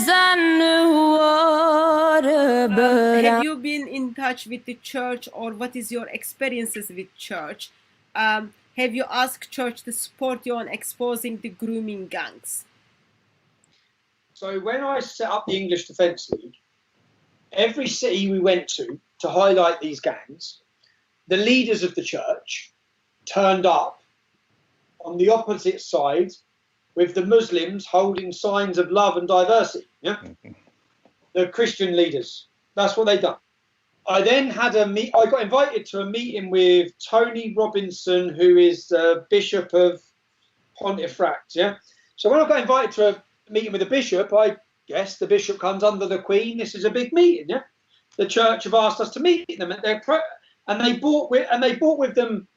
as underwater, but have you been in touch with the church, or what is your experiences with church? Have you asked church to support you on exposing the grooming gangs? So when I set up the English Defence League, every city we went to highlight these gangs, the leaders of the church turned up on the opposite side with the Muslims holding signs of love and diversity. Yeah, the Christian leaders. That's what they done. I then had I got invited to a meeting with Tony Robinson, who is the Bishop of Pontefract. Yeah. So when I got invited to a meeting with the bishop, I guess the bishop comes under the Queen. This is a big meeting. Yeah. The church have asked us to meet them, and they brought with them.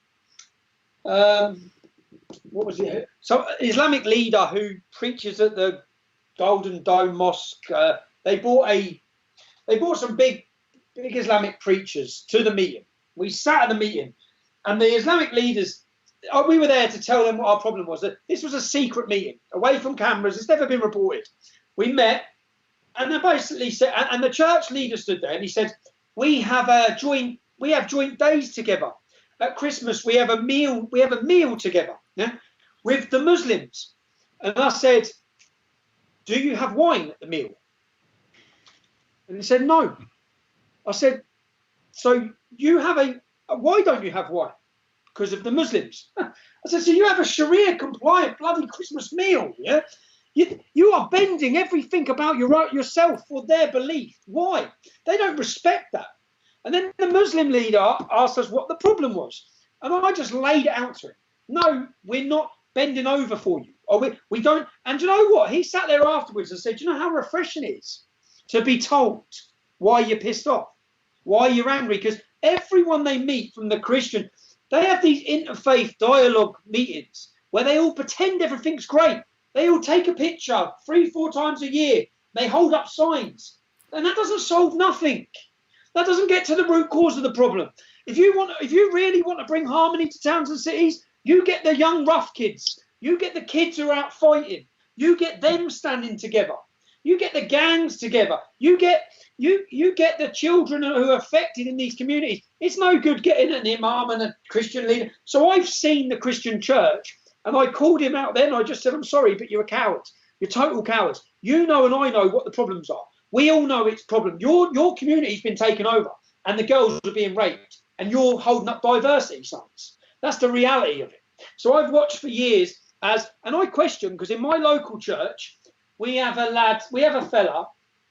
What was it? So Islamic leader who preaches at the Golden Dome Mosque. They brought some big Islamic preachers to the meeting. We sat at the meeting, and the Islamic leaders, we were there to tell them what our problem was. That this was a secret meeting, away from cameras. It's never been reported. We met, and they basically said, and the church leader stood there, and he said, we have joint days together. At Christmas, we have a meal together, yeah, with the Muslims. And I said, do you have wine at the meal? And he said, no. I said, so you have why don't you have wine? Because of the Muslims. I said, so you have a Sharia compliant bloody Christmas meal, yeah? You are bending everything about yourself for their belief. Why? They don't respect that. And then the Muslim leader asked us what the problem was. And I just laid it out to him. No, we're not bending over for you. Or we don't. And you know what? He sat there afterwards and said, you know how refreshing it is to be told why you're pissed off, why you're angry? Because everyone they meet from the Christian, they have these interfaith dialogue meetings where they all pretend everything's great. They all take a picture 3-4 times a year. They hold up signs. And that doesn't solve nothing. That doesn't get to the root cause of the problem. If you really want to bring harmony to towns and cities, you get the young rough kids. You get the kids who are out fighting. You get them standing together. You get the gangs together. You get the children who are affected in these communities. It's no good getting an imam and a Christian leader. So I've seen the Christian church, and I called him out then. I just said, I'm sorry, but you're a coward. You're total cowards. You know and I know what the problems are. We all know it's a problem. Your community's been taken over, and the girls are being raped, and you're holding up diversity signs. That's the reality of it. So I've watched for years and I question, because in my local church, we have a fella.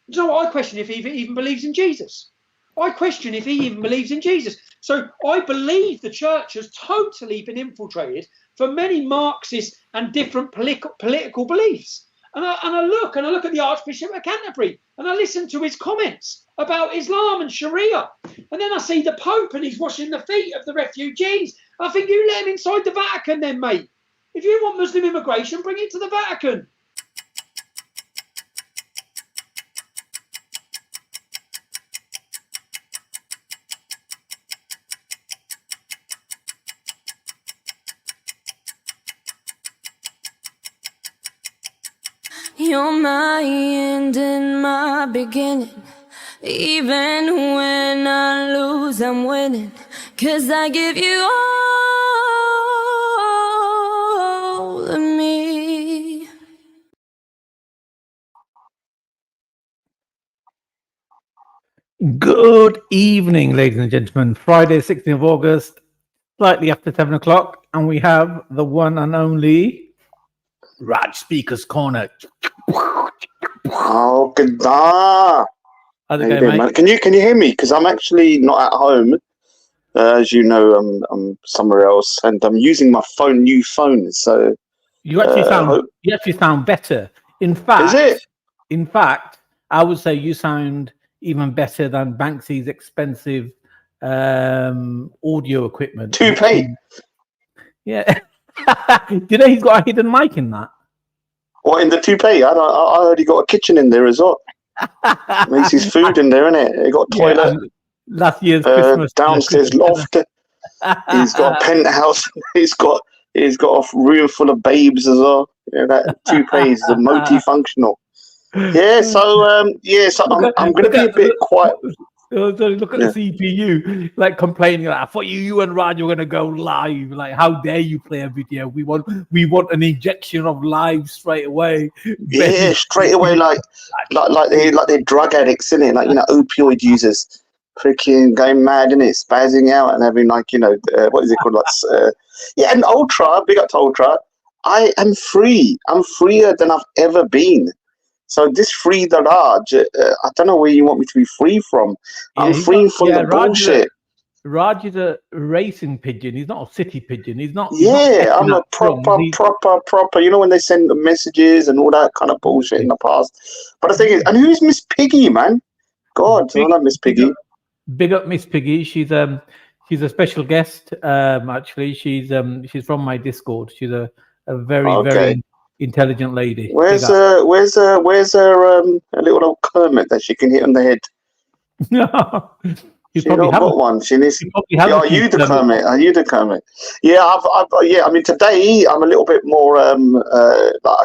You know what? I question if he even believes in Jesus. I question if he even believes in Jesus. So I believe the church has totally been infiltrated for many Marxist and different political beliefs. And I look at the Archbishop of Canterbury, and I listen to his comments about Islam and Sharia. And then I see the Pope, and he's washing the feet of the refugees. I think you let him inside the Vatican then, mate. If you want Muslim immigration, bring it to the Vatican. You're my end and my beginning. Even when I lose, I'm winning. 'Cause I give you all of me. Good evening, ladies and gentlemen. Friday, 16th of August, slightly after 7 o'clock, and we have the one and only Raj Speaker's Corner. Oh, good day. How's it going, mate? Man? Can you hear me? Because I'm actually not at home. As you know, I'm somewhere else, and I'm using my new phone. So you actually sound better. In fact, is it? In fact, I would say you sound even better than Banksy's expensive audio equipment. Toupee. Yeah. Do you know he's got a hidden mic in that? What, in the toupee? I already got a kitchen in there as well. Makes his food in there, innit? He got a toilet. Yeah, last year's Christmas downstairs loft. He's got a penthouse. He's got a room full of babes as well. Yeah, that toupee is multifunctional. Yeah, so I'm going to be a bit quiet. Look at Yeah. the CPU, like complaining. Like, I thought you and Raj were gonna go live. Like, how dare you play a video? We want an injection of live straight away. Yeah, straight away, like they're drug addicts, innit? Like, opioid users, freaking going mad, innit? Spazzing out and having, like, what is it called? Like, yeah, and Ultra, big up to Ultra. I am free. I'm freer than I've ever been. So this free the Raj, I don't know where you want me to be free from. I'm free from the bullshit. Raj is a racing pigeon. He's not a city pigeon. He's not. Yeah, I'm a proper. You know when they send messages and all that kind of bullshit in the past. But the thing is, and who's Miss Piggy, man? God, I love Miss Piggy. Big up Miss Piggy. She's a special guest. Actually, she's from my Discord. She's a very very intelligent lady. Where's her little old Kermit that she can hit on the head? She don't got one. She needs. Are you the Kermit? Are you the Kermit? Yeah, I mean, today I'm a little bit more. I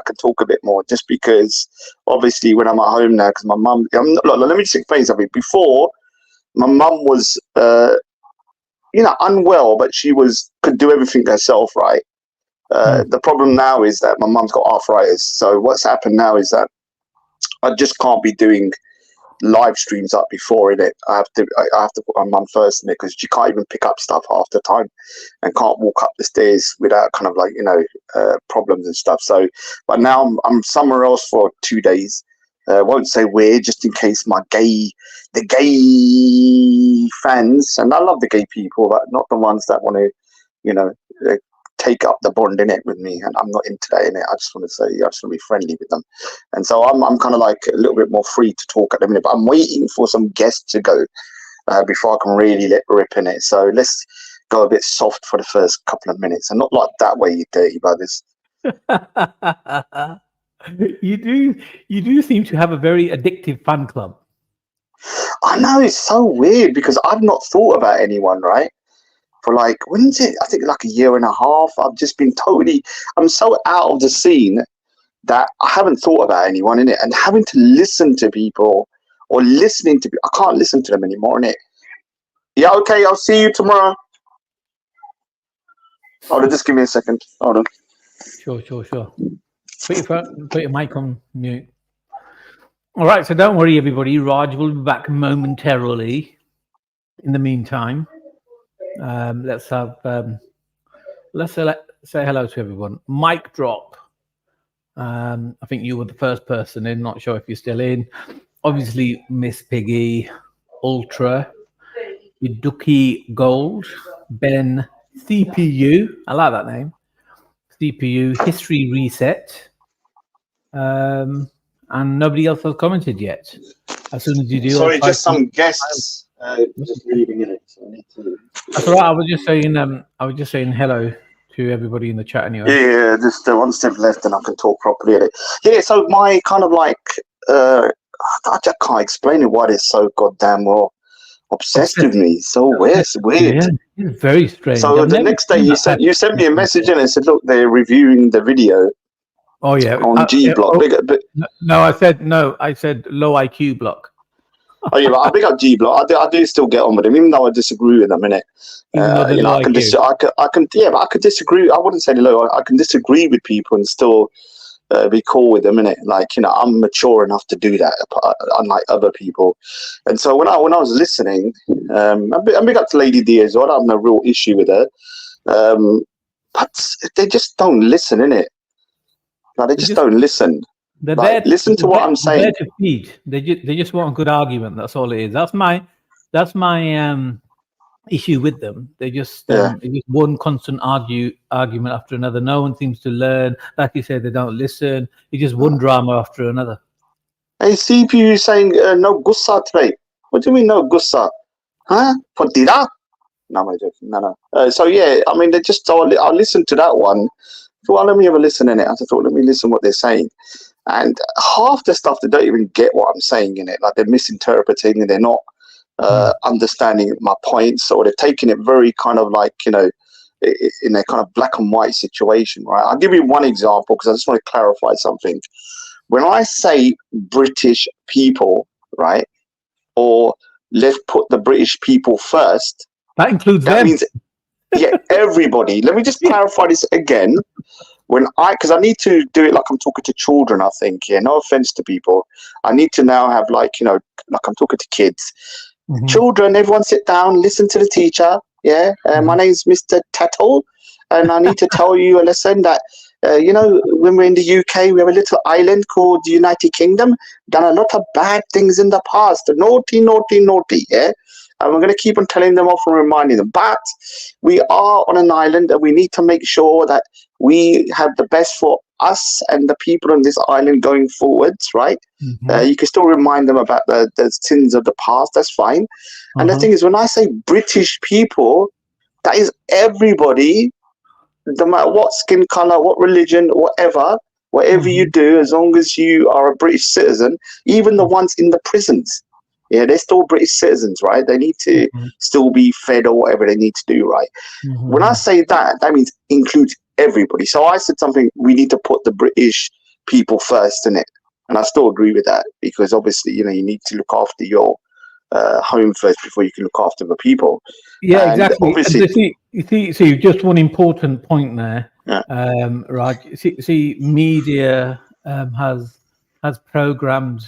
can talk a bit more just because, obviously, when I'm at home now, because my mum. Look, let me just explain something. Before, my mum was, unwell, but she could do everything herself, right? The problem now is that my mum's got arthritis. So what's happened now is that I just can't be doing live streams up before in it. I have to put my mum first in it because she can't even pick up stuff half the time and can't walk up the stairs without kind of like problems and stuff. So, but now I'm somewhere else for 2 days. Won't say where, just in case the gay fans, and I love the gay people, but not the ones that want to, take up the bond in it with me, and I'm not into that in it. I just want to be friendly with them, and so I'm kind of like a little bit more free to talk at the minute. But I'm waiting for some guests to go before I can really let rip in it. So let's go a bit soft for the first couple of minutes, and not like that way, you dirty brothers. You do seem to have a very addictive fan club. I know, it's so weird because I've not thought about anyone, right? For like, when is it? I think like a year and a half. I've just been I'm so out of the scene that I haven't thought about anyone in it, and having to listen to people or listening to I can't listen to them anymore in it. Yeah, okay, I'll see you tomorrow. Hold on, just give me a second. Hold on. Sure. Put your mic on mute. All right, so don't worry, everybody. Raj will be back momentarily. In the meantime, let's say hello to everyone. Mic drop. I think you were the first person in. Not sure if you're still in. Obviously, Miss Piggy, Ultra, Ducky Gold, Ben, CPU. I like that name. CPU, History Reset. And nobody else has commented yet. As soon as you do, sorry, just some guests just leaving in it. So I need to. That's all right. I was just saying hello to everybody in the chat anyway. Yeah, just once they've left, then I can talk properly. Yeah, so my kind of like I just can't explain it. Why they're so goddamn well obsessed with me. So weird. It's weird. Yeah, it's very strange. So the next day you sent me a message and said, look, they're reviewing the video. Oh yeah, on G Block. I said low IQ block. Oh yeah, but I big up G Block. I do still get on with them, even though I disagree with them in it. I can disagree. I wouldn't say low. I can disagree with people and still be cool with them in it. Like I'm mature enough to do that, unlike other people. And so when I was listening, I big up to Lady D as well. I have no real issue with her, but they just don't listen in it. Like, they just don't listen. Listen to what I'm saying. They're there to feed. They just want a good argument. That's all it is. That's my issue with them. They just one constant argument after another. No one seems to learn. Like you said, they don't listen. It's just one drama after another. Hey, CPU saying no gussa today. What do you mean no gussa? Huh? Potira? No, my joke. No. So yeah, I mean, I listened to that one. Well, let me have a listen in it. I thought, let me listen what they're saying. And half the stuff, they don't even get what I'm saying in it. Like, they're misinterpreting and they're not understanding my points, or they're taking it very kind of like, in a kind of black and white situation, right? I'll give you one example because I just want to clarify something. when I say British people, right, or let's put the British people first, that includes that them. means, yeah, everybody. Let me just clarify this again. Because I need to do it like I'm talking to children, I think, yeah, no offense to people. I need to now have like I'm talking to kids. Mhm. Children, everyone sit down, listen to the teacher. Yeah, my name's Mr. Tattle, and I need to tell you a lesson that, when we're in the UK, we have a little island called the United Kingdom, done a lot of bad things in the past, naughty, naughty, naughty, yeah? And we're going to keep on telling them off and reminding them. But we are on an island, and we need to make sure that we have the best for us and the people on this island going forwards, right? Mhm. You can still remind them about the sins of the past, that's fine. And the thing is, when I say British people, that is everybody, no matter what skin color, what religion, whatever you do, as long as you are a British citizen, even the ones in the prisons, yeah, they're still British citizens, right? They need to still be fed or whatever they need to do, right? When I say that, that means includes everybody. So I said something, we need to put the British people first in it. And I still agree with that, because obviously, you need to look after your home first before you can look after the people. Yeah, And exactly. obviously, You see, just one important point there, yeah. right? See, media has programmed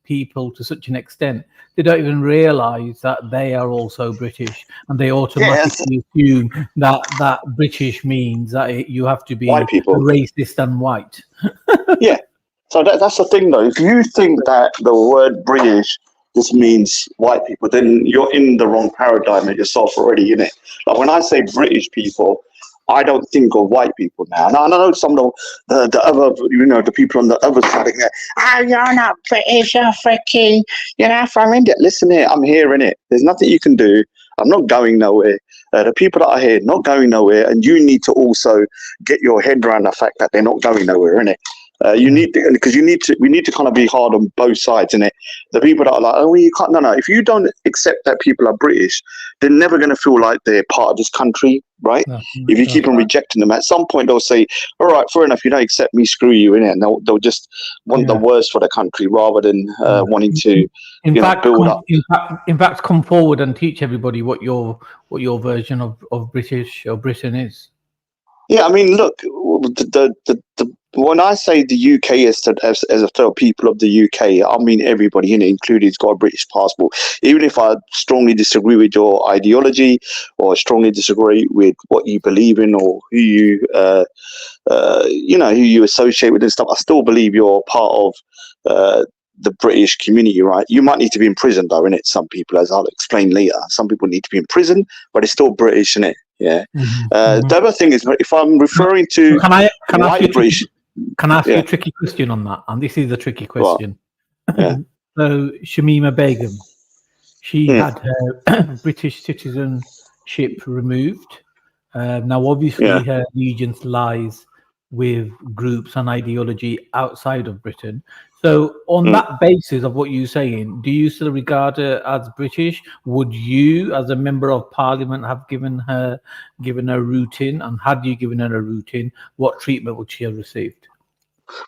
people to such an extent they don't even realise that they are also British, and they automatically assume that British means that you have to be White people. racist and white. Yeah. So that's the thing, though. If you think that the word British just means white people, then you're in the wrong paradigm of yourself already, innit? Like when I say British people, I don't think of white people now. And I know some of the other, the people on the other side, you're not British, you're freaking, from India. Listen here, I'm here, innit? There's nothing you can do. I'm not going nowhere. The people that are here not going nowhere, and you need to also get your head around the fact that they're not going nowhere, innit? You need to, because we need to kind of be hard on both sides, innit? The people that are like, oh, you can't, no. If you don't accept that people are British, they're never going to feel like they're part of this country, right? If you keep on rejecting them, at some point they'll say, all right, fair enough, you don't accept me, screw you, innit? And they'll just want the worst for the country rather than wanting to, build up. In fact, come forward and teach everybody what your version of British or Britain is. Yeah, I mean, look, when I say the UK as a fellow people of the UK, I mean everybody in it, including who's got a British passport. Even if I strongly disagree with your ideology, or strongly disagree with what you believe in, or who you, who you associate with and stuff, I still believe you're part of the British community, right? You might need to be in prison, though, innit? Some people, as I'll explain later, some people need to be in prison, but it's still British, innit? Yeah. The other thing is, if I'm referring to white British, can I ask you a tricky question on that? And this is a tricky question. Yeah. So Shamima Begum, she had her British citizenship removed. Now, obviously, her allegiance lies with groups and ideology outside of Britain. So on that basis of what you're saying, do you still regard her as British? Would you, as a member of parliament, have given her routine? And had you given her a routine, what treatment would she have received?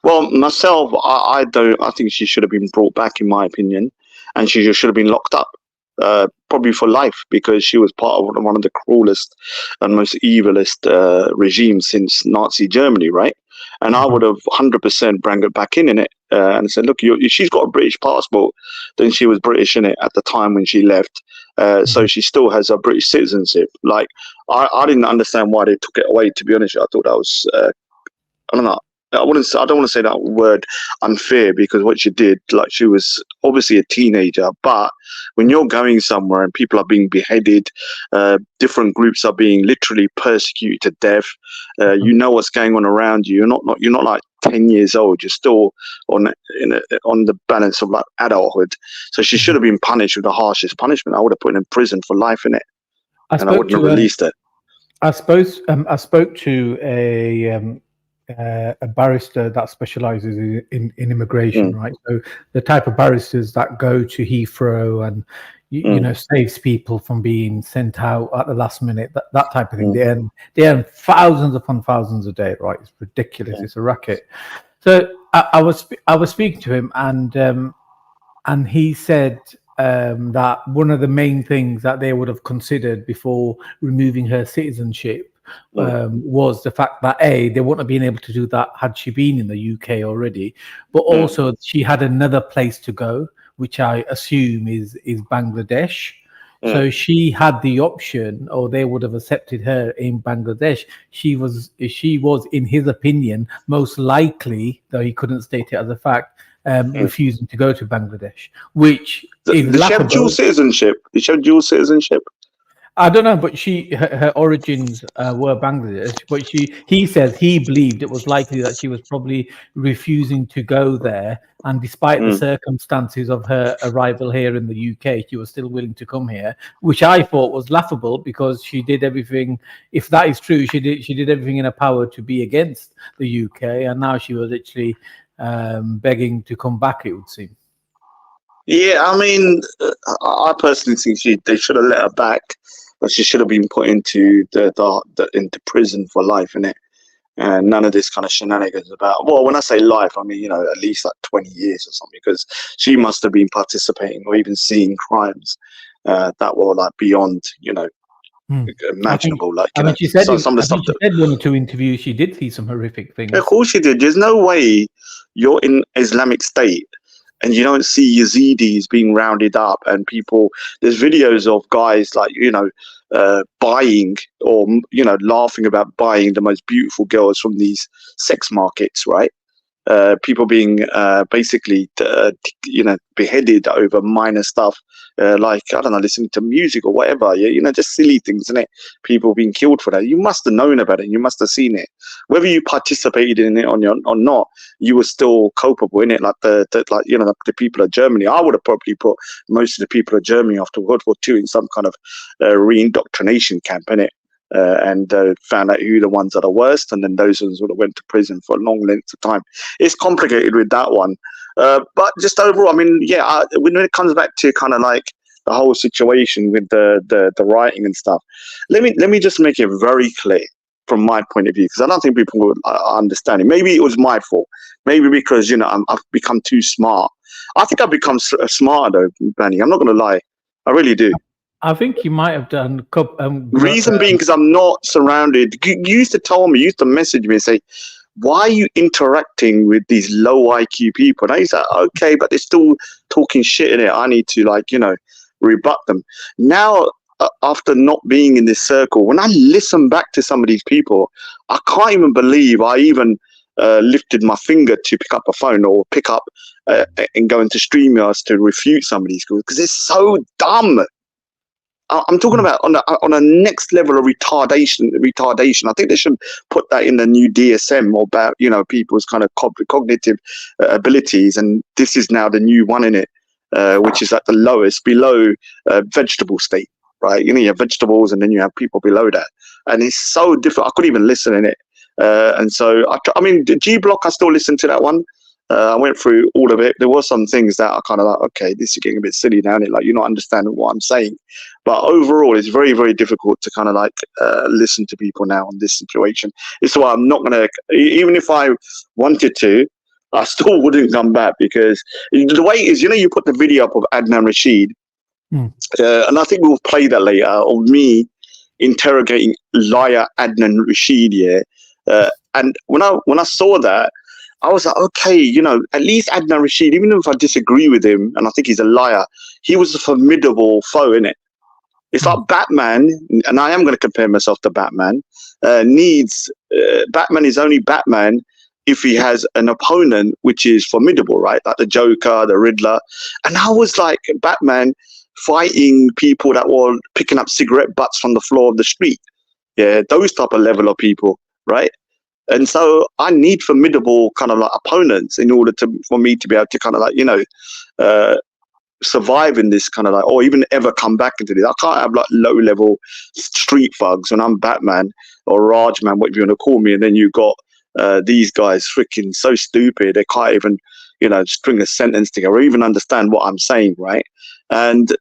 Well, myself, I don't. I think she should have been brought back, in my opinion, and she just should have been locked up, probably for life, because she was part of one of the cruelest and most evilest regimes since Nazi Germany, right? And I would have 100% bring her back in it, and said, look, she's got a British passport, then she was British in it at the time when she left, so she still has a British citizenship. Like, I didn't understand why they took it away. To be honest, I thought that was, I don't know. I don't want to say that word unfair, because what she did, like, she was obviously a teenager, but when you're going somewhere and people are being beheaded, different groups are being literally persecuted to death, you know what's going on around you. You're not like 10 years old. You're still on the balance of like adulthood. So she should have been punished with the harshest punishment. I would have put her in prison for life in it, and I wouldn't have released her. I spoke to a barrister that specializes in immigration, right? So the type of barristers that go to Heathrow and saves people from being sent out at the last minute, that type of thing. They earn thousands upon thousands a day, right? It's ridiculous. It's a racket. So I was speaking to him, and he said that one of the main things that they would have considered before removing her citizenship was the fact that they wouldn't have been able to do that had she been in the UK already, but also she had another place to go, which I assume is Bangladesh. So she had the option, or they would have accepted her in Bangladesh. She was, in his opinion, most likely, though he couldn't state it as a fact, refusing to go to Bangladesh, which is Does she have dual citizenship? Did she have dual citizenship? I don't know, but her origins were Bangladesh. But he says he believed it was likely that she was probably refusing to go there, and despite the circumstances of her arrival here in the UK, she was still willing to come here, which I thought was laughable because she did everything. If that is true, she did everything in her power to be against the UK, and now she was literally begging to come back. It would seem. Yeah, I mean, I personally think they should have let her back, but she should have been put into into prison for life, innit? And none of this kind of shenanigans about. Well, when I say life, I mean at least like 20 years or something, because she must have been participating or even seeing crimes that were like beyond imaginable. I mean, she said some of the stuff. She said 1 or 2 interviews she did see some horrific things. Of course she did. There's no way you're in Islamic State and you don't see Yazidis being rounded up and people. There's videos of guys like buying or laughing about buying the most beautiful girls from these sex markets, right? People being basically beheaded over minor stuff, like I don't know, listening to music or whatever. Just silly things, isn't it? People being killed for that. You must have known about it. You must have seen it. Whether you participated in it or not, you were still culpable in it. Like the people of Germany. I would have probably put most of the people of Germany after World War II in some kind of re-indoctrination camp, innit? And found out who the ones that are worst, and then those ones would have went to prison for long lengths of time. It's complicated with that one, but just overall, I mean, when it comes back to kind of like the whole situation with the writing and stuff, let me just make it very clear from my point of view, because I don't think people would understand it. Maybe it was my fault. Maybe because I've become too smart. I think I've become smarter though, Manny. I'm not going to lie. I really do. I think you might have done. Reason being because I'm not surrounded. You used to message me and say, why are you interacting with these low IQ people? And I used to say, okay, but they're still talking shit in it. I need to rebut them. Now, after not being in this circle, when I listen back to some of these people, I can't even believe I even lifted my finger to pick up a phone or pick up and go into StreamYards to refute some of these people, because it's so dumb. I'm talking about on a next level of retardation. I think they should put that in the new DSM about people's kind of cognitive abilities, and this is now the new one in it, which is at the lowest, below vegetable state, right? You have vegetables, and then you have people below that, and it's so different. I couldn't even listen in it, and so I mean, the G Block, I still listen to that one. I went through all of it. There were some things that are kind of like, okay, this is getting a bit silly now, and you're not understanding what I'm saying. But overall, it's very, very difficult to kind of like listen to people now on this situation. It's why I'm not going to, even if I wanted to, I still wouldn't come back, because the way it is, you put the video up of Adnan Rashid, and I think we'll play that later, of me interrogating liar Adnan Rashid, and when I saw that, I was like, okay, at least Adnan Rashid, even if I disagree with him and I think he's a liar, he was a formidable foe, innit? It's like Batman, and I am going to compare myself to Batman, Batman is only Batman if he has an opponent which is formidable, right? Like the Joker, the Riddler. And I was like Batman fighting people that were picking up cigarette butts from the floor of the street. Yeah, those type of level of people, right? And so I need formidable kind of like opponents in order for me to be able to kind of like, survive in this kind of like, or even ever come back into this. I can't have like low level street thugs when I'm Batman or Rajman, whatever you want to call me. And then you got these guys freaking so stupid. They can't even, string a sentence together or even understand what I'm saying. Right. And,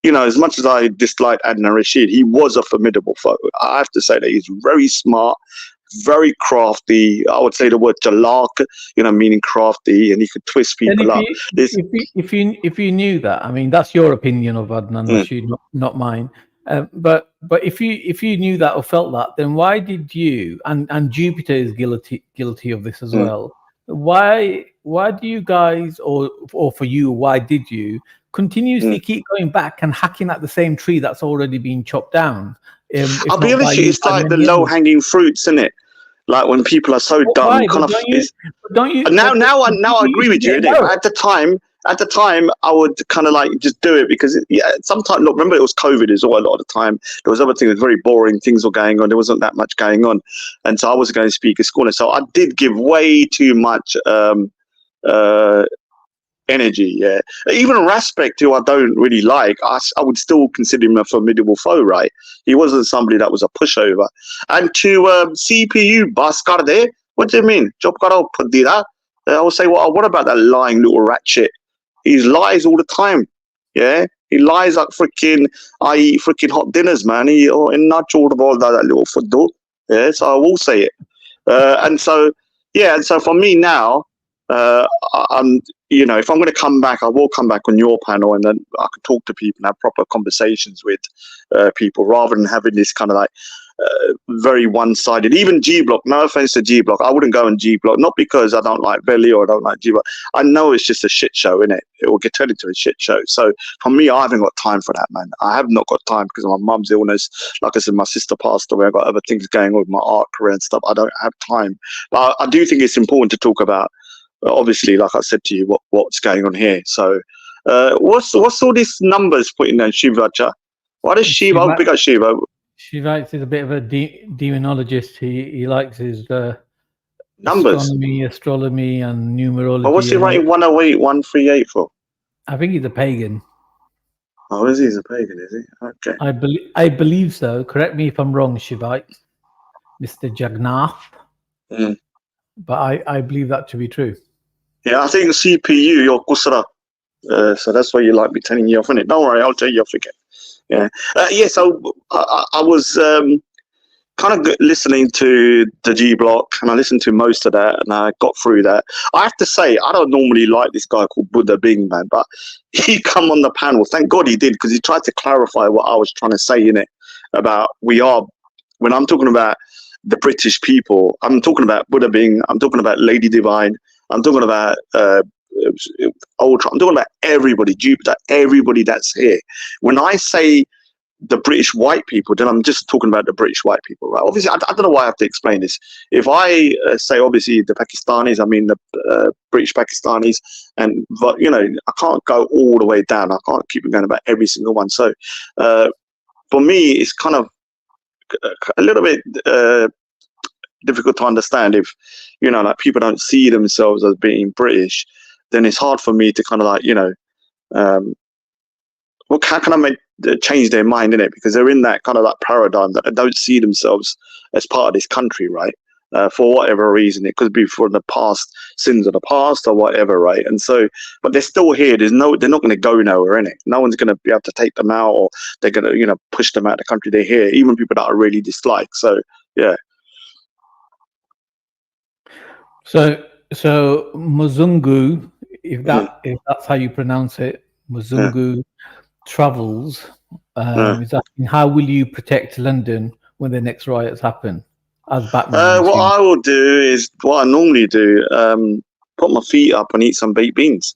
as much as I disliked Adnan Rashid, he was a formidable foe. I have to say that he's very smart, very crafty. I would say the word jalak, meaning crafty, and he could twist And people up. if you knew that, I mean, that's your opinion of Adnan Rashid, not mine. But if you knew that or felt that, then why did you, and Jupiter is guilty of this as well? Why do you guys, or for you, why did you continuously keep going back and hacking at the same tree that's already been chopped down? I'll be honest with you, it's like the low-hanging fruits, isn't it? Like when people are so dumb, kind of. Now I agree with you. At the time, I would kind of like just do it because sometimes. Look, remember it was COVID as well. A lot of the time, there was other things. Very boring things were going on. There wasn't that much going on, and so I was going to speak at school, and so I did give way too much energy. Yeah, even Raspect, who I don't really like, I would still consider him a formidable foe. Right, he wasn't somebody that was a pushover. And to CPU bus there, what do you mean? Job karo padira. I will say, well, what about that lying little rat shit? He lies all the time. Yeah, he lies like freaking. I eat freaking hot dinners, man. He in not all about that little football. Yeah, so I will say it. And so for me now, I'm. If I'm going to come back, I will come back on your panel, and then I can talk to people and have proper conversations with people, rather than having this kind of like very one-sided. Even G Block, no offense to G Block, I wouldn't go on G Block, not because I don't like Belly or I don't like G Block. I know it's just a shit show, innit? It will get turned into a shit show. So for me, I haven't got time for that, man. I have not got time because of my mum's illness. Like I said, my sister passed away. I've got other things going on with my art career and stuff. I don't have time. But I do think it's important to talk about. Obviously, like I said to you, what's going on here. So, what's all these numbers putting down Shivacha? What is Shiva? Big Shiva. Shiva is a bit of a demonologist. He likes his numbers, astronomy, and numerology. But what's he writing 108, 138 for? I think he's a pagan. Oh, is he? He's a pagan, is he? Okay. I believe so. Correct me if I'm wrong, Shivite, Mr. Jagannath. But I believe that to be true. Yeah, I think CPU, you're kusra. So that's why you like me telling you off, innit? Don't worry, I'll tell you off again. Yeah. So I was kind of listening to the G Block, and I listened to most of that, and I got through that. I have to say, I don't normally like this guy called Buddha Bing, man, but he come on the panel. Thank God he did, because he tried to clarify what I was trying to say in it about when I'm talking about the British people, I'm talking about Buddha Bing, I'm talking about Lady Divine, I'm talking about Ultra, I'm talking about everybody, Jupiter, everybody that's here. When I say the British white people, then I'm just talking about the British white people, right? Obviously, I don't know why I have to explain this. If I say, obviously, the Pakistanis, I mean the British Pakistanis, but I can't go all the way down. I can't keep going about every single one. So for me, it's kind of a little bit difficult to understand if like people don't see themselves as being British, then it's hard for me to kind of like how can I change their mind in it, because they're in that kind of like paradigm that they don't see themselves as part of this country, right? For whatever reason, it could be for the past sins of the past or whatever, right? And so, but they're still here. They're not going to go nowhere in it. No one's going to be able to take them out, or they're going to push them out of the country. They're here, even people that I really dislike. So yeah. So Muzungu, if that's how you pronounce it, Muzungu Travels is asking, how will you protect London when the next riots happen? As Batman, what I will do is what I normally do: put my feet up and eat some baked beans,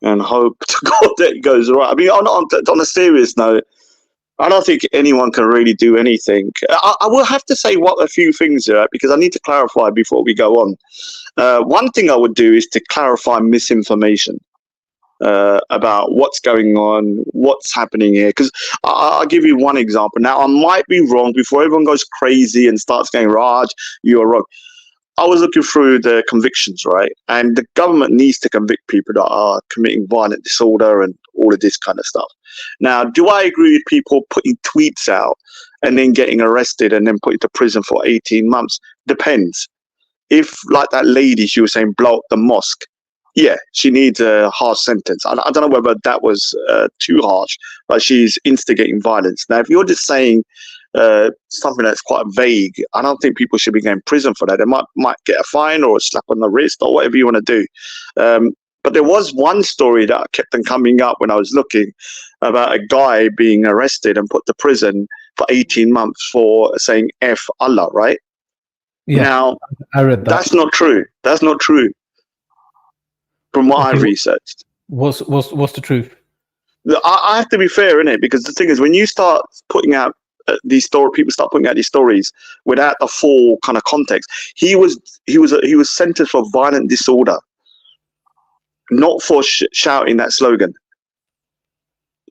and hope to God that it goes all right. I mean, on a serious note, I don't think anyone can really do anything. I will have to say a few things here, because I need to clarify before we go on. One thing I would do is to clarify misinformation about what's going on, what's happening here. Because I'll give you one example. Now, I might be wrong. Before everyone goes crazy and starts going, Raj, you're wrong. I was looking through the convictions, right? And the government needs to convict people that are committing violent disorder and all of this kind of stuff. Now, do I agree with people putting tweets out and then getting arrested and then put into prison for 18 months? Depends. If, like that lady, she was saying, blow up the mosque, yeah, she needs a harsh sentence. I don't know whether that was too harsh, but she's instigating violence. Now, if you're just saying something that's quite vague. I don't think people should be going to prison for that. They might get a fine or a slap on the wrist or whatever you want to do. But there was one story that kept on coming up when I was looking about a guy being arrested and put to prison for 18 months for saying F Allah, right? Yeah, now, I read that. That's not true. That's not true. From what I've researched. What's the truth? I have to be fair in it, because the thing is, when you start putting out these stories, people start putting out these stories without a full kind of context. He was sentenced for violent disorder, not for shouting that slogan.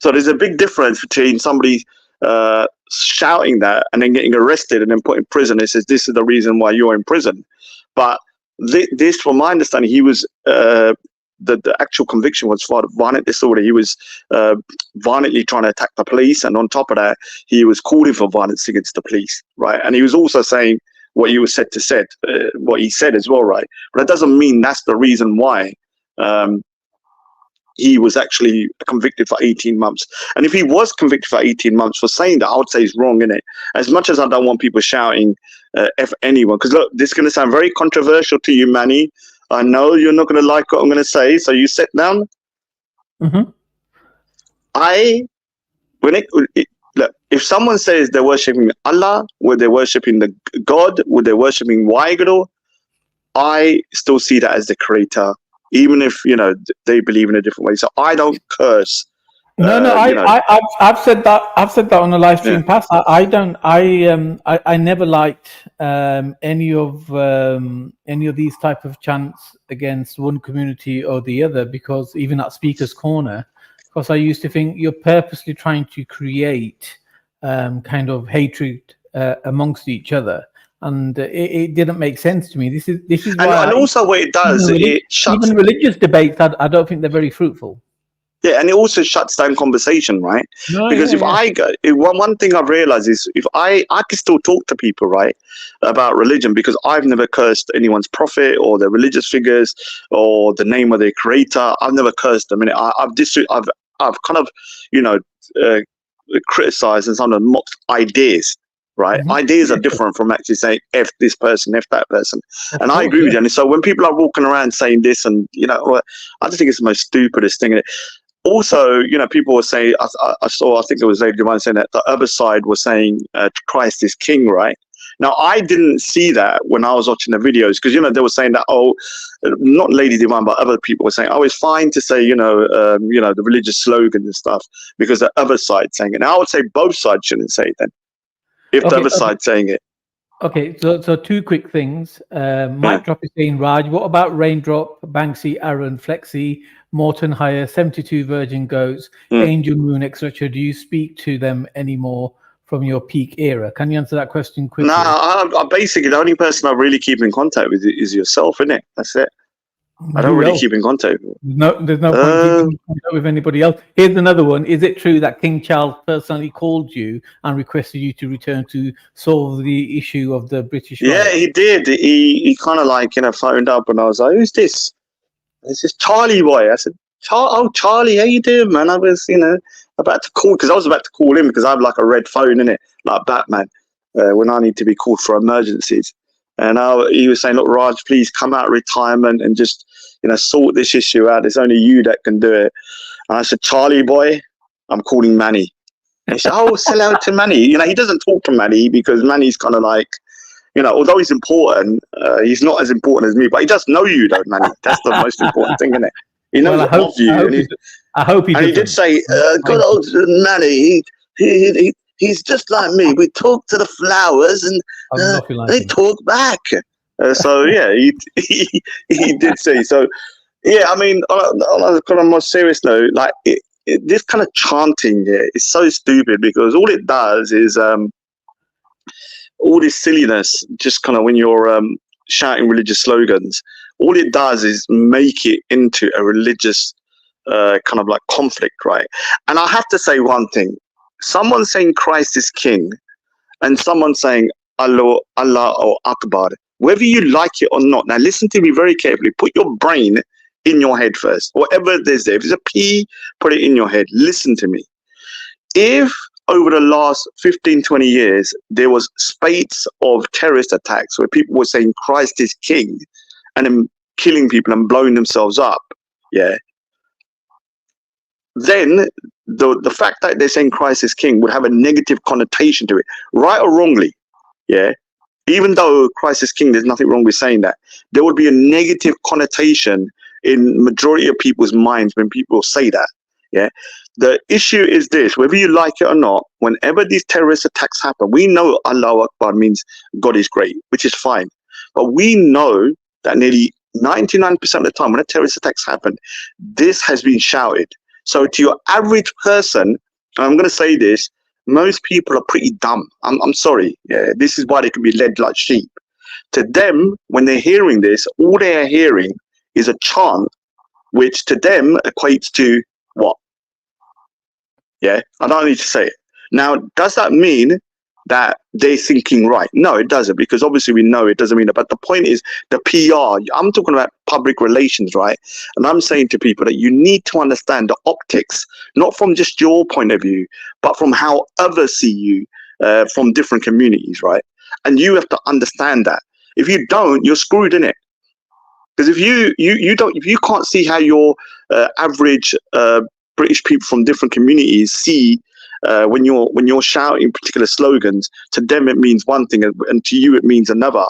So there's a big difference between somebody shouting that and then getting arrested and then put in prison. It says this is the reason why you're in prison. But this, from my understanding, he was the actual conviction was for violent disorder. He was violently trying to attack the police, and on top of that, he was calling for violence against the police, right? And he was also saying what he was what he said as well, right? But that doesn't mean that's the reason why he was actually convicted for 18 months. And if he was convicted for 18 months for saying that, I would say he's wrong, innit? As much as I don't want people shouting F anyone, because look, this is going to sound very controversial to you, Manny. I know you're not going to like what I'm going to say, so you sit down. Mm-hmm. Look, if someone says they're worshipping Allah, were they worshipping the God, were they worshipping Waiguru, I still see that as the creator, even if they believe in a different way. So I don't curse. I've said that. I've said that on the live stream past. I never liked any of these type of chants against one community or the other, because even at Speaker's Corner, because I used to think you're purposely trying to create kind of hatred amongst each other. And it didn't make sense to me. This is why. And also what it does, it shuts even religious debates. I don't think they're very fruitful. Yeah, and it also shuts down conversation, right? Because one thing I've realized is if I can still talk to people, right, about religion, because I've never cursed anyone's prophet or their religious figures or the name of their creator. I've never cursed them. I've kind of criticized and kind of mocked ideas. Right, Mm-hmm. Ideas are different from actually saying F this person, F that person, and I agree with you. And so when people are walking around saying this, and I just think it's the most stupidest thing. Also, people were saying, I think it was Lady Divine saying that the other side was saying Christ is king, right? Now, I didn't see that when I was watching the videos, because they were saying that, not Lady Divine, but other people were saying, it's fine to say, the religious slogan and stuff, because the other side saying it. Now, I would say both sides shouldn't say it then. If the other side's saying it. Okay, so two quick things. Mike Drop is saying, Raj, what about Raindrop, Banksy, Aaron, Flexi, Morton Hire, 72 Virgin Goats, Angel Moon, etc.? Do you speak to them anymore from your peak era? Can you answer that question quickly? No, I basically, the only person I really keep in contact with is yourself, innit? That's it. I don't really keep in contact. There's no point keeping in contact with anybody else. Here's another one. Is it true that King Charles personally called you and requested you to return to solve the issue of the British? Yeah, he did. He kind of phoned up, and I was like, "Who's this?" It's this Charlie boy. I said, Charlie, how you doing, man? I was, about to call, because I was about to call him, because I have like a red phone, innit, like Batman, when I need to be called for emergencies. And he was saying, look, Raj, please come out of retirement and just, sort this issue out. It's only you that can do it. And I said, Charlie boy, I'm calling Manny. And he said, sell out to Manny. He doesn't talk to Manny, because Manny's kind of like, although he's important, he's not as important as me, but he does know you, though, Manny. That's the most important thing, isn't it? He knows of you. I hope he did say, good old Manny, he's just like me. We talk to the flowers, and they talk back. So yeah, he did say. So yeah, I mean, on a kind of more serious note, like this kind of chanting is so stupid, because all it does is all this silliness. Just kind of when you're shouting religious slogans, all it does is make it into a religious kind of like conflict, right? And I have to say one thing. Someone saying Christ is king and someone saying Allah or Akbar, whether you like it or not, now listen to me very carefully. Put your brain in your head first. Whatever there's there. If it's a P, put it in your head. Listen to me. If over the last 15, 20 years, there was spate of terrorist attacks where people were saying Christ is king and then killing people and blowing themselves up. Yeah. Then the fact that they're saying Christ is king would have a negative connotation to it, right or wrongly. Yeah. Even though Christ is king, there's nothing wrong with saying that. There would be a negative connotation in majority of people's minds when people say that. Yeah. The issue is this, whether you like it or not, whenever these terrorist attacks happen, we know Allahu Akbar means God is great, which is fine. But we know that nearly 99% of the time when a terrorist attacks happen, this has been shouted. So to your average person, and I'm going to say this, most people are pretty dumb. I'm sorry. Yeah, this is why they can be led like sheep. To them, when they're hearing this, all they're hearing is a chant, which to them equates to what? Yeah, I don't need to say it. Now, does that mean that they're thinking right? No, it doesn't, because obviously we know it doesn't mean that. But the point is the PR. I'm talking about public relations, right? And I'm saying to people that you need to understand the optics, not from just your point of view, but from how others see you from different communities, right? And you have to understand that. If you don't, you're screwed in it. Because if you can't see how your average British people from different communities see when you're shouting particular slogans, to them it means one thing and to you it means another.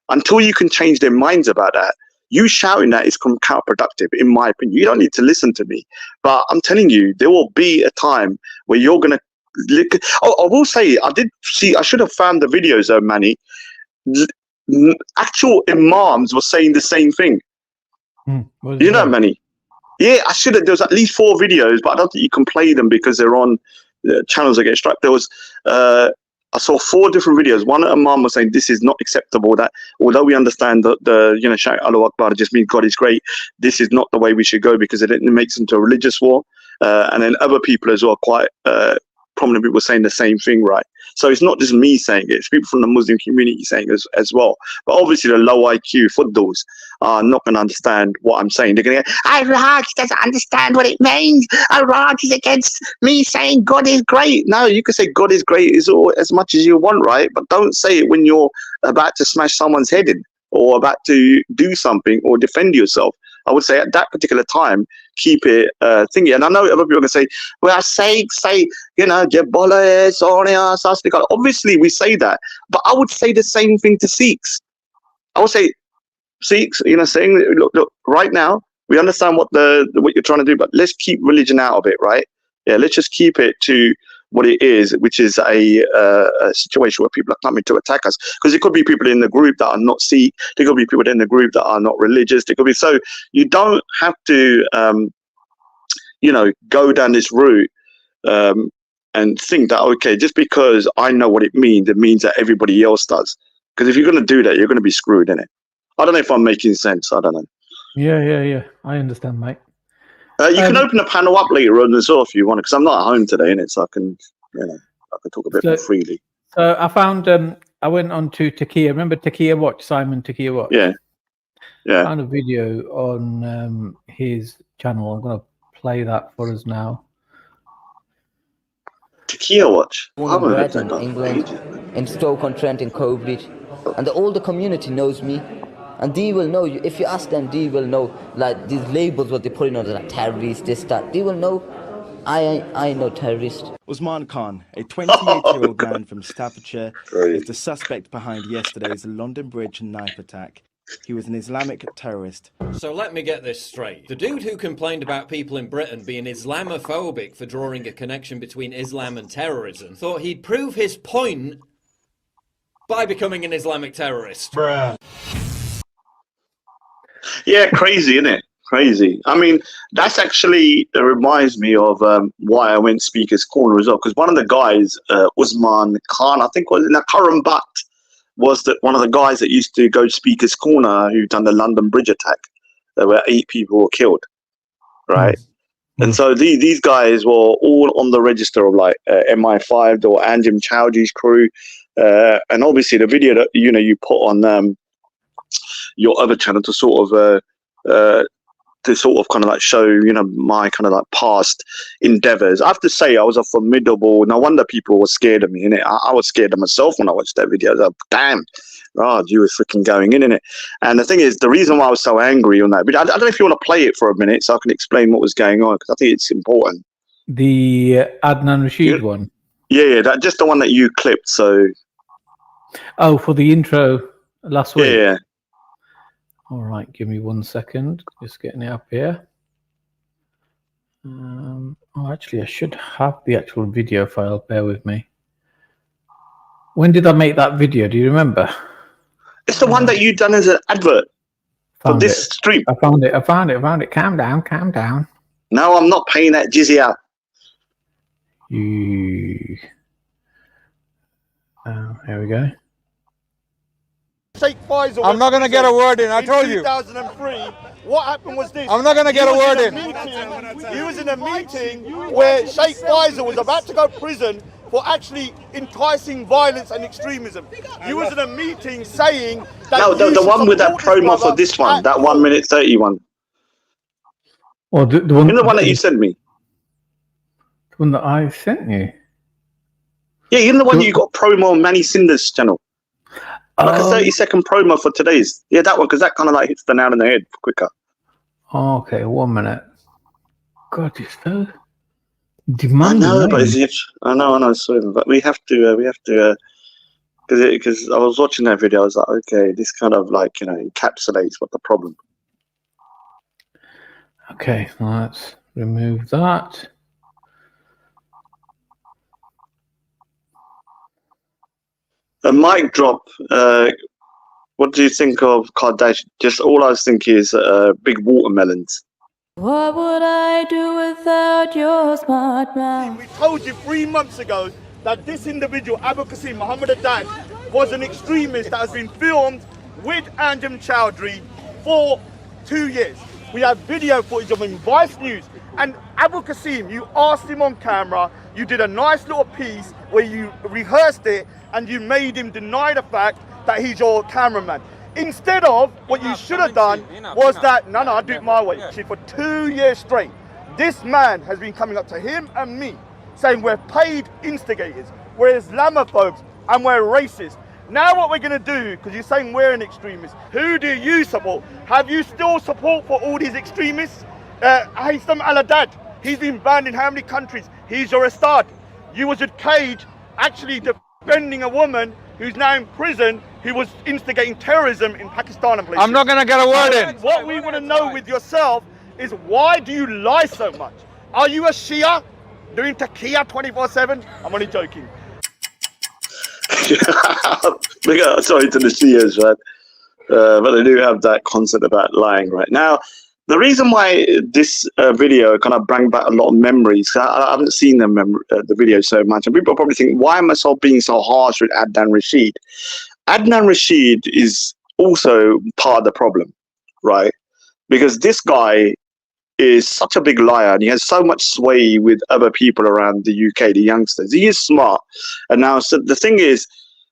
Until you can change their minds about that, you shouting that is counterproductive, in my opinion. You don't need to listen to me, but I'm telling you, there will be a time where you're gonna. I will say, I should have found the videos though, Manny. Actual imams were saying the same thing. You know, Manny. Yeah, I should have. There was at least 4 videos, but I don't think you can play them because they're on channels that get struck. There was, I saw 4 different videos. One imam was saying this is not acceptable. That although we understand that the shout Allahu Akbar just means God is great, this is not the way we should go because it makes into a religious war. And then other people as well, quite prominent people saying the same thing, right? So it's not just me saying it, it's people from the Muslim community saying as well. But obviously the low IQ footballs are not going to understand what I'm saying. They're going to go, Raj doesn't understand what it means. Raj is against me saying God is great. No, you can say God is great as much as you want, right? But don't say it when you're about to smash someone's head in or about to do something or defend yourself. I would say at that particular time, keep it thingy. And I know other people are going to say, well, say, Jebola, Sonia, Sastika. Obviously, we say that. But I would say the same thing to Sikhs. I would say, Sikhs, saying, look, right now, we understand what you're trying to do, but let's keep religion out of it, right? Yeah, let's just keep it to what it is, which is a situation where people are coming to attack us. Because there could be people in the group that are not Sikh. There could be people in the group that are not religious. There could be, so you don't have to, go down this route and think that, okay, just because I know what it means that everybody else does. Because if you're going to do that, you're going to be screwed, innit? I don't know if I'm making sense. I don't know. Yeah. I understand, mate. You can open the panel up later on as well if you want, because I'm not at home today, innit? So I can talk a bit more freely. So I found, I went on to Takia. Remember Takia Watch, Simon Takia Watch? Yeah. I found a video on his channel. I'm going to play that for us now. Takia Watch? Born and bred in England, in Stoke-on-Trent, in Cobridge, and the older community knows me. And they will know, if you ask them, they will know, like these labels, what they're putting on, like terrorist, this, that. They will know, I know terrorist. Usman Khan, a 28-year-old man from Staffordshire, is the suspect behind yesterday's London Bridge knife attack. He was an Islamic terrorist. So let me get this straight. The dude who complained about people in Britain being Islamophobic for drawing a connection between Islam and terrorism thought he'd prove his point by becoming an Islamic terrorist. Bruh. Yeah, crazy, isn't it? Crazy. I mean, that's actually reminds me of why I went Speaker's Corner as well. Because one of the guys, Usman Khan, I think was in a Karam Butt, was one of the guys that used to go to Speaker's Corner who done the London Bridge attack, where 8 people were killed, right? And so these guys were all on the register of like MI5 or Anjem Chowdhury's crew, and obviously the video that you put on your other channel to sort of to sort of kind of like show, you know, my kind of like past endeavors. I have to say, I was a formidable. No wonder people were scared of me, innit? I was scared of myself when I watched that video. I was like, damn, Raj, you were freaking going in it. And the thing is, the reason why I was so angry on that video, I don't know if you want to play it for a minute so I can explain what was going on, because I think it's important. The Adnan Rashid one? Yeah, that just the one that you clipped. So. Oh, for the intro last week? Yeah. All right, give me 1 second. Just getting it up here. Oh, actually, I should have the actual video file. Bear with me. When did I make that video? Do you remember? It's the one that you done as an advert for this stream. I found it. Calm down, calm down. No, I'm not paying that jizya. Here we go. Sheikh Faisal. I'm not going to get a word in. I told you. 2003. What happened was this. I'm not going to get a word in. He was in a meeting where Sheikh Faisal was about to go to prison for actually enticing violence and extremism. He was in a meeting saying that. No, the one with that promo for this one, that 1 minute 30 one. Or the one. You know the one that you sent me. The one that I sent you. Yeah, you know the one you got promo on Manny Sinder's channel. Like a 30-second promo for today's. Yeah, that one, because that kind of like hits the nail on the head quicker. Okay, 1 minute. God, it's so demanding. I know, but I know. Sorry, but we have to, because I was watching that video. I was like, okay, this kind of like, you know, encapsulates what the problem. Okay, let's remove that. A mic drop. What do you think of Kardashian? Just all I was thinking is big watermelons. What would I do without your smart mouth? We told you 3 months ago that this individual, Abu Qasim Muhammad Haddad, was an extremist that has been filmed with Anjem Chowdhury for 2 years. We have video footage of him, Vice News. And Abu Qasim, you asked him on camera, you did a nice little piece where you rehearsed it and you made him deny the fact that he's your cameraman. Instead of, what you should have done was that, no, I do it my way. For 2 years straight, this man has been coming up to him and me saying we're paid instigators, we're Islamophobes, and we're racist. Now what we're going to do, because you're saying we're an extremist, who do you support? Have you still support for all these extremists? Haitham al-Haddad, he's been banned in how many countries? He's your Ustad. You was at Cage actually defending a woman who's now in prison who was instigating terrorism in Pakistan and places. I'm not going to get a word in. What we want to know with yourself is, why do you lie so much? Are you a Shia doing taqiyya 24/7? I'm only joking. Sorry to the Shias, right? But they do have that concept about lying right now. The reason why this video kind of brought back a lot of memories, I haven't seen the video so much, and people probably think, why am I being so harsh with Adnan Rashid? Adnan Rashid is also part of the problem, right? Because this guy is such a big liar, and he has so much sway with other people around the UK, the youngsters. He is smart. And now, so the thing is,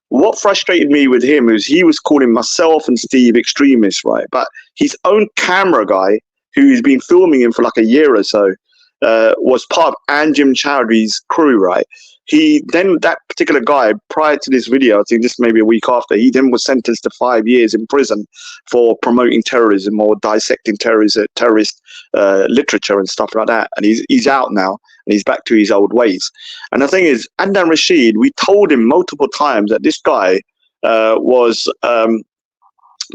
what frustrated me with him is he was calling myself and Steve extremists, right? But his own camera guy, who's been filming him for like a year or so, was part of Anjem Chowdhury's crew, right? That particular guy, prior to this video, I think just maybe a week after, he then was sentenced to 5 years in prison for promoting terrorism or dissecting terrorist literature and stuff like that. And he's out now, and he's back to his old ways. And the thing is, Adnan Rashid, we told him multiple times that this guy was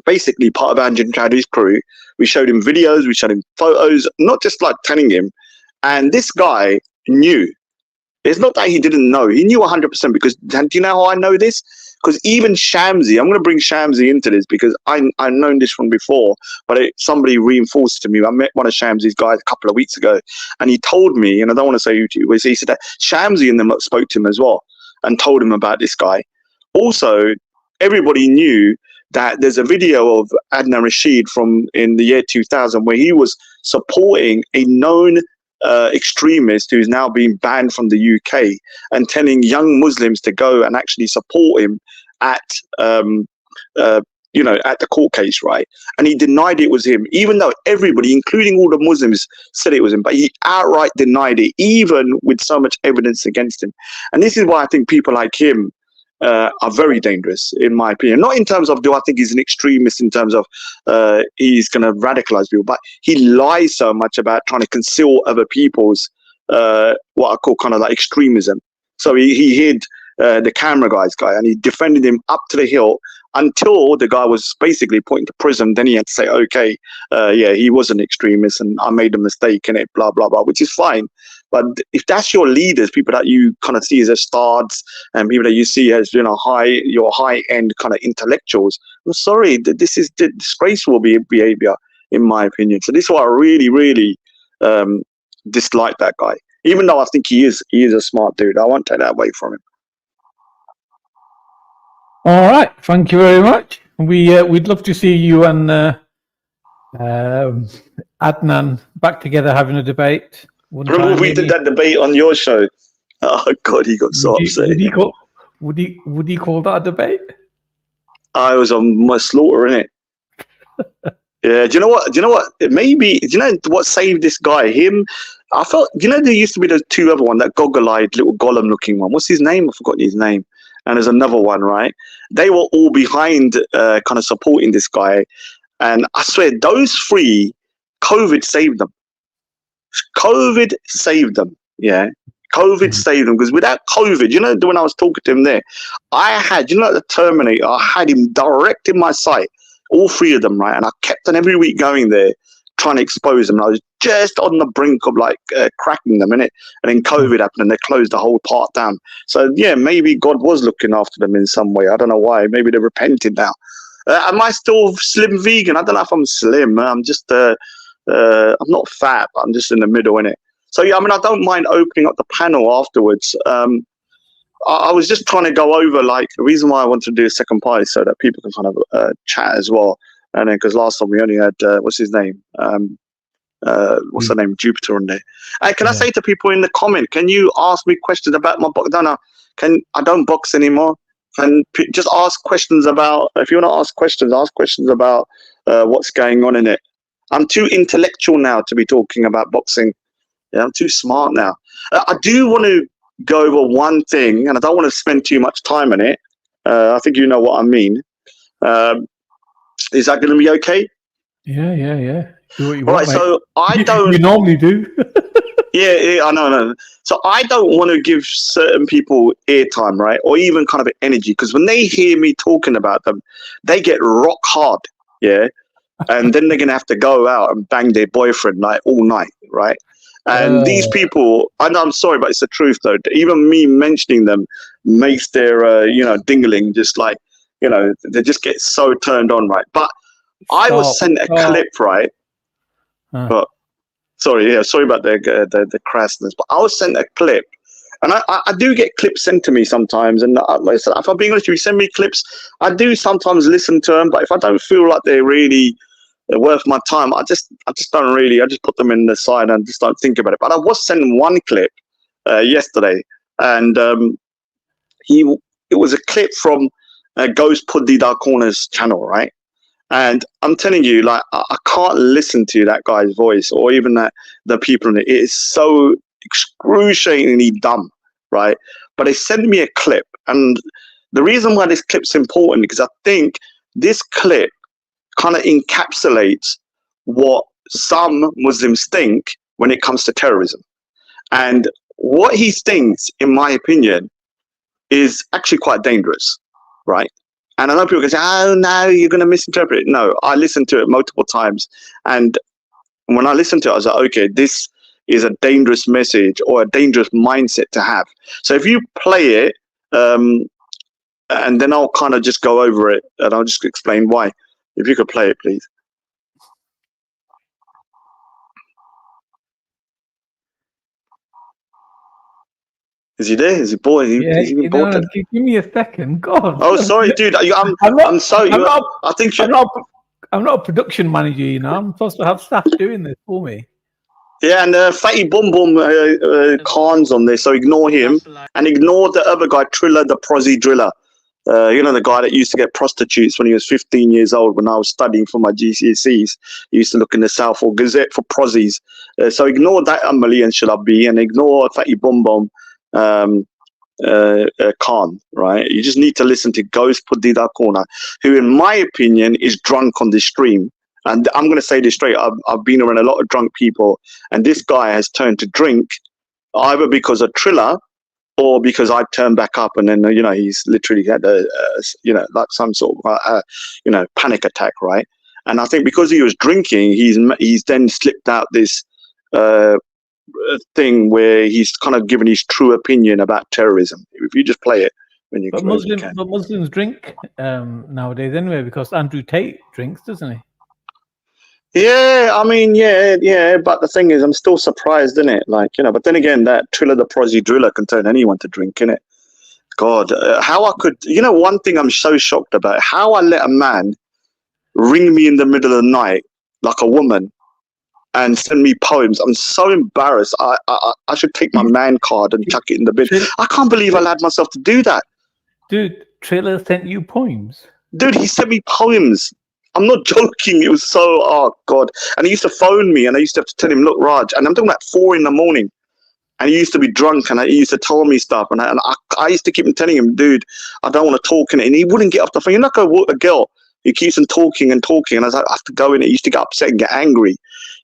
basically part of Anjem Chowdhury's crew. We showed him videos, we showed him photos, not just like telling him. And this guy knew. It's not that he didn't know. He knew 100%, because do you know how I know this? Because even Shamsi, I'm going to bring Shamsi into this because I've known this from before, but somebody reinforced to me. I met one of Shamsi's guys a couple of weeks ago, and he told me, and I don't want to say who to you, he said that Shamsi and them spoke to him as well and told him about this guy. Also, everybody knew that there's a video of Adnan Rashid from in the year 2000 where he was supporting a known extremist who's now been banned from the UK, and telling young Muslims to go and actually support him at at the court case, right? And he denied it was him, even though everybody, including all the Muslims, said it was him. But he outright denied it, even with so much evidence against him. And this is why I think people like him are very dangerous, in my opinion. Not in terms of, do I think he's an extremist in terms of he's going to radicalize people, but he lies so much about trying to conceal other people's what I call kind of like extremism. So he hid the camera guy, and he defended him up to the hill until the guy was basically put into prison. Then he had to say, okay, yeah, he was an extremist and I made a mistake in it, blah, blah, blah, which is fine. But if that's your leaders, people that you kind of see as stars and people that you see as, your high-end kind of intellectuals, I'm sorry, this is disgraceful behavior, in my opinion. So this is why I really, really dislike that guy. Even though I think he is a smart dude. I won't take that away from him. All right, thank you very much. We'd love to see you and Adnan back together having a debate. Remember we did that debate on your show? Oh God, he got so upset. Would he call that a debate? I was on my slaughter, innit? Yeah. Do you know what? Maybe. Do you know what saved this guy? Him. I felt. There used to be the two other one, that goggle-eyed little golem-looking one. What's his name? I forgot his name. And there's another one, right? They were all behind, kind of supporting this guy. And I swear, those three, COVID saved them. COVID saved them. Yeah. COVID saved them. Because without COVID, when I was talking to him there, I had, like the Terminator, I had him direct in my sight, all three of them, right? And I kept on every week going there, trying to expose them. And I was just on the brink of cracking them, innit? And then COVID happened and they closed the whole part down. So yeah, maybe God was looking after them in some way. I don't know why. Maybe they repented now. Am I still slim vegan? I don't know if I'm slim. I'm just, I'm not fat, but I'm just in the middle, innit? So yeah, I don't mind opening up the panel afterwards. I was just trying to go over the reason why I wanted to do a second part is so that people can kind of chat as well. And then because last time we only had what's his name? What's the name? Jupiter on there. Can I say to people in the comment? Can you ask me questions about my box? I don't box anymore. And just ask questions about. If you want to ask questions about what's going on in it. I'm too intellectual now to be talking about boxing. Yeah, I'm too smart now. I do want to go over one thing, and I don't want to spend too much time on it. I think you know what I mean. Is that going to be okay? Yeah. Do what you want, right, mate. So I don't. You normally do. yeah, I know. So I don't want to give certain people airtime, right, or even kind of energy, because when they hear me talking about them, they get rock hard, yeah, and then they're gonna have to go out and bang their boyfriend all night, right? And these people, I know, I'm sorry, but it's the truth though. Even me mentioning them makes their, dingling just they just get so turned on, right? But I was sent a clip, right? But sorry about the crassness. But I was sent a clip, and I do get clips sent to me sometimes. And if I'm being honest, if you send me clips, I do sometimes listen to them. But if I don't feel like they're really worth my time, I just don't really. I just put them in the side and just don't think about it. But I was sent one clip yesterday, and it was a clip from Ghost Puddy Dark Corner's channel, right? And I'm telling you, I can't listen to that guy's voice or even the people in it. It is so excruciatingly dumb, right? But they sent me a clip, and the reason why this clip's important because I think this clip kind of encapsulates what some Muslims think when it comes to terrorism. And what he thinks, in my opinion, is actually quite dangerous, right? And I know people can say, oh, no, you're going to misinterpret it. No, I listened to it multiple times. And when I listened to it, I was like, okay, this is a dangerous message or a dangerous mindset to have. So if you play it, and then I'll kind of just go over it and I'll just explain why. If you could play it, please. Is he there? Is he bored? Is he bored? Give me a second. God. Oh, sorry, dude. I'm not a production manager, I'm supposed to have staff doing this for me. Yeah, and Fatty Bum Bum Khan's on there, so ignore him and ignore the other guy, Triller, the Prozzy Driller. You know, the guy that used to get prostitutes when he was 15 years old when I was studying for my GCSEs. He used to look in the Southall Gazette for prozzies. So ignore that Amali and Shalabi and ignore Fatty Bom Bom Khan, right? You just need to listen to Ghost Pudida Corner, who, in my opinion, is drunk on this stream. And I'm going to say this straight. I've been around a lot of drunk people, and this guy has turned to drink either because of Triller or because I turned back up, and then, you know, he's literally had you know, like some sort of, you know, panic attack, right? And I think because he was drinking, he's then slipped out this thing where he's kind of given his true opinion about terrorism. If you just play it when you But can. Muslims drink nowadays anyway, because Andrew Tate drinks, doesn't he? Yeah, I mean, yeah, but the thing is, I'm still surprised, innit? Like, you know, but then again, that Triller the Prozzy Driller can turn anyone to drink, innit? God, how I could, you know, one thing I'm so shocked about, how I let a man ring me in the middle of the night, like a woman, and send me poems. I'm so embarrassed. I should take my man card and chuck it in the bin. I can't believe I allowed myself to do that. Dude, Triller sent you poems? Dude, he sent me poems. I'm not joking. It was so, oh God. And he used to phone me and I used to have to tell him, look, Raj, and I'm talking about 4 in the morning. And he used to be drunk and he used to tell me stuff. And I used to keep telling him, dude, I don't want to talk. And he wouldn't get off the phone. You're like a girl who keeps on talking and talking. And I was like, I have to go in. He used to get upset and get angry.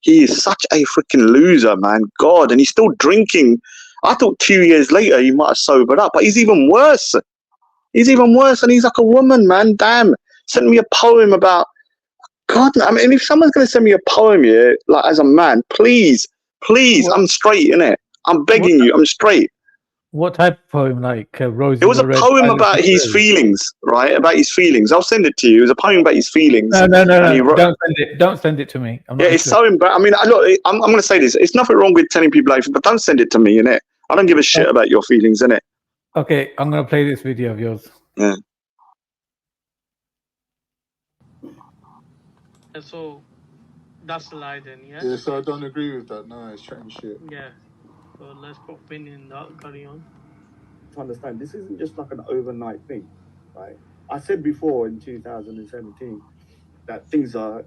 He is such a freaking loser, man. God. And he's still drinking. I thought 2 years later he might have sobered up. But he's even worse. He's even worse. And he's like a woman, man. Damn. Sent me a poem about, God, I mean, if someone's going to send me a poem here, like as a man, please, I'm straight, innit? I'm begging you, I'm straight. What type of poem? Like Rose? It was a poem about his feelings, right? About his feelings. I'll send it to you. It was a poem about his feelings. No. Don't send it to me. Yeah, it's so embarrassing. I mean, look, I'm going to say this. It's nothing wrong with telling people life, but don't send it to me, innit? I don't give a shit about your feelings, innit? Okay, I'm going to play this video of yours. Yeah. So that's a lie then, yeah? Yeah, so I don't agree with that. No, it's chatting shit. Yeah. So let's put a pin in that, carry on. To understand, this isn't just like an overnight thing, right? I said before in 2017 that things are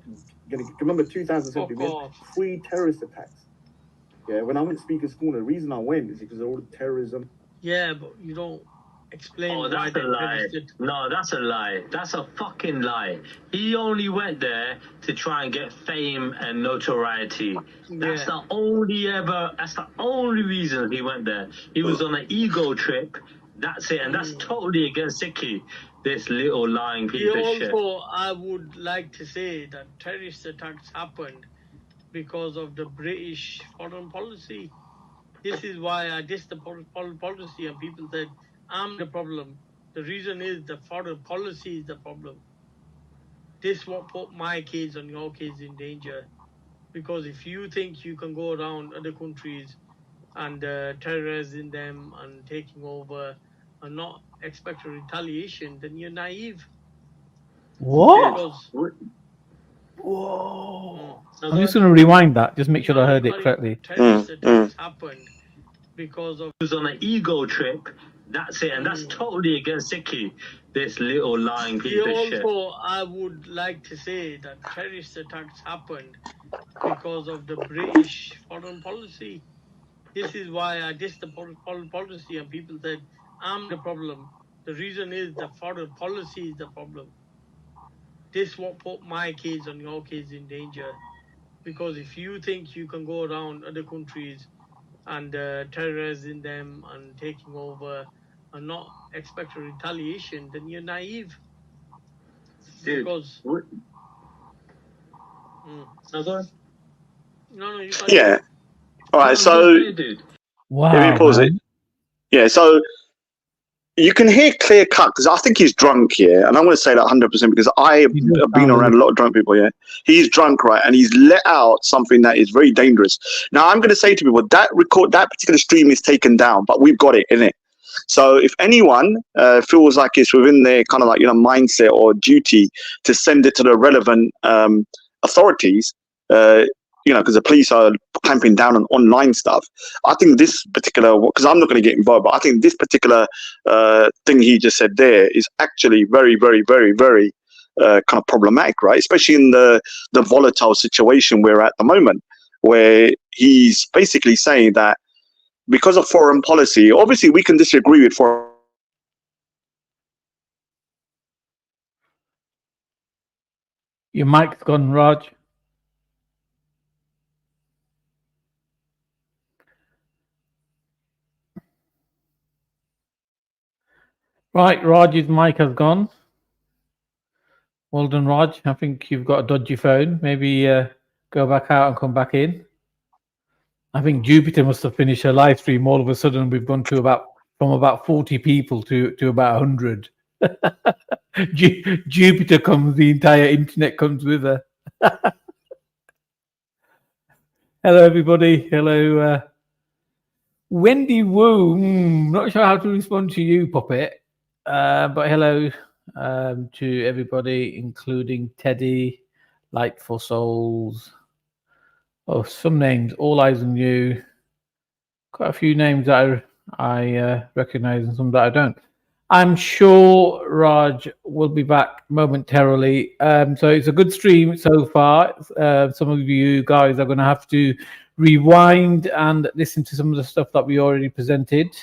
going to, remember 2017, there's 3 terrorist attacks. Yeah, when I went to Speaker's Corner, the reason I went is because of all the terrorism. Yeah, but you don't explain. Oh, that's a lie. No, that's a lie. That's a fucking lie. He only went there to try and get fame and notoriety. That's the only reason he went there. He was on an ego trip. That's it. And that's totally against Sikhi. This little lying piece of shit. Also, I would like to say that terrorist attacks happened because of the British foreign policy. This is why I dissed the foreign policy and people said, I'm the problem. The reason is the foreign policy is the problem. This what put my kids and your kids in danger. Because if you think you can go around other countries and terrorizing them and taking over and not expect a retaliation, then you're naive. What? Whoa. I'm just going to rewind that. Just make sure I heard it correctly. Terrorist attacks happened because of... He was on an ego trip. That's it. And that's totally against Sikhi. This little lying piece of shit. Also, I would like to say that terrorist attacks happened because of the British foreign policy. This is why I dissed the foreign policy and people said, I'm the problem. The reason is the foreign policy is the problem. This what put my kids and your kids in danger. Because if you think you can go around other countries and terrorizing them and taking over and not expect a retaliation, then you're naive. Dude, because... No, you can't. Yeah. All right, so... Wow. Let me pause it. Yeah, so... You can hear clear cut because I think he's drunk here, and I'm going to say that 100% because I have been around a lot of drunk people. Yeah, he's drunk, right, and he's let out something that is very dangerous. Now I'm going to say to people that particular stream is taken down, but we've got it in it. So if anyone feels like it's within their kind of like mindset or duty to send it to the relevant authorities, you know, because the police are clamping down on online stuff. I think this particular, because I'm not going to get involved, but I think this particular thing he just said there is actually very, very, very, very kind of problematic, right? Especially in the volatile situation we're at the moment, where he's basically saying that because of foreign policy, obviously we can disagree with foreign. Your mic's gone, Raj. Right, Raj's mic has gone. Well done, Raj. I think you've got a dodgy phone. Maybe go back out and come back in. I think Jupiter must have finished her live stream. All of a sudden, we've gone to from about 40 people to about 100. Jupiter comes, the entire internet comes with her. Hello, everybody. Hello, Wendy Wu. Not sure how to respond to you, Puppet. But hello to everybody, including Teddy, Light for Souls. Oh, some names. All Eyes on You. Quite a few names that I recognize and some that I don't. I'm sure Raj will be back momentarily. So it's a good stream so far. Some of you guys are going to have to rewind and listen to some of the stuff that we already presented.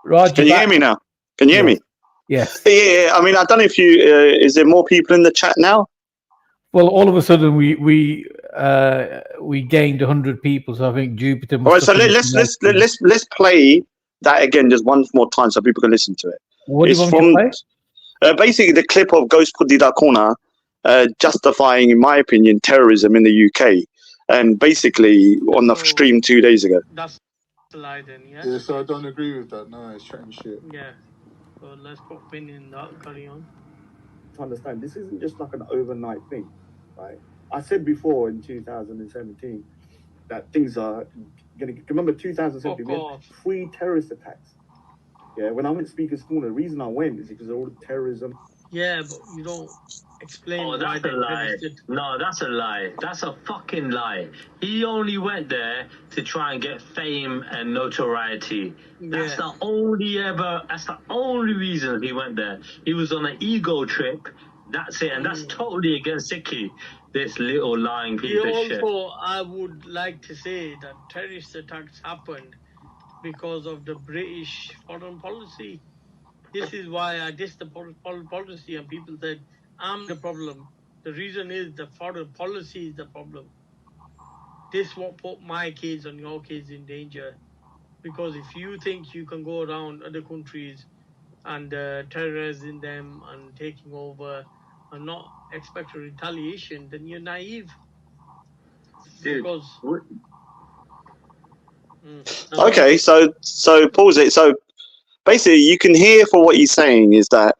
Raj, can you hear me now? Can you hear me? Yes. Yeah. I mean, I don't know if you. Is there more people in the chat now? Well, all of a sudden we gained 100 people, so I think Jupiter. All right, so let's play that again just one more time so people can listen to it. What do you want to play? Basically the clip of Ghost Pudida Corner justifying, in my opinion, terrorism in the UK, and basically on the stream 2 days ago. That's a lie then, yeah? Yeah, so I don't agree with that. No, it's chatting shit. Yeah. So let's put a pin in that. Carry on. To understand, this isn't just like an overnight thing, right? I said before in 2017 that things are going to... Remember 2017, we had 3 terrorist attacks. Yeah, when I went to Speaker's Corner, the reason I went is because of all the terrorism. Yeah, but you don't explain. Oh, that's a lie. No, that's a lie. That's a fucking lie. He only went there to try and get fame and notoriety. That's the only reason he went there. He was on an ego trip. That's it, and that's totally against Sikhi. This little lying piece of shit. Also, I would like to say that terrorist attacks happened because of the British foreign policy. This is why I dissed the foreign policy, and people said, I'm the problem. The reason is the foreign policy is the problem. This won't put my kids and your kids in danger. Because if you think you can go around other countries and terrorizing them and taking over and not expect a retaliation, then you're naive. Dude, Okay, so pause it. So basically, you can hear for what he's saying is that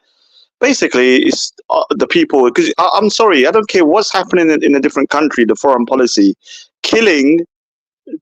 basically it's the people, because I'm sorry, I don't care what's happening in a different country, the foreign policy, killing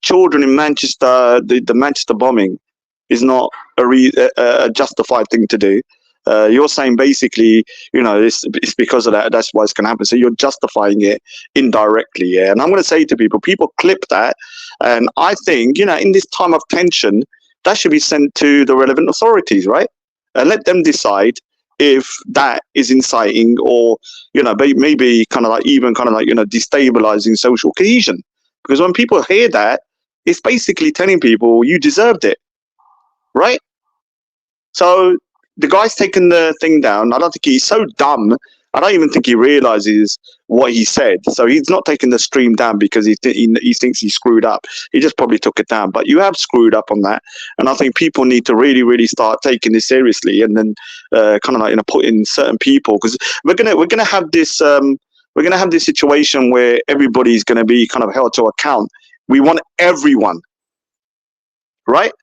children in Manchester, the Manchester bombing is not a justified thing to do. You're saying basically, you know, it's because of that, that's why it's going to happen. So you're justifying it indirectly, yeah. And I'm going to say to people clip that. And I think, you know, in this time of tension, that should be sent to the relevant authorities, right? And let them decide if that is inciting or, you know, maybe kind of like even kind of like, you know, destabilizing social cohesion. Because when people hear that, it's basically telling people you deserved it, right? So the guy's taken the thing down. I don't think he's so dumb. I don't even think he realizes what he said. So he's not taking the stream down because he thinks he screwed up. He just probably took it down. But you have screwed up on that, and I think people need to really, really start taking this seriously, and then kind of like, you know, put in certain people, because we're gonna have this situation where everybody's gonna be kind of held to account. We want everyone, right?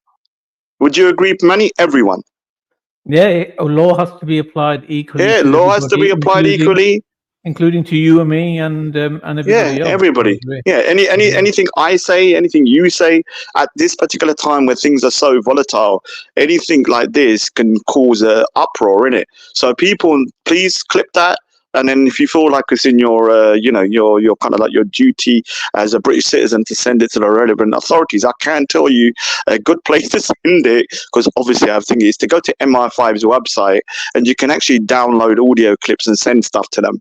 Would you agree, Manny? Everyone. Yeah, law has to be applied equally. Yeah, law has to be applied equally, including to you and me and everybody else. Yeah, everybody. Yeah, anything I say, anything you say at this particular time where things are so volatile, anything like this can cause an uproar in it. So people, please clip that And then if you feel like it's in your, your kind of like your duty as a British citizen to send it to the relevant authorities, I can tell you a good place to send it, because obviously I think is to go to MI5's website, and you can actually download audio clips and send stuff to them,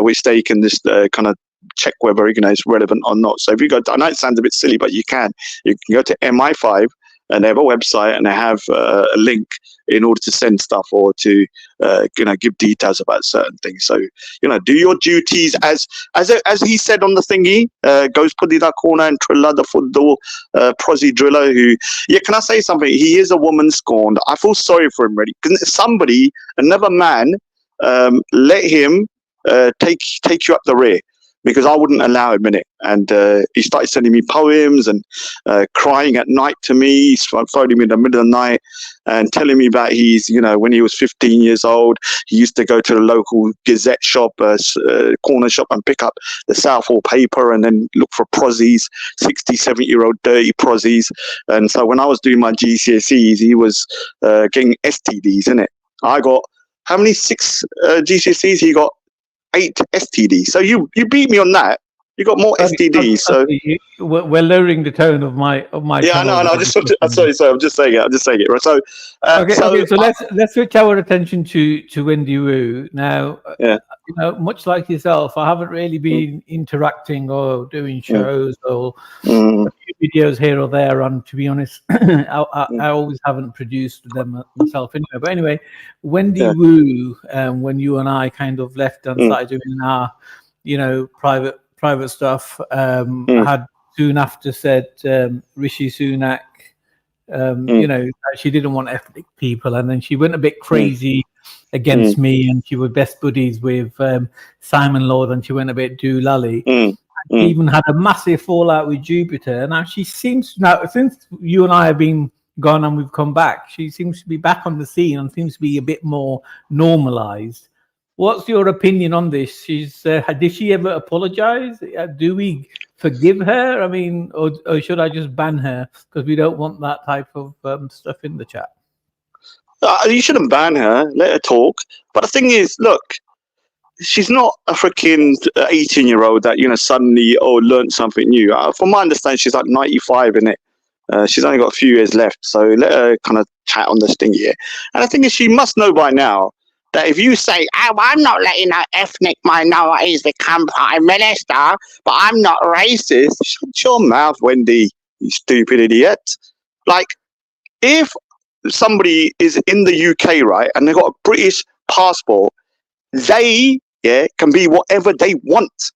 which they can just kind of check whether it's relevant or not. So if you go, I know it sounds a bit silly, but you can go to MI5, and they have a website, and they have a link in order to send stuff or to give details about certain things. So do your duties as he said on the thingy. Goes put in that corner and trilla the foot door, prosy driller. Who, can I say something? He is a woman scorned. I feel sorry for him, really. Somebody, another man, let him take you up the rear, because I wouldn't allow him in it. And he started sending me poems and crying at night to me. He's phoning me in the middle of the night and telling me about when he was 15 years old, he used to go to the local Gazette shop, corner shop, and pick up the Southall paper and then look for prozzies, 60, 70-year-old dirty prozzies. And so when I was doing my GCSEs, he was getting STDs, innit? I got, how many? 6 GCSEs? He got 8 STDs. So you beat me on that. You got more STDs. So we're lowering the tone of my yeah, channel. no. I'm just saying it. Right. So so let's switch our attention to Wendy Wu now. Yeah. Much like yourself, I haven't really been interacting or doing shows or a few videos here or there. And to be honest, I always haven't produced them myself anyway. But anyway, Wendy Wu, when you and I kind of left and started doing our, private stuff, had soon after said Rishi Sunak, she didn't want ethnic people, and then she went a bit crazy against me, and she was best buddies with Simon Lord, and she went a bit doolally. She even had a massive fallout with Jupiter. Now she seems, since you and I have been gone and we've come back, she seems to be back on the scene and seems to be a bit more normalized. What's your opinion on this? She's did she ever apologize? Do we forgive her? I mean, or should I just ban her because we don't want that type of stuff in the chat? You shouldn't ban her. Let her talk. But the thing is, look, she's not a freaking 18-year-old that suddenly learned something new. From my understanding, she's like 95 in it. She's only got a few years left, so let her kind of chat on this thing here. And the thing is, she must know by now that if you say, I'm not letting ethnic minorities become prime minister, but I'm not racist, shut your mouth, Wendy, you stupid idiot. Like, if somebody is in the UK, right, and they've got a British passport, they can be whatever they want.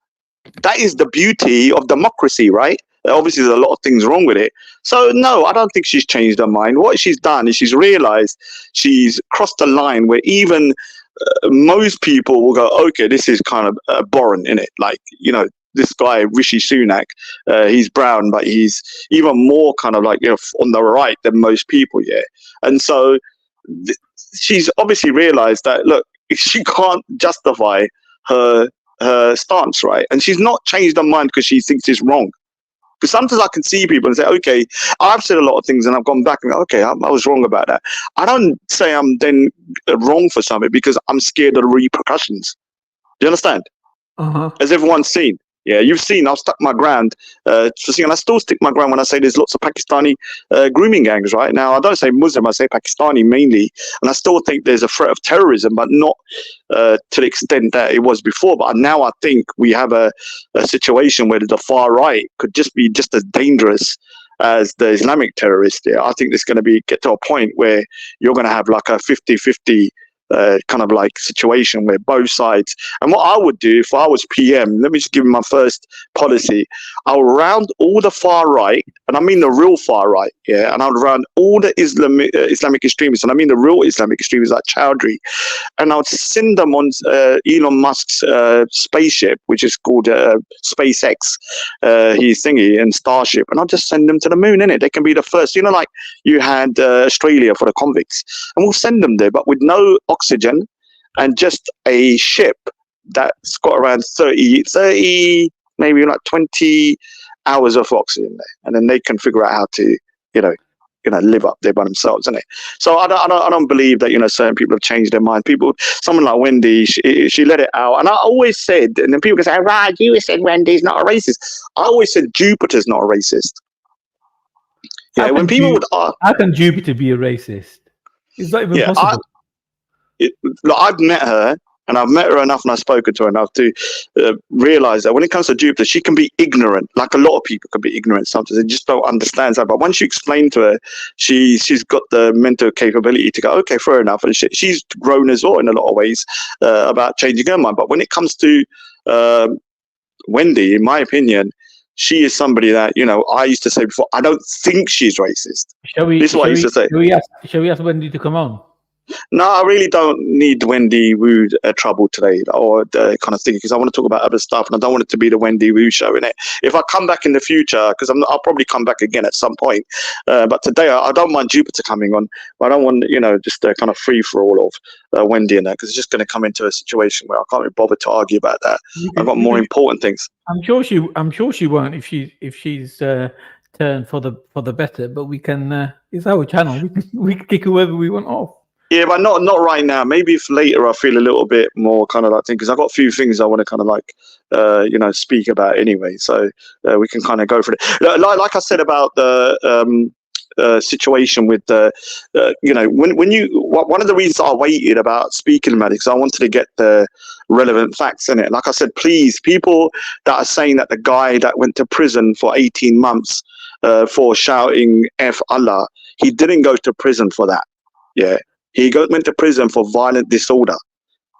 That is the beauty of democracy, right? Obviously, there's a lot of things wrong with it. So, no, I don't think she's changed her mind. What she's done is she's realized she's crossed the line where even most people will go, okay, this is kind of boring, innit? Like, this guy, Rishi Sunak, he's brown, but he's even more kind of like, on the right than most people, And so she's obviously realized that, look, she can't justify her stance, right? And she's not changed her mind because she thinks it's wrong. Because sometimes I can see people and say, okay, I've said a lot of things and I've gone back and go, okay, I was wrong about that. I don't say I'm then wrong for something because I'm scared of the repercussions. Do you understand? As everyone's seen. Yeah, you've seen, I've stuck my ground and I still stick my ground when I say there's lots of Pakistani grooming gangs, right? Now, I don't say Muslim, I say Pakistani mainly. And I still think there's a threat of terrorism, but not to the extent that it was before. But now I think we have a situation where the far right could just be just as dangerous as the Islamic terrorists. Yeah, I think it's going to get to a point where you're going to have like a 50-50 kind of like situation where both sides. And what I would do if I was PM, let me just give you my first policy. I'll round all the far right, and I mean the real far right, and I'll round all the Islamic extremists, and I mean the real Islamic extremists like Chowdhury, and I'll send them on Elon Musk's spaceship, which is called SpaceX, his thingy, and Starship, and I'll just send them to the moon, innit? They can be the first, like you had Australia for the convicts, and we'll send them there, but with no oxygen and just a ship that's got around 30, maybe like 20 hours of oxygen there, and then they can figure out how to live up there by themselves, isn't it? So I don't believe that certain people have changed their mind. Someone like Wendy, she let it out, and I always said, and then people can say, right, you said Wendy's not a racist. I always said Jupiter's not a racist. Yeah, when people would ask, how can Jupiter be a racist? It's not even possible. Look, I've met her, and I've met her enough, and I've spoken to her enough to realize that when it comes to Jupiter, she can be ignorant. Like a lot of people can be ignorant sometimes. They just don't understand that. But once you explain to her, she's got the mental capability to go, okay, fair enough. And she's grown as well in a lot of ways about changing her mind. But when it comes to Wendy, in my opinion, she is somebody that, I used to say before, I don't think she's racist. This is what I used to say. Shall we ask Wendy to come on? No, I really don't need Wendy Wu trouble today, or kind of thing, because I want to talk about other stuff, and I don't want it to be the Wendy Wu show, innit? If I come back in the future, because I'll probably come back again at some point, but today I don't mind Jupiter coming on, but I don't want, just a kind of free for all of Wendy and that, because it's just going to come into a situation where I can't be bothered to argue about that. I've got more important things. I'm sure she won't if she's turned for the better. But we can. It's our channel. We can kick whoever we want off. Yeah, but not right now. Maybe if later I feel a little bit more kind of like thing, because I've got a few things I want to kind of like, speak about anyway. So we can kind of go for it. Like I said about the situation with the, one of the reasons I waited about speaking about it, because I wanted to get the relevant facts in it. Like I said, please, people that are saying that the guy that went to prison for 18 months for shouting F Allah, he didn't go to prison for that. Yeah. He went to prison for violent disorder.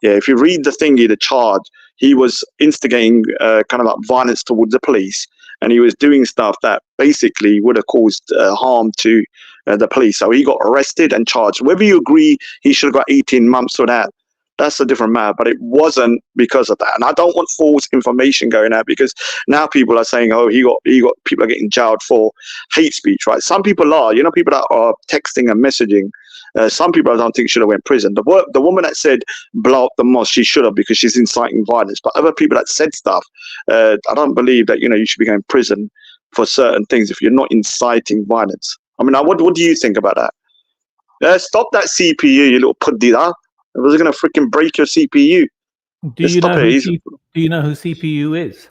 Yeah, if you read the thingy, the charge, he was instigating kind of like violence towards the police, and he was doing stuff that basically would have caused harm to the police. So he got arrested and charged. Whether you agree he should have got 18 months for that, that's a different matter. But it wasn't because of that. And I don't want false information going out, because now people are saying, oh, he got people are getting jailed for hate speech, right? Some people are, people that are texting and messaging. Some people I don't think should have went to prison. The woman that said blow up the mosque, she should have, because she's inciting violence. But other people that said stuff, I don't believe that you should be going to prison for certain things if you're not inciting violence. I mean, what do you think about that? Stop that CPU, you little puddida. I was going to freaking break your CPU. Do you know who CPU is?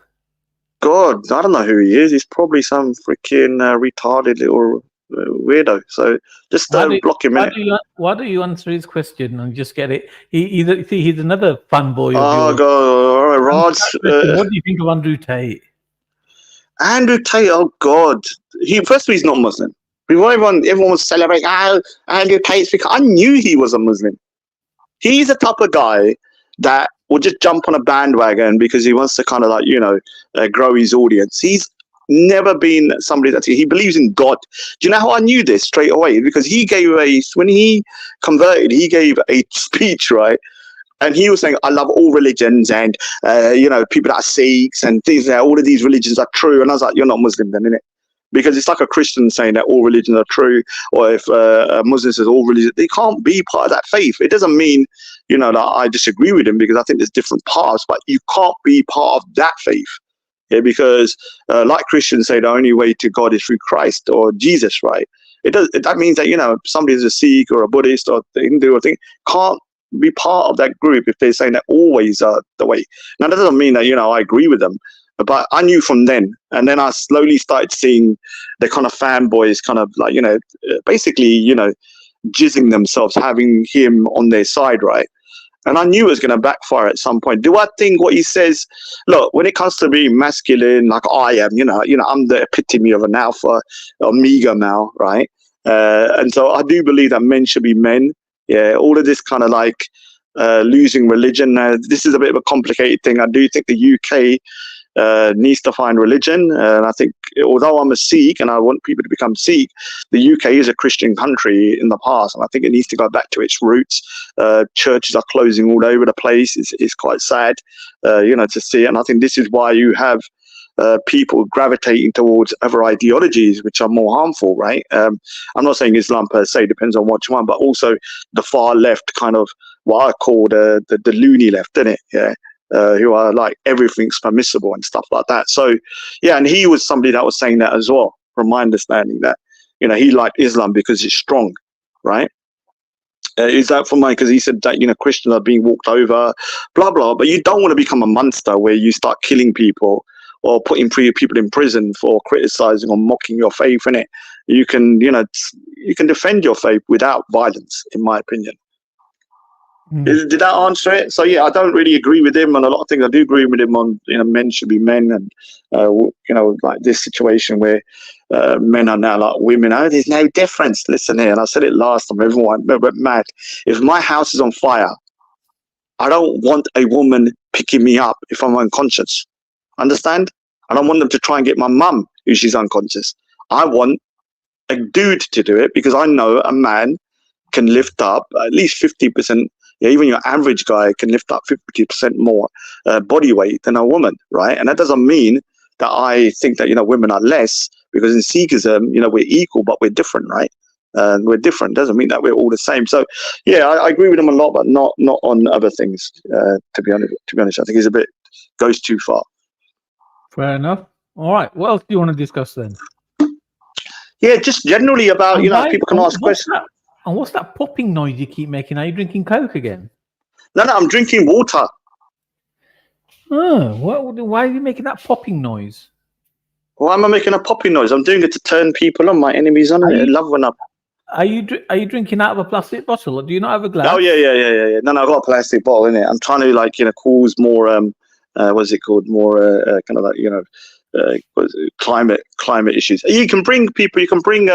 God, I don't know who he is. He's probably some freaking retarded little weirdo. So just block him in. Why do you answer his question and just get it? He's another fanboy. Oh God! All right, Raj. What do you think of Andrew Tate? Andrew Tate. Oh God! First of all, he's not Muslim. Everyone was celebrating. Oh, Andrew Tate's because I knew he was a Muslim. He's the type of guy that will just jump on a bandwagon because he wants to kind of like grow his audience. He's never been somebody that he believes in God. Do you know how I knew this straight away? Because when he converted, he gave a speech, right? And he was saying, I love all religions, and people that are Sikhs and things like that, all of these religions are true. And I was like, you're not Muslim then, innit? Because it's like a Christian saying that all religions are true, or if a Muslim says all religions, they can't be part of that faith. It doesn't mean, that I disagree with him, because I think there's different paths, but you can't be part of that faith. Yeah, because like Christians say, the only way to God is through Christ or Jesus, right? That means that, somebody is a Sikh or a Buddhist or a Hindu or thing can't be part of that group if they're saying that always are the way. Now, that doesn't mean that, I agree with them. But I knew from then, and then I slowly started seeing the kind of fanboys kind of like, basically, jizzing themselves, having him on their side, right? And I knew it was going to backfire at some point. Do I think what he says, look, when it comes to being masculine, like I am, I'm the epitome of an alpha, omega male, right? And so I do believe that men should be men. Yeah, all of this kind of like losing religion. This is a bit of a complicated thing. I do think the UK needs to find religion, and I think although I'm a Sikh and I want people to become Sikh, the UK is a Christian country in the past, and I think it needs to go back to its roots. Churches are closing all over the place. It's quite sad, to see it, and I think this is why you have people gravitating towards other ideologies which are more harmful, right? I'm not saying Islam per se, depends on what you want, but also the far left, kind of what I call the loony left, isn't it? Yeah. Who are like everything's permissible and stuff like that. So, yeah, and he was somebody that was saying that as well, from my understanding, that he liked Islam because it's strong, right? Is that for mine? Because he said that, Christians are being walked over, blah, blah. But you don't want to become a monster where you start killing people or putting people in prison for criticizing or mocking your faith, innit? You can, you can defend your faith without violence, in my opinion. Did that answer it? So yeah, I don't really agree with him on a lot of things. I do agree with him on men should be men, and like this situation where men are now like women. Oh, there's no difference. Listen here, and I said it last time. Everyone went mad. If my house is on fire, I don't want a woman picking me up if I'm unconscious. Understand? I don't want them to try and get my mum if she's unconscious. I want a dude to do it because I know a man can lift up at least 50%. Yeah, even your average guy can lift up 50% more body weight than a woman, right? And that doesn't mean that I think that women are less, because in Sikhism, we're equal, but we're different, right? We're different. Doesn't mean that we're all the same. So yeah, I agree with him a lot, but not on other things. To be honest, I think he's goes too far. Fair enough. All right. What else do you want to discuss then? Yeah, just generally about people can ask questions. And what's that popping noise you keep making? Are you drinking Coke again? No, I'm drinking water. Oh, why are you making that popping noise? Why am I making a popping noise? I'm doing it to turn people on, my enemies on. I love when Are you drinking out of a plastic bottle, or do you not have a glass? Oh yeah. No, I've got a plastic bottle in it. I'm trying to cause more what's it called? More kind of like climate issues. You can bring people. You can bring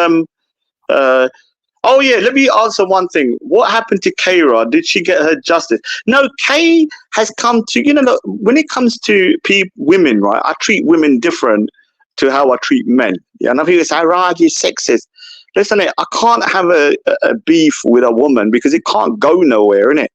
Oh yeah, let me answer one thing. What happened to Kayra? Did she get her justice? No, Kay has come to, when it comes to women, right? I treat women different to how I treat men. Yeah, and I think it's Raj is sexist. Listen, I can't have a beef with a woman because it can't go nowhere, innit?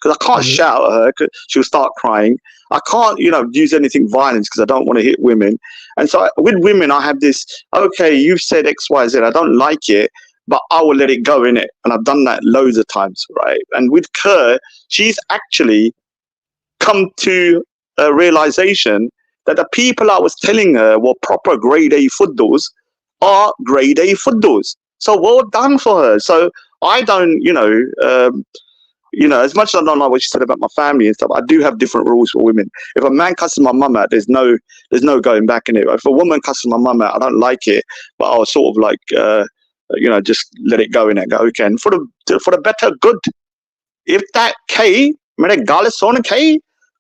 Because I can't shout at her because she'll start crying. I can't, use anything violence because I don't want to hit women. And so with women, I have this, okay, you've said X, Y, Z. I don't like it, but I will let it go, in it. And I've done that loads of times, right? And with Kerr, she's actually come to a realization that the people I was telling her were proper grade A footballs are grade A footballs. So well done for her. So I don't, as much as I don't like what she said about my family and stuff, I do have different rules for women. If a man cusses my mum out, there's no going back in it. If a woman cusses my mum out, I don't like it, but I'll sort of like, just let it go in it. Go, okay, and for the better good. If that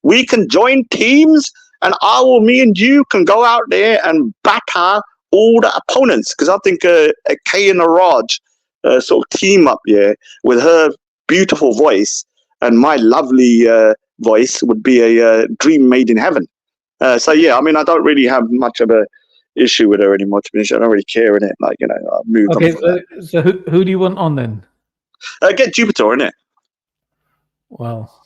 we can join teams, and me and you can go out there and batter all the opponents. Because I think a Kay and a Raj sort of team up, with her beautiful voice and my lovely voice would be a dream made in heaven. So yeah, I mean, I don't really have much of a issue with her anymore, to be honest. I don't really care in it. Like, I've moved on. Okay, so who do you want on then? Get Jupiter in it. Well,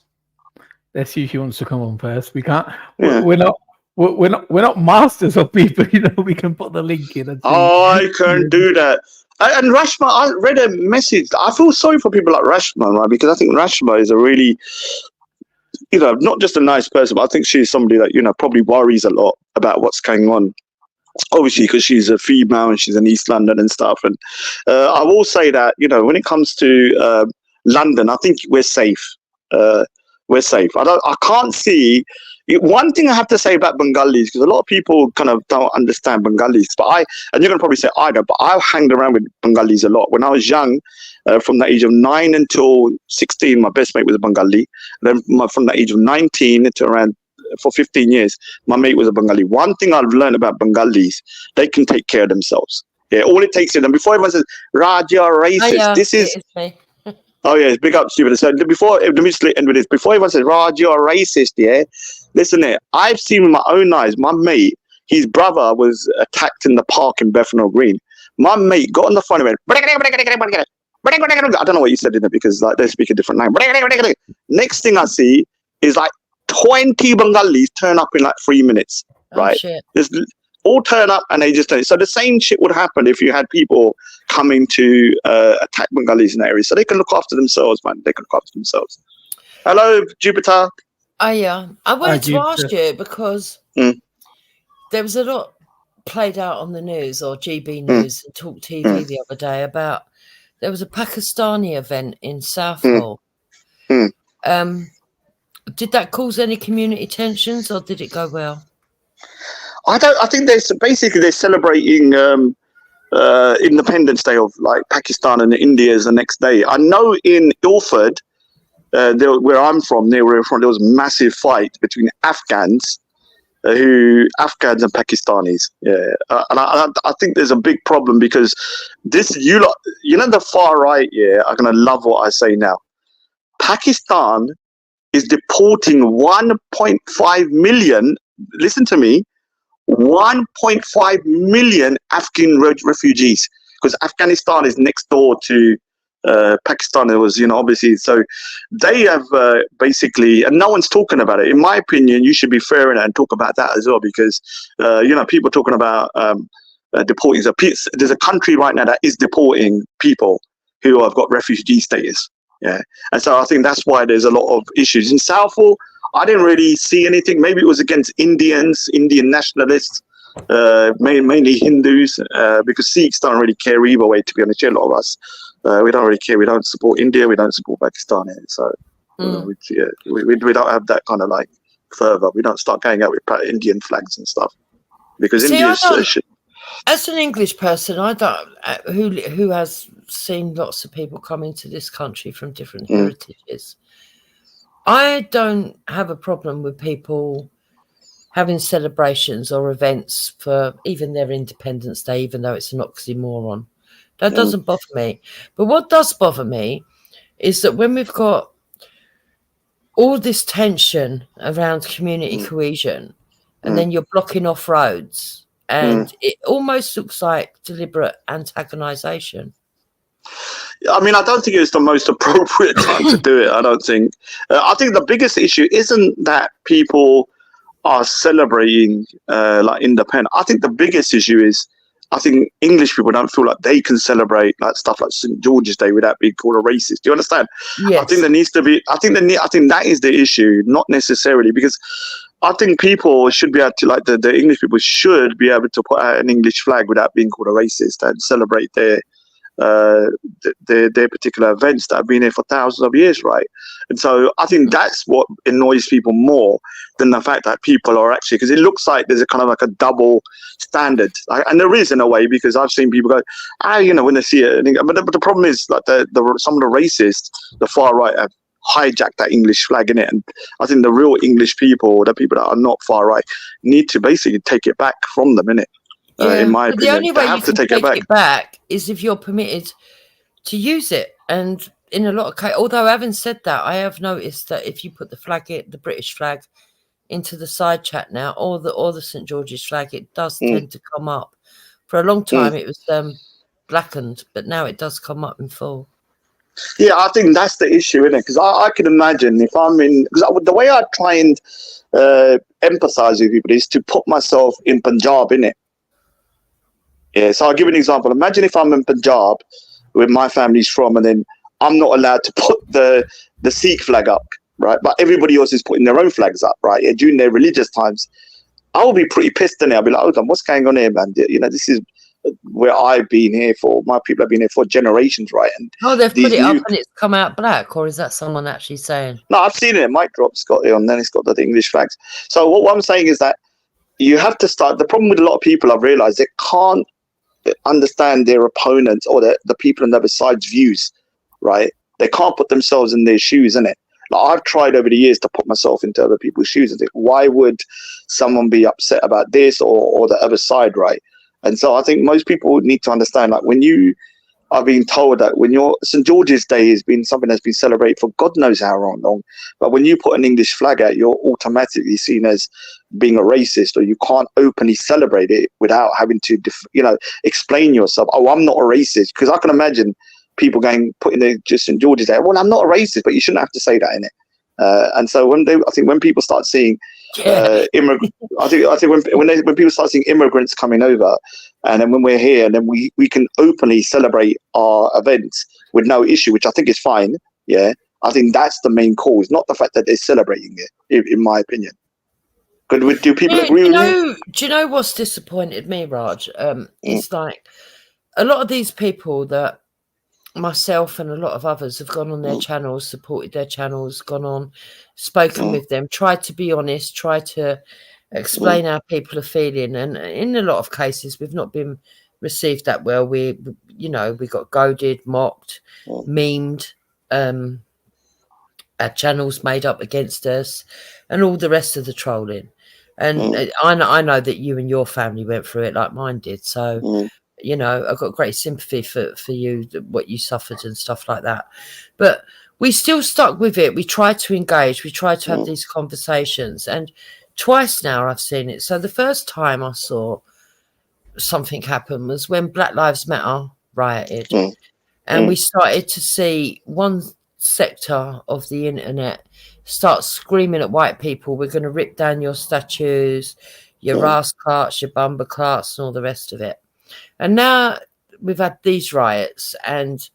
let's see if she wants to come on first. We can't. Yeah. We're not masters of people. We can put the link in. And I can't do that. And Rashma, I read a message. I feel sorry for people like Rashma, right? Because I think Rashma is a really, not just a nice person, but I think she's somebody that, probably worries a lot about what's going on. Obviously, because she's a female and she's in East London and stuff. And I will say that, when it comes to London, I think we're safe. We're safe. I can't see. One thing I have to say about Bengalis, because a lot of people kind of don't understand Bengalis, and you're going to probably say I don't, but I've hanged around with Bengalis a lot. When I was young, from the age of 9 until 16, my best mate was a Bengali. Then from the age of 19 to around for 15 years, my mate was a Bengali. One thing I've learned about Bengalis, they can take care of themselves. Yeah, all it takes is them. Before everyone says, Raj, you're racist. This is... Oh yeah, big up, stupid. So let me just end with this. Before everyone says, Raj, you're racist, yeah? Listen here, I've seen with my own eyes, my mate, his brother was attacked in the park in Bethnal Green. My mate got on the phone and went, I don't know what you said in it because they speak a different language. Next thing I see is 20 Bengalis turn up in 3 minutes, right? Shit. Just all turn up and they just don't. So the same shit would happen if you had people coming to attack Bengalis in the area. So they can look after themselves, man. They can look after themselves. Hello, Jupiter. I wanted to ask you because there was a lot played out on the news or GB News and Talk TV the other day about there was a Pakistani event in Southall. Did that cause any community tensions or did it go well? I think they're celebrating Independence Day of like Pakistan and India is the next day. I know in Ilford, where I'm from, there was a massive fight between Afghans and Pakistanis. Yeah, and I think there's a big problem because the far right, are gonna love what I say now. Pakistan is deporting 1.5 million. Listen to me, 1.5 million Afghan refugees, because Afghanistan is next door to Pakistan. It was, obviously, so they have basically, and no one's talking about it. In my opinion, you should be fair in it and talk about that as well, because people are talking about deporting. There's a country right now that is deporting people who have got refugee status. Yeah, and so I think that's why there's a lot of issues in Southall. I didn't really see anything. Maybe it was against Indian nationalists, mainly Hindus, because Sikhs don't really care either way, to be honest. A lot of us, we don't really care. We don't support India. We don't support Pakistan. So we don't have that kind of like fervor. We don't start going out with Indian flags and stuff because India's as an English person, I don't who has seen lots of people come into this country from different heritages. I don't have a problem with people having celebrations or events for even their Independence Day, even though it's an oxymoron. That doesn't bother me. But what does bother me is that when we've got all this tension around community cohesion, and then you're blocking off roads, and it almost looks like deliberate antagonisation. I mean, I don't think it's the most appropriate time to do it. I don't think. I think the biggest issue isn't that people are celebrating like independence. I think the biggest issue is I think English people don't feel like they can celebrate like stuff like St. George's Day without being called a racist. Do you understand? Yes. I think there needs to be. I think that is the issue, not necessarily because I think people should be able to, like the English people should be able to put out an English flag without being called a racist and celebrate their particular events that have been here for thousands of years, right? And so I think that's what annoys people more than the fact that people are actually, because it looks like there's a kind of like a double standard, and there is in a way, because I've seen people go, when they see it, but the problem is like some of the racists, the far right, have hijacked that English flag in it, and I think the real English people, the people that are not far right, need to basically take it back from them, innit? In my opinion, the only way you can take it back is if you're permitted to use it. And in a lot of cases, although having said that, I have noticed that if you put the British flag into the side chat now, or the St. George's flag, it does tend to come up. For a long time, it was blackened, but now it does come up in full. Yeah, I think that's the issue, isn't it? Because I can imagine if I'm in, because the way I try and empathize with people is to put myself in Punjab, innit? Yeah, so I'll give an example. Imagine if I'm in Punjab, where my family's from, and then I'm not allowed to put the Sikh flag up, right? But everybody else is putting their own flags up, right? Yeah, during their religious times. I'll be pretty pissed in it. I'll be like, hold on, what's going on here, man? This is where I've been here for, my people have been here for generations, right? And they've put it up and it's come out black, or is that someone actually saying? No, I've seen it. Mic Drop's got it on, then it's got the English flags. So what I'm saying is that you have to start. The problem with a lot of people, I've realized, they can't understand their opponents or the people on the other side's views, right? They can't put themselves in their shoes, innit? Like, I've tried over the years to put myself into other people's shoes and think, why would someone be upset about this or the other side, right? And so I think most people need to understand, like, when you are being told that when your St. George's Day has been something that's been celebrated for God knows how long, but when you put an English flag out, you're automatically seen as being a racist, or you can't openly celebrate it without having to, explain yourself. Oh, I'm not a racist, because I can imagine people putting their just St. George's Day. Well, I'm not a racist, but you shouldn't have to say that, innit? And so I think when people start seeing immigrants, I think when people start seeing immigrants coming over, and then when we're here, and then we can openly celebrate our events with no issue, which I think is fine. Yeah, I think that's the main cause, not the fact that they're celebrating it, in my opinion. Do people agree with me? Do you know what's disappointed me, Raj? It's like a lot of these people that myself and a lot of others have gone on their channels, supported their channels, gone on, spoken with them, tried to be honest, tried to explain how people are feeling, and in a lot of cases we've not been received that well. We got goaded, mocked, memed, our channels made up against us, and all the rest of the trolling. And I know that you and your family went through it like mine did, so you know, I've got great sympathy for you, what you suffered and stuff like that. But we still stuck with it. We tried to engage. We tried to have these conversations. And twice now I've seen it. So the first time I saw something happen was when Black Lives Matter rioted. And we started to see one sector of the internet start screaming at white people, we're going to rip down your statues, your Ras Clarks, your Bumba Clarks, and all the rest of it. And now we've had these riots, and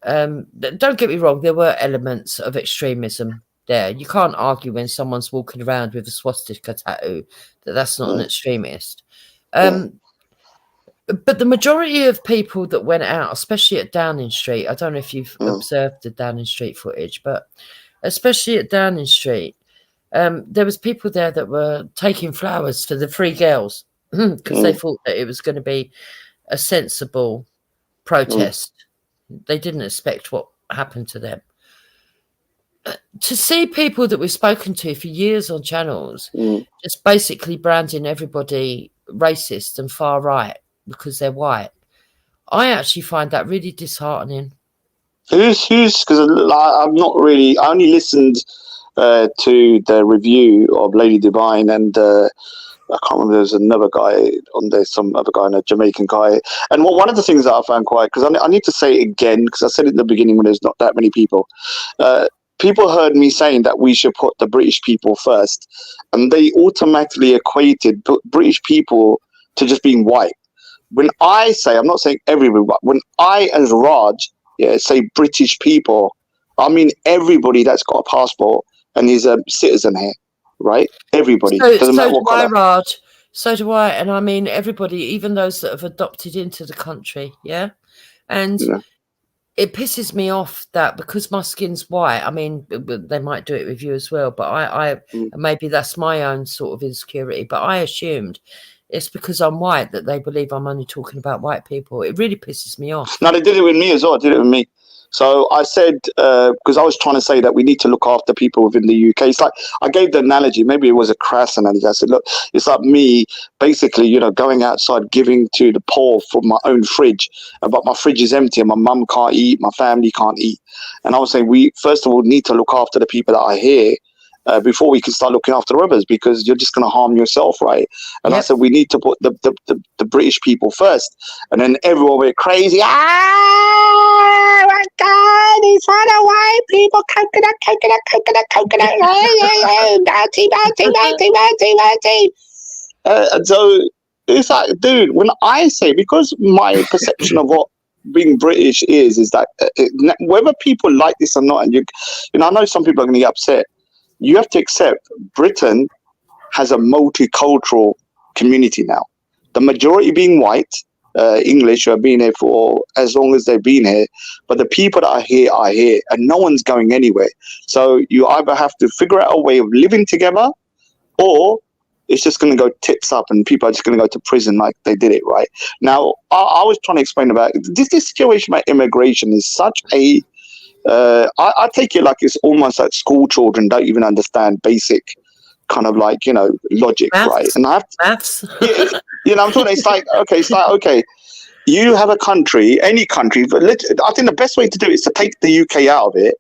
don't get me wrong, there were elements of extremism there. You can't argue when someone's walking around with a swastika tattoo that's not an extremist. But the majority of people that went out, especially at Downing Street, I don't know if you've observed the Downing Street footage, but especially at Downing Street, there was people there that were taking flowers for the three girls because they thought that it was going to be a sensible protest. They didn't expect what happened to them. To see people that we've spoken to for years on channels just basically branding everybody racist and far right because they're white, I actually find that really disheartening. Who's because I'm not really, I only listened to the review of Lady Divine, and I can't remember, there's another guy on there, some other guy, a Jamaican guy. And one of the things that I found quite, because I need to say it again, because I said it at the beginning when there's not that many people. People heard me saying that we should put the British people first, and they automatically equated British people to just being white. When I say, I'm not saying everybody, but when I, as Raj, say British people, I mean everybody that's got a passport and is a citizen here, right? Everybody. Doesn't matter what colour. Raj. So do I. And I mean everybody, even those that have adopted into the country, yeah? And it pisses me off that because my skin's white, I mean, they might do it with you as well, but I maybe that's my own sort of insecurity, but I assumed it's because I'm white that they believe I'm only talking about white people. It really pisses me off. No, they did it with me as well. Did it with me. So I said, because I was trying to say that we need to look after people within the UK. It's like, I gave the analogy, maybe it was a crass analogy. I said, look, it's like me basically, you know, going outside, giving to the poor from my own fridge, but my fridge is empty and my mum can't eat, my family can't eat. And I was saying, we first of all need to look after the people that are here before we can start looking after others, because you're just going to harm yourself, right? And I said, we need to put the British people first. And then everyone went crazy. My God, it's all the white people, coconut. Bounty. And so it's like, dude, when I say, because my perception of what being British is that whether people like this or not, and you know, I know some people are going to get upset. You have to accept Britain has a multicultural community now. The majority being white, English, who have been here for as long as they've been here, but the people that are here, and no one's going anywhere. So you either have to figure out a way of living together, or it's just going to go tits up and people are just going to go to prison like they did it, right? Now, I was trying to explain about this situation about immigration is such a I take it like it's almost like school children don't even understand basic kind of like, you know, logic, right? And I have to, you know, I'm talking, it's like, okay, you have a country, any country, but I think the best way to do it is to take the UK out of it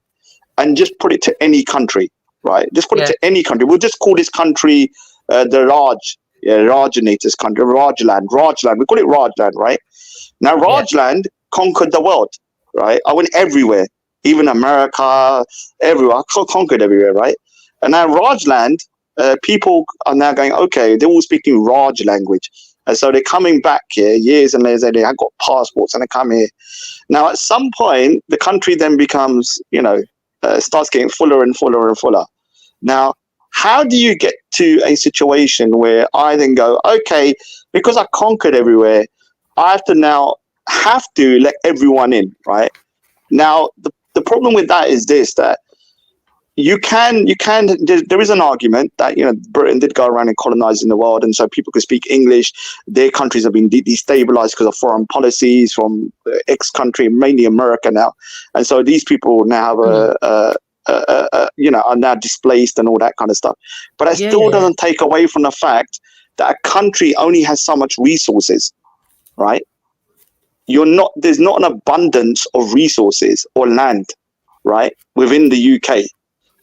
and just put it to any country, right? Just put it to any country. We'll just call this country the Rajanator's country, Rajland. We call it Rajland, right? Now, Rajland conquered the world, right? I went everywhere. Even America, everywhere. I conquered everywhere, right? And now Rajland, people are now going, okay, they're all speaking Raj language. And so they're coming back here years and years later. They've got passports and they come here. Now, at some point, the country then becomes, you know, starts getting fuller and fuller and fuller. Now, how do you get to a situation where I then go, okay, because I conquered everywhere, I have to let everyone in, right? Now, the problem with that is this, that there is an argument that, you know, Britain did go around and colonizing the world, and so people could speak English. Their countries have been destabilized because of foreign policies from ex-country, mainly America now. And so these people now have you know, are now displaced and all that kind of stuff. But it still doesn't take away from the fact that a country only has so much resources, right? There's not an abundance of resources or land, right, within the UK.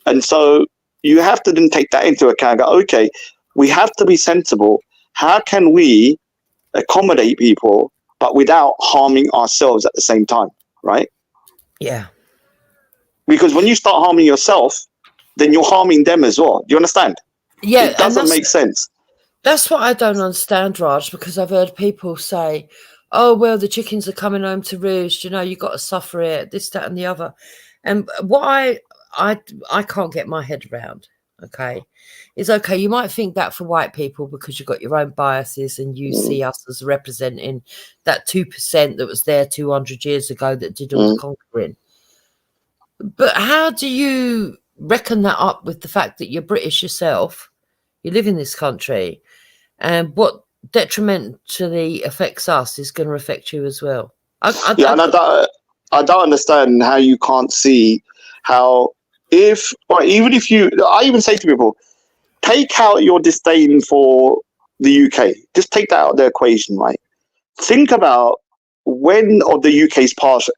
And so you have to then take that into account and go, okay, we have to be sensible. How can we accommodate people, but without harming ourselves at the same time, right? Yeah. Because when you start harming yourself, then you're harming them as well. Do you understand? Yeah. It doesn't make sense. That's what I don't understand, Raj, because I've heard people say, oh, well, the chickens are coming home to roost, you know, you've got to suffer it, this, that, and the other. And what I can't get my head around, okay, is, okay, you might think that for white people because you've got your own biases and you see us as representing that 2% that was there 200 years ago that did all the conquering. But how do you reckon that up with the fact that you're British yourself, you live in this country, and what detrimentally affects us is going to affect you as well? I don't understand how you can't see how, even if you, I even say to people, take out your disdain for the UK. Just take that out of the equation, right? Think about when the UK's past.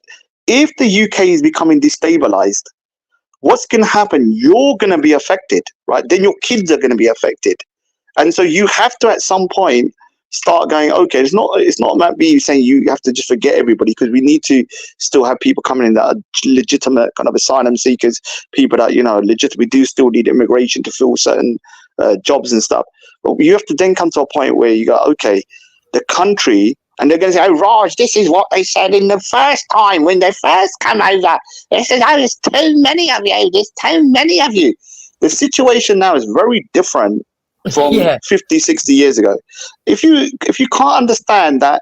If the UK is becoming destabilized, what's going to happen? You're going to be affected, right? Then your kids are going to be affected. And so you have to, at some point, start going, okay, it's not about me saying you have to just forget everybody, because we need to still have people coming in that are legitimate kind of asylum seekers, people that, you know, we do still need immigration to fill certain jobs and stuff. But you have to then come to a point where you go, okay, the country, and they're going to say, oh, Raj, this is what they said in the first time when they first come over. They said, oh, there's too many of you. There's too many of you. The situation now is very different from 50, 60 years ago. If you can't understand that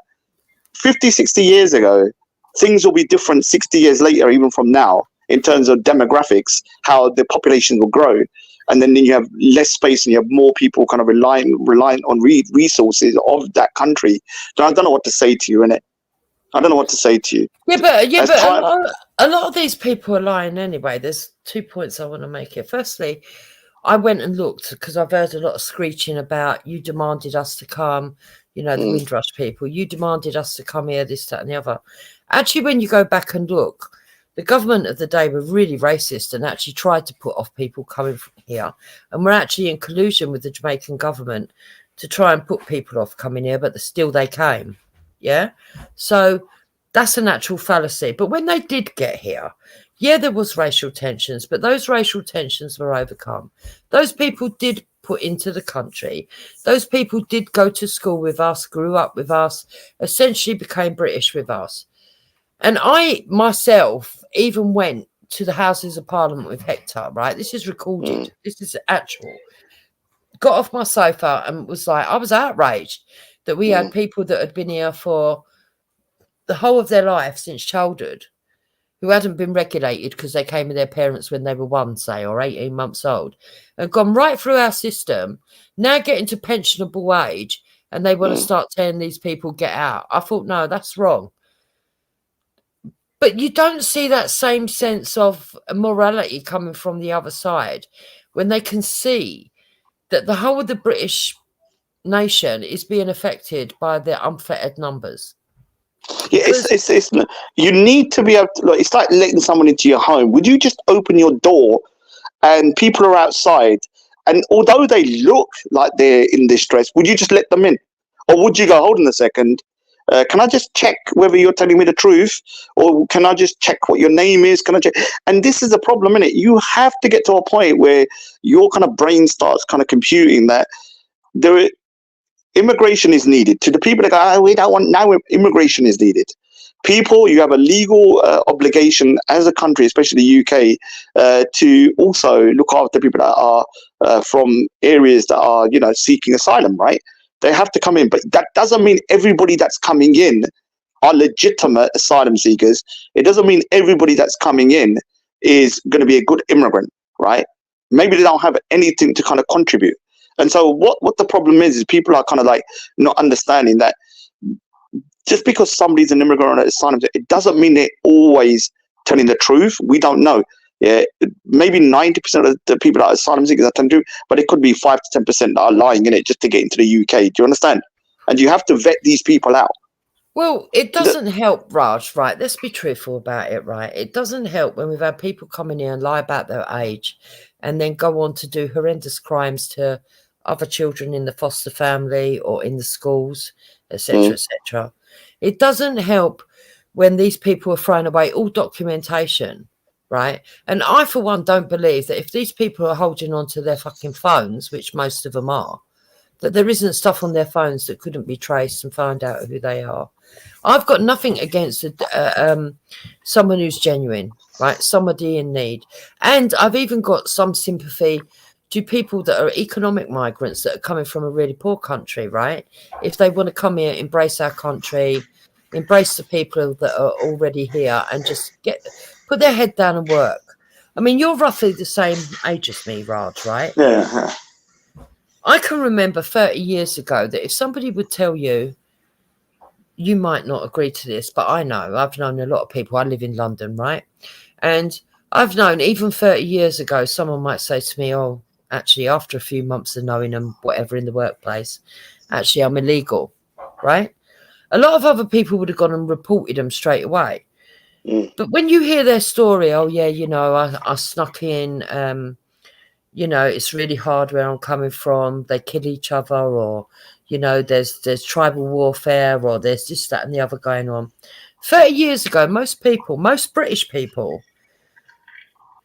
50, 60 years ago, things will be different 60 years later, even from now, in terms of demographics, how the population will grow. And then you have less space and you have more people kind of reliant on resources of that country. So I don't know what to say to you, innit? I don't know what to say to you. Yeah, but a lot of these people are lying anyway. There's 2 points I want to make here. Firstly, I went and looked because I've heard a lot of screeching about you demanded us to come, you know, the Windrush people. You demanded us to come here, this, that, and the other. Actually, when you go back and look, the government of the day were really racist and actually tried to put off people coming from here. And we're actually in collusion with the Jamaican government to try and put people off coming here, but still they came. Yeah. So that's a natural fallacy. But when they did get here, yeah, there was racial tensions, but those racial tensions were overcome. Those people did put into the country. Those people did go to school with us, grew up with us, essentially became British with us. And I myself even went to the Houses of Parliament with Hector, right? This is recorded. This is actual. Got off my sofa and was like, I was outraged that we had people that had been here for the whole of their life since childhood, who hadn't been regulated because they came with their parents when they were 1, say, or 18 months old, and gone right through our system, now getting to pensionable age, and they want to start telling these people, get out. I thought, no, that's wrong. But you don't see that same sense of morality coming from the other side when they can see that the whole of the British nation is being affected by the unfettered numbers. Yeah, it's you need to be able to, look, it's like letting someone into your home. Would you just open your door and people are outside, and although they look like they're in distress, would you just let them in? Or would you go, hold on a second, can I just check whether you're telling me the truth? Or can I just check what your name is? Can I check? And this is the problem, innit? You have to get to a point where your kind of brain starts kind of computing that immigration is needed. To the people that go, oh, we don't want, now immigration is needed. people, you have a legal obligation as a country, especially the UK, to also look after people that are from areas that are, you know, seeking asylum, right? They have to come in, but that doesn't mean everybody that's coming in are legitimate asylum seekers. It doesn't mean everybody that's coming in is going to be a good immigrant, right? Maybe they don't have anything to kind of contribute. And so what the problem is people are kind of like not understanding that just because somebody's an immigrant or asylum, it doesn't mean they're always telling the truth. We don't know. Yeah, maybe 90% of the people that are asylum seekers are telling the truth, but it could be 5 to 10% that are lying in it just to get into the UK. Do you understand? And you have to vet these people out. Well, it doesn't help, Raj, right? Let's be truthful about it, right? It doesn't help when we've had people come in here and lie about their age and then go on to do horrendous crimes to other children in the foster family or in the schools, etc., etc. It doesn't help when these people are throwing away all documentation, right? And I, for one, don't believe that if these people are holding on to their fucking phones, which most of them are, that there isn't stuff on their phones that couldn't be traced and find out who they are. I've got nothing against someone who's genuine, right? Somebody in need. And I've even got some sympathy to people that are economic migrants that are coming from a really poor country, right? If they want to come here, embrace our country, embrace the people that are already here and just put their head down and work. I mean, you're roughly the same age as me, Raj, right? Yeah. I can remember 30 years ago that if somebody would tell you, you might not agree to this, but I know, I've known a lot of people. I live in London, right? And I've known even 30 years ago, someone might say to me, oh, actually, after a few months of knowing them, whatever, in the workplace, actually, I'm illegal, right? A lot of other people would have gone and reported them straight away. But when you hear their story, oh, yeah, you know, I snuck in, you know, it's really hard where I'm coming from. They kill each other, or, you know, there's tribal warfare, or there's this, that, and the other going on. 30 years ago, most British people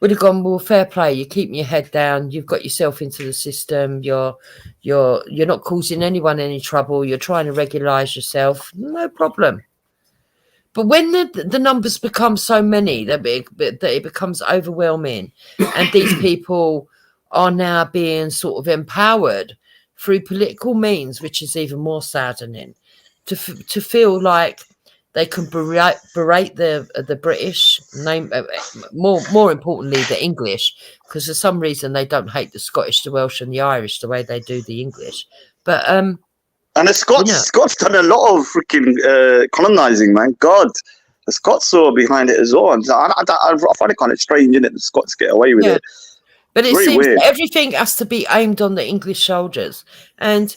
would have gone, well, fair play. You're keeping your head down. You've got yourself into the system. You're not causing anyone any trouble. You're trying to regularize yourself. No problem. But when the numbers become so many that it becomes overwhelming, and these people are now being sort of empowered through political means, which is even more saddening, to feel like they can berate the British, more importantly the English, because for some reason they don't hate the Scottish, the Welsh, and the Irish the way they do the English. But and the Scots done a lot of freaking colonizing, man. God, the Scots saw behind it as well. And I find it kind of strange, isn't it? The Scots get away with it. But it Very seems weird. that everything has to be aimed on the English soldiers. And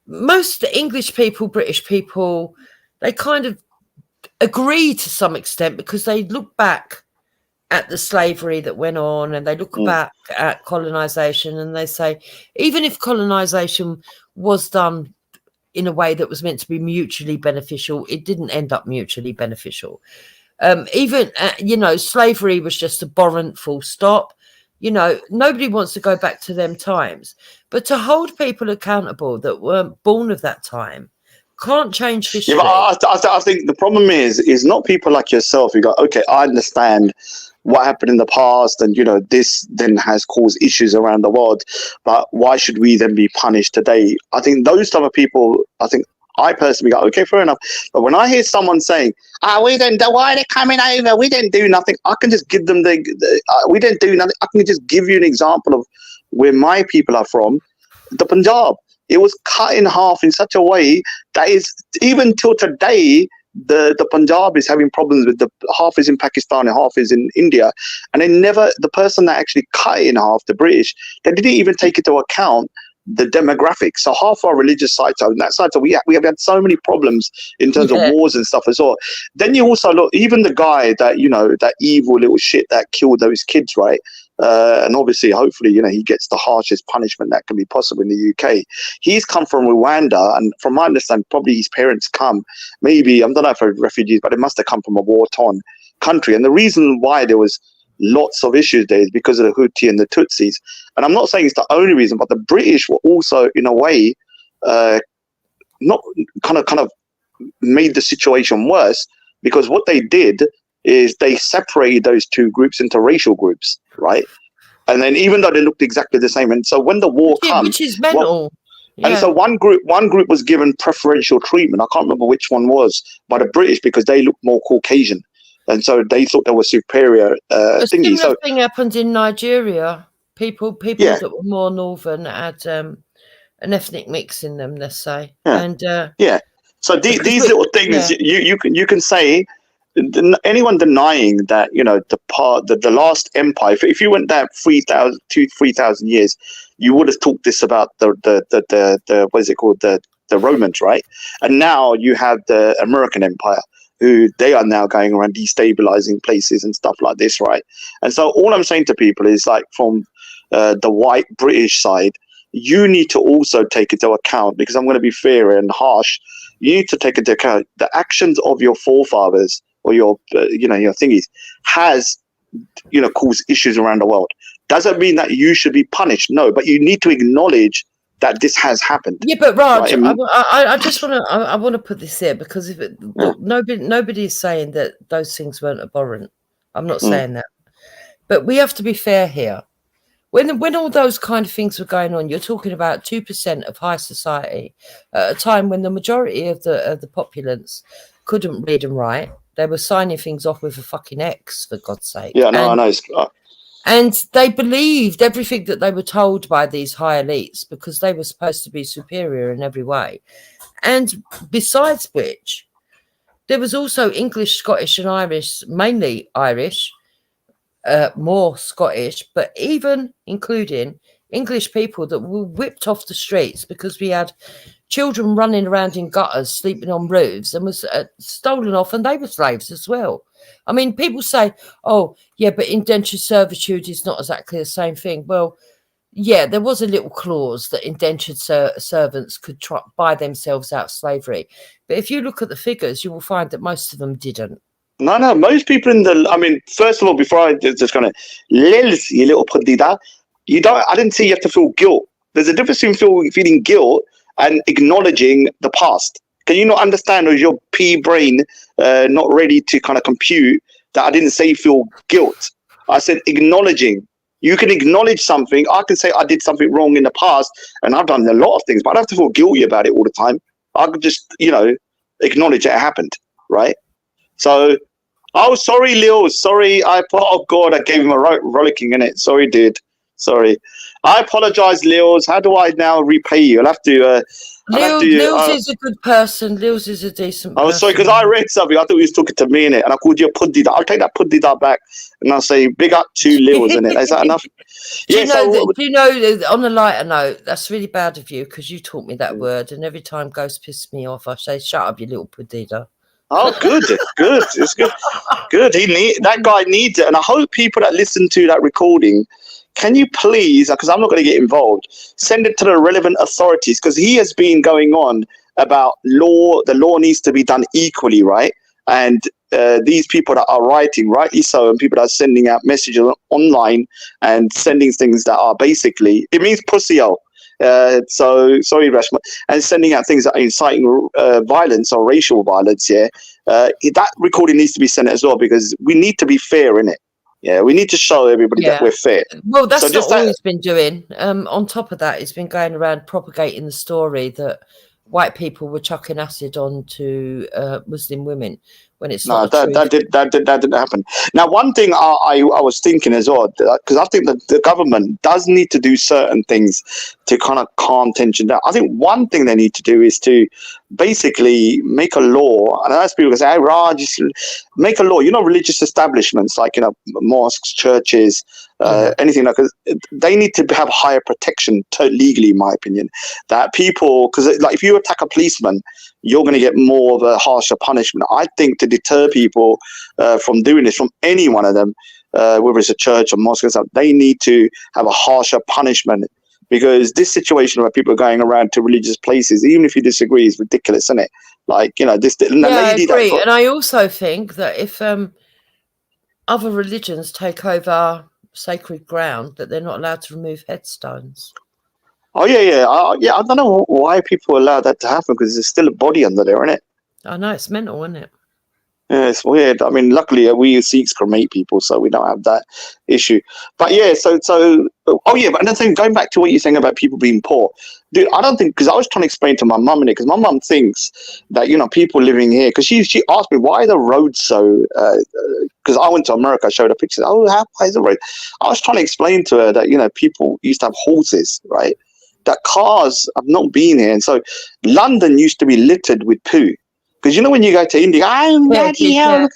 most English people, British people, they kind of agree to some extent because they look back at the slavery that went on, and they look back at colonization, and they say, even if colonization was done in a way that was meant to be mutually beneficial, it didn't end up mutually beneficial. Even, you know, slavery was just abhorrent, full stop. You know, nobody wants to go back to them times. But to hold people accountable that weren't born of that time can't change history. Yeah, but I think the problem is not people like yourself who go, okay, I understand what happened in the past, and, you know, this then has caused issues around the world, but why should we then be punished today? I think those type of people, I personally go, okay, fair enough. But when I hear someone saying, we didn't do, why are they coming over? We didn't do nothing. I can just give them we didn't do nothing. I can just give you an example of where my people are from, the Punjab. It was cut in half in such a way that is, even till today, the Punjab is having problems with half is in Pakistan and half is in India. And the person that actually cut it in half, the British, they didn't even take into account the demographics. So half our religious sites are on that side. So we have had so many problems in terms of wars and stuff as well. Then you also look, even the guy that, you know, that evil little shit that killed those kids, right? And obviously, hopefully, you know, he gets the harshest punishment that can be possible in the UK. He's come from Rwanda, and from my understanding, probably his parents come, maybe, I don't know if they're refugees, but they must have come from a war-torn country. And the reason why there was lots of issues there is because of the Hutu and the Tutsis. And I'm not saying it's the only reason, but the British were also, in a way, not kind of made the situation worse because what they did is they separated those two groups into racial groups, right? And then even though they looked exactly the same, and so when the war comes, which is mental. and so one group was given preferential treatment. I can't remember which one was, by the British, because they looked more Caucasian, and so they thought they were superior. A Thingy. similar thing happened in Nigeria. People that were more northern had an ethnic mix in them, let's say. And so these little things, you can say, anyone denying that, you know, the last empire, if you went there 3,000 years, you would have talked this about the what is it called, the Romans, right? And now you have the American Empire, who they are now going around destabilizing places and stuff like this, right? And so all I'm saying to people is, like, from the white British side, you need to also take into account, because I'm going to be fair and harsh, you need to take into account the actions of your forefathers, or your your thingies, has, you know, caused issues around the world. Doesn't mean that you should be punished, no, but you need to acknowledge that this has happened. Yeah, but Raj, right? I just want to I want to put this here, because if look, nobody is saying that those things weren't abhorrent. I'm not saying that, but we have to be fair here. When all those kind of things were going on, you're talking about 2% of high society at a time when the majority of the populace couldn't read and write. They were signing things off with a fucking X, for God's sake. Yeah, no, I know. And they believed everything that they were told by these high elites, because they were supposed to be superior in every way. And besides which, there was also English, Scottish and Irish, mainly Irish, more Scottish, but even including English people that were whipped off the streets because we had children running around in gutters, sleeping on roofs, and was stolen off, and they were slaves as well. I mean, people say, oh, yeah, but indentured servitude is not exactly the same thing. Well, yeah, there was a little clause that indentured servants could buy themselves out of slavery. But if you look at the figures, you will find that most of them didn't. No, most people I mean, first of all, before I just kind of, Lils, you little pudida, I didn't say you have to feel guilt. There's a difference between feeling guilt and acknowledging the past. Can you not understand, or is your pea brain not ready to kind of compute that I didn't say feel guilt? I said acknowledging. You can acknowledge something. I can say I did something wrong in the past, and I've done a lot of things, but I don't have to feel guilty about it all the time. I could just, acknowledge it happened, right? So, oh, sorry, Leo. Sorry, oh God, I gave him a rollicking in it. Sorry, dude. Sorry. I apologize, Leos. How do I now repay you? I'll have to. Leos is a good person. Leos is a decent person. Oh, sorry, because I read something. I thought he was talking to me in it, and I called you a puddida. I'll take that puddida back, and I'll say big up to Leos in it. Is that enough? Do you know, on a lighter note, that's really bad of you, because you taught me that word, and every time Ghost pisses me off, I say, shut up, you little puddida. Oh, good. It's good. Good. That guy needs it, and I hope people that listen to that recording, can you please, because I'm not going to get involved, send it to the relevant authorities, because he has been going on about law. The law needs to be done equally, right? And these people that are writing, rightly so, and people that are sending out messages online and sending things that are basically, it means pussy-o. So sorry, Rashma, and sending out things that are inciting violence or racial violence. Yeah, that recording needs to be sent as well, because we need to be fair in it. Yeah, we need to show everybody that we're fair. Well, that's not all he's been doing. On top of that, he's been going around propagating the story that white people were chucking acid onto Muslim women, when it's not that didn't happen. Now, one thing I was thinking as well, because I think that the government does need to do certain things to kind of calm tension down. I think one thing they need to do is to basically make a law, and as people say, hey, Raj, just make a law. Religious establishments like mosques, churches, anything like that, they need to have higher protection legally, in my opinion. That people, because like if you attack a policeman, you're going to get more of a harsher punishment. I think to deter people from doing this, from any one of them, whether it's a church or mosque or something, they need to have a harsher punishment, because this situation where people are going around to religious places, even if you disagree, is ridiculous, isn't it? Like, this lady. I agree. And I also think that if other religions take over sacred ground, that they're not allowed to remove headstones. Oh, yeah. I don't know why people allow that to happen, because there's still a body under there, isn't it? I know, it's mental, isn't it? Yeah, it's weird. I mean, luckily we Sikhs cremate people, so we don't have that issue. But yeah, oh yeah, but another thing, going back to what you're saying about people being poor, dude, I don't think, because I was trying to explain to my mum, because my mum thinks that, you know, people living here, because she asked me, why are the roads so, because I went to America, I showed her pictures, why is the road? I was trying to explain to her that, you know, people used to have horses, right? That cars have not been here. And so London used to be littered with poo. Because you know when you go to India, bloody hell,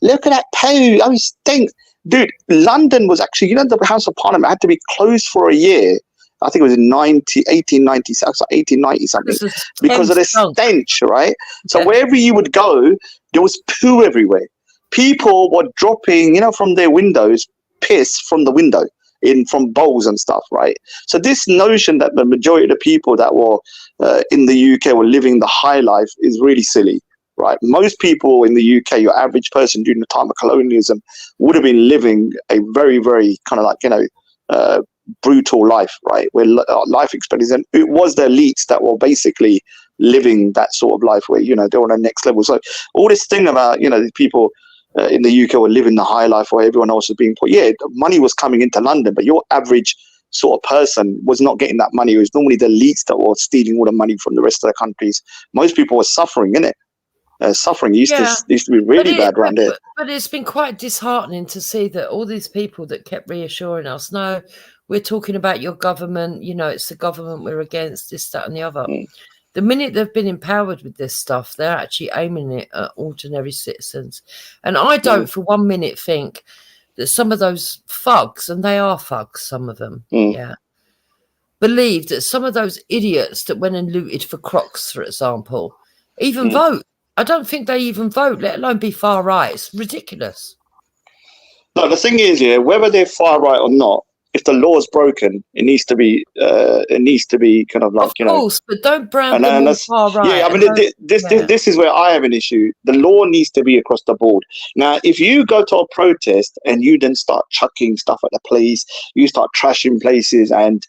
look at that poo, it stinks. Dude, London was actually, you know, the House of Parliament had to be closed for a year. I think it was in 1890 something, because of the stench, right? So wherever you would go, there was poo everywhere. People were dropping, you know, from their windows, piss from the window, from bowls and stuff, right? So this notion that the majority of the people that were in the UK were living the high life is really silly, right? Most people in the UK, your average person during the time of colonialism, would have been living a very, very kind of like, you know, brutal life, right? Where life expectancy, and it was the elites that were basically living that sort of life where, you know, they're on the next level. So all this thing about, you know, the people in the UK were living the high life where everyone else was being poor. Yeah, money was coming into London, but your average sort of person was not getting that money. It was normally the elites that were stealing all the money from the rest of the countries. Most people were suffering, innit? Suffering used to be really bad around here. But it's been quite disheartening to see that all these people that kept reassuring us, no, we're talking about your government, you know, it's the government we're against, this, that, and the other. The minute they've been empowered with this stuff, they're actually aiming it at ordinary citizens. And I don't for 1 minute think that some of those thugs, and they are thugs, some of them, believe that some of those idiots that went and looted for Crocs, for example, even vote. I don't think they even vote, let alone be far right. It's ridiculous. No, the thing is, yeah, whether they're far right or not, if the law is broken, it needs to be kind of like, you know. Of course, but don't brand them all far right. Yeah, I mean, this is where I have an issue. The law needs to be across the board. Now, if you go to a protest and you then start chucking stuff at the police, you start trashing places, and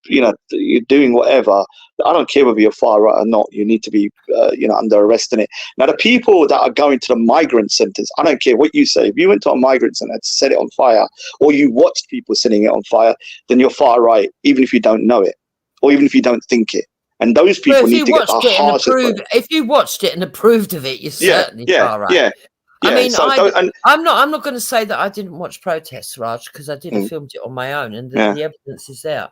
you know, you're doing whatever, I don't care whether you're far right or not, you need to be you know, under arrest in it. Now, the people that are going to the migrant centers, I don't care what you say. If you went to a migrant center to set it on fire, or you watched people setting it on fire, then you're far right, even if you don't know it, or even if you don't think it. And those people need to get the harshest. If you watched it and approved of it, you're certainly far right. Yeah. I mean, I'm not going to say that I didn't watch protests, Raj, because I did filmed it on my own, and the evidence is there.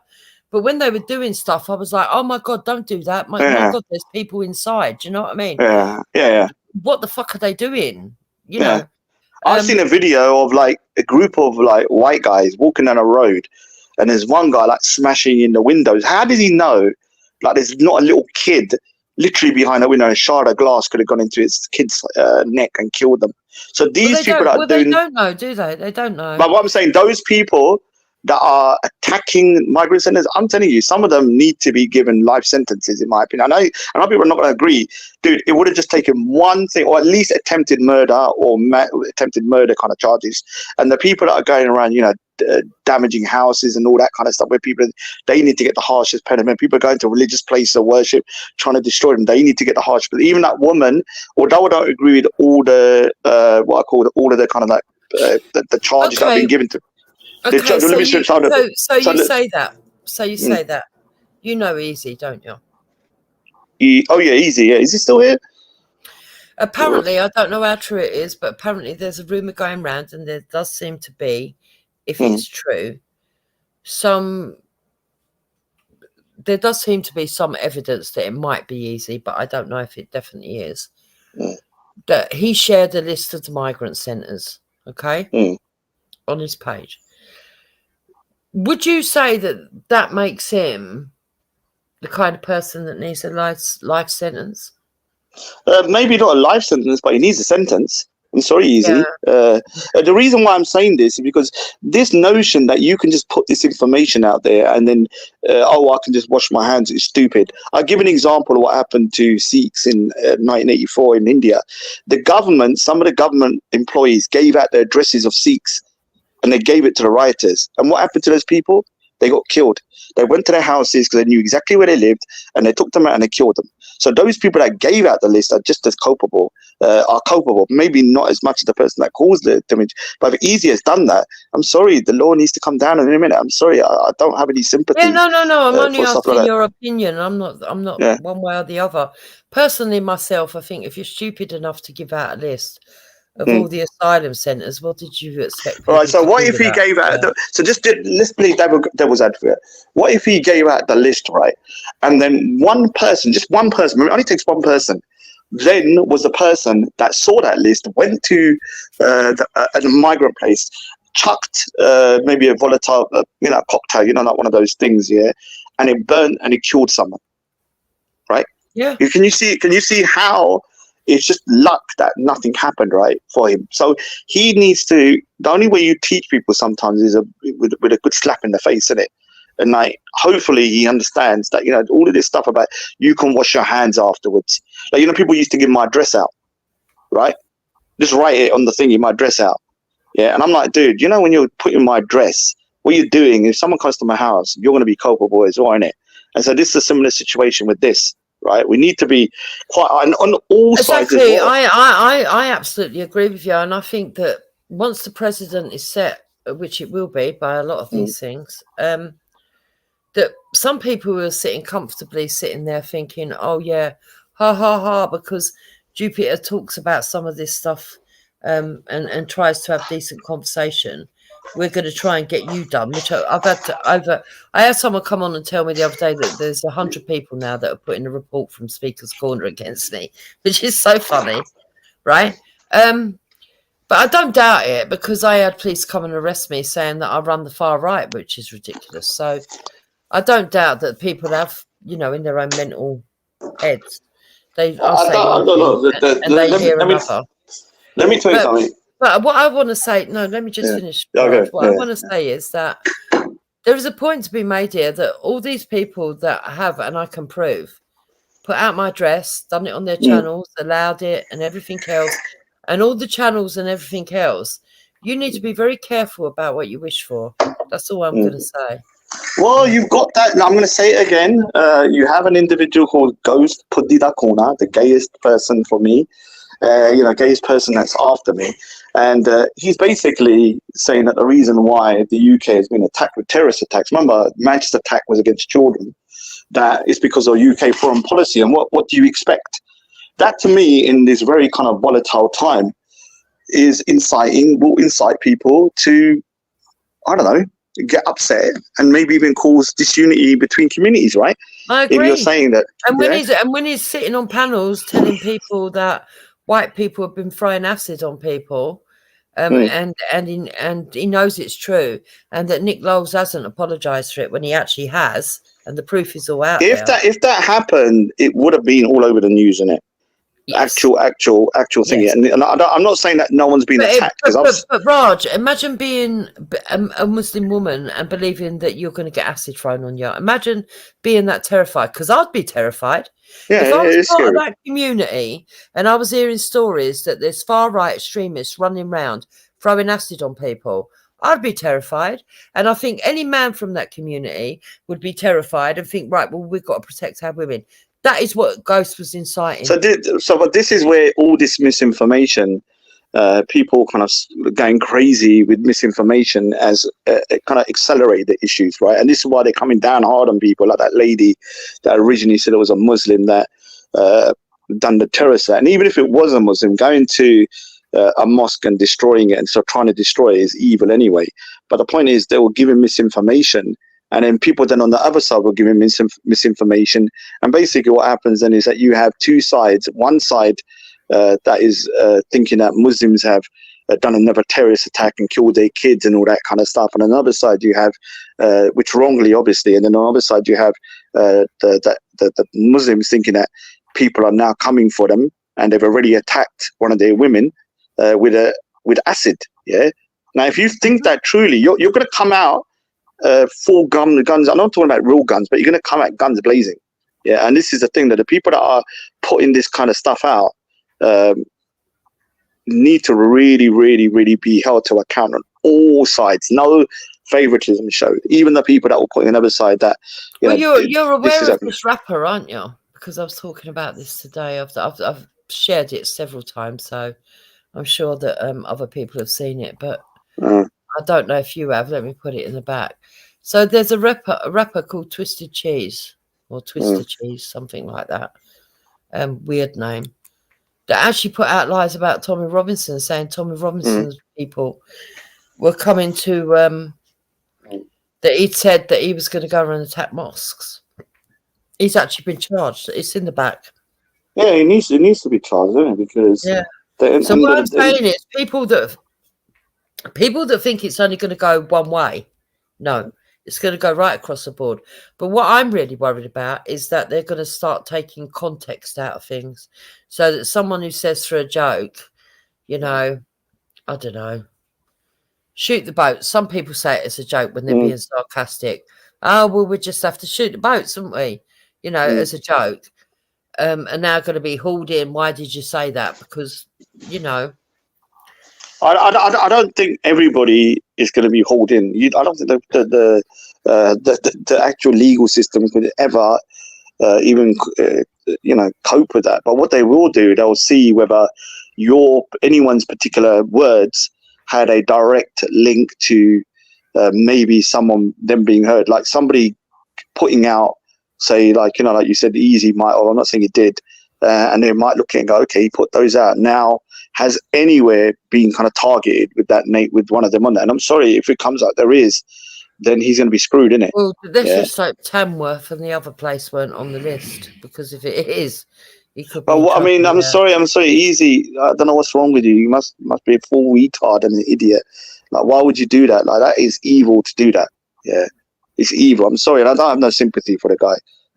But when they were doing stuff, I was like, oh, my God, don't do that. My God, there's people inside. Do you know what I mean? Yeah. What the fuck are they doing? You know? I've seen a video of like a group of like white guys walking down a road, and there's one guy like smashing in the windows. How does he know? Like, there's not a little kid literally behind the window, and a shard of glass could have gone into his kid's neck and killed them. So these people that are doing... they don't know, do they? They don't know. But what I'm saying, those people that are attacking migrant centers, I'm telling you, some of them need to be given life sentences, in my opinion. I know people are not going to agree. Dude, it would have just taken one thing, or at least attempted murder or attempted murder kind of charges. And the people that are going around, you know, damaging houses and all that kind of stuff, where people, they need to get the harshest penalty. People are going to religious places of worship, trying to destroy them, they need to get the harsh. But even that woman, although I don't agree with all the what I call all of the kind of like the charges that have been given to. Okay, so you say that. So you say that. You know Easy, don't you? Oh yeah, Easy. Yeah, is he still here? Apparently, I don't know how true it is, but apparently there's a rumor going around, and there does seem to be, if it's true, there does seem to be some evidence that it might be Easy, but I don't know if it definitely is. That he shared a list of the migrant centers, okay, on his page. Would you say that that makes him the kind of person that needs a life sentence? Maybe not a life sentence, but he needs a sentence. I'm sorry, Easy. The reason why I'm saying this is because this notion that you can just put this information out there and then, I can just wash my hands, is stupid. I'll give an example of what happened to Sikhs in 1984 in India. The government, some of the government employees gave out the addresses of Sikhs, and they gave it to the rioters. And what happened to those people? they got killed. They went to their houses because they knew exactly where they lived, and they took them out and they killed them. So those people that gave out the list are just as culpable, maybe not as much as the person that caused the damage. But if Easy has done that, I'm sorry, the law needs to come down in a minute. I'm sorry, I don't have any sympathy. Yeah, no. I'm only asking like your opinion. I'm not one way or the other. Personally, myself, I think if you're stupid enough to give out a list of all the asylum centres, what did you expect? All right, so what if he gave out? Let's play devil's advocate. What if he gave out the list, right? And then one person, just one person, it only takes one person, then was the person that saw that list, went to a migrant place, chucked maybe a volatile, cocktail, like one of those things, yeah, and it burned and it killed someone, right? Yeah. Can you see how? It's just luck that nothing happened, right, for him. So he needs to. The only way you teach people sometimes is with a good slap in the face, isn't it? And like, hopefully he understands that all of this stuff about you can wash your hands afterwards. Like people used to give my address out, right? Just write it on the thing, my address out. Yeah, and I'm like, dude, when you're putting my address, what you're doing, if someone comes to my house, you're going to be culpable as well, innit? And so this is a similar situation with this. Right, we need to be quite on all sides. Exactly, I absolutely agree with you, and I think that once the president is set, which it will be by a lot of these things, that some people are comfortably sitting there thinking, "Oh yeah, ha ha ha," because Jupiter talks about some of this stuff and tries to have decent conversation. We're going to try and get you done, which I've had to I had someone come on and tell me the other day that there's 100 people now that are putting a report from Speaker's Corner against me, which is so funny, right? But I don't doubt it, because I had police come and arrest me saying that I run the far right, which is ridiculous. So I don't doubt that people have, in their own mental heads, they are saying one thing and they hear another. Let me tell you something. But what I want to say, let me just finish. Okay. What I want to say is that there is a point to be made here that all these people that have, and I can prove, put out my address, done it on their channels, allowed it and everything else, and all the channels and everything else, you need to be very careful about what you wish for. That's all I'm going to say. Well, you've got that. I'm going to say it again. You have an individual called Ghost Pudida Kona, the gayest person for me. Gayest person that's after me. And he's basically saying that the reason why the UK has been attacked with terrorist attacks, remember, Manchester attack was against children, that is because of UK foreign policy. And what do you expect? That, to me, in this very kind of volatile time, will incite people to, I don't know, get upset and maybe even cause disunity between communities, right? I agree. If you're saying that. And when he's sitting on panels telling people that white people have been throwing acid on people, and he knows it's true, and that Nick Lowles hasn't apologized for it when he actually has, and the proof is all out there. If that happened, it would have been all over the news, innit? Yes. Actual thing. Yes. And I'm not saying that no one's been attacked. But Raj, imagine being a Muslim woman and believing that you're going to get acid thrown on you. Imagine being that terrified, because I'd be terrified. Yeah, if I was part of that community and I was hearing stories that there's far-right extremists running around throwing acid on people, I'd be terrified. And I think any man from that community would be terrified and think, right, well, we've got to protect our women. That is what Ghost was inciting. But this is where all this misinformation, people kind of going crazy with misinformation as kind of accelerate the issues, right? And this is why they're coming down hard on people, like that lady that originally said it was a Muslim that done the terrorist act. And even if it was a Muslim, going to a mosque and destroying it and so trying to destroy it is evil anyway. But the point is, they were giving misinformation. And then people then on the other side were giving misinformation. And basically what happens then is that you have two sides. One side that is thinking that Muslims have done another terrorist attack and killed their kids and all that kind of stuff. And on the other side you have, which wrongly obviously, and then on the other side you have the Muslims thinking that people are now coming for them and they've already attacked one of their women with acid. Yeah. Now, if you think that truly, you're going to come out full guns. I'm not talking about real guns, but you're going to come at guns blazing. Yeah, and this is the thing, that the people that are putting this kind of stuff out need to really, really, really be held to account on all sides. No favoritism showed. Even the people that were putting another side that, well, you're aware of this rapper, aren't you? Because I was talking about this today. I've shared it several times, so I'm sure that other people have seen it, but I don't know if you have. Let me put it in the back. So there's a rapper called Twisted Cheese or Twister Cheese, something like that. Weird name. That actually put out lies about Tommy Robinson, saying Tommy Robinson's people were coming to that he'd said that he was going to go and attack mosques. He's actually been charged. It's in the back. Yeah, it needs to be charged, isn't it? Because So what I'm saying is people that think it's only going to go one way, no, it's going to go right across the board. But what I'm really worried about is that they're going to start taking context out of things, so that someone who says for a joke, you know, I don't know, shoot the boat. Some people say it as a joke when they're being sarcastic. Oh, well, we just have to shoot the boats, haven't we? You know, as a joke. And now going to be hauled in. Why did you say that? Because, you know. I don't think everybody is going to be hauled in. I don't think the actual legal system could ever even cope with that. But what they will do, they'll see whether anyone's particular words had a direct link to maybe them being heard, like somebody putting out, say, like you said, Easy might, or I'm not saying he did, and they might look at it and go, okay, he put those out. Now, has anywhere been kind of targeted with with one of them on there? And I'm sorry, if it comes out there is, then he's going to be screwed, isn't it? Well, let's just hope Tamworth and the other place weren't on the list, because if it is, he could be. I mean, I'm sorry, Easy. I don't know what's wrong with you. You must be a full retard and an idiot. Like, why would you do that? Like, that is evil to do that. Yeah, it's evil. I'm sorry, and I don't have no sympathy for the guy.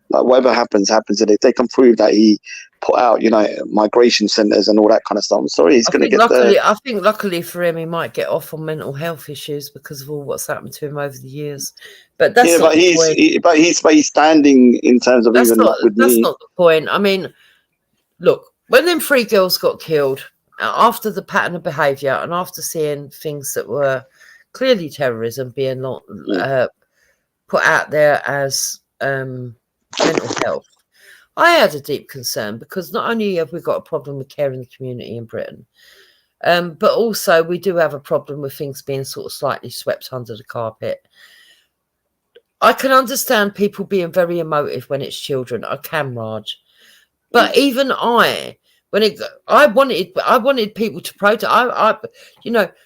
Like, whatever happens, and if they can prove that he put out, migration centers and all that kind of stuff, I'm sorry, he's going to get there. I think luckily for him, he might get off on mental health issues because of all what's happened to him over the years. But that's not the point. He's standing in terms of that's even not, with that's me. not the point. I mean, look, when them 3 girls got killed, after the pattern of behaviour and after seeing things that were clearly terrorism being put out there as mental health, I had a deep concern, because not only have we got a problem with care in the community in Britain, but also we do have a problem with things being sort of slightly swept under the carpet. I can understand people being very emotive when it's children. I can, Raj. But even I wanted people to protest.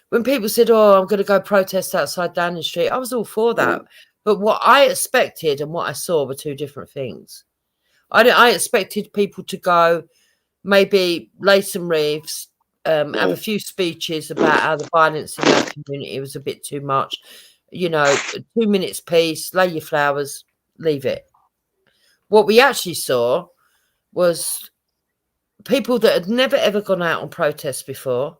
When people said, "Oh, I'm going to go protest outside Downing Street," I was all for that. But what I expected and what I saw were 2 different things. I expected people to go, maybe lay some reefs, have a few speeches about how the violence in our community was a bit too much. 2 minutes peace, lay your flowers, leave it. What we actually saw was people that had never ever gone out on protests before,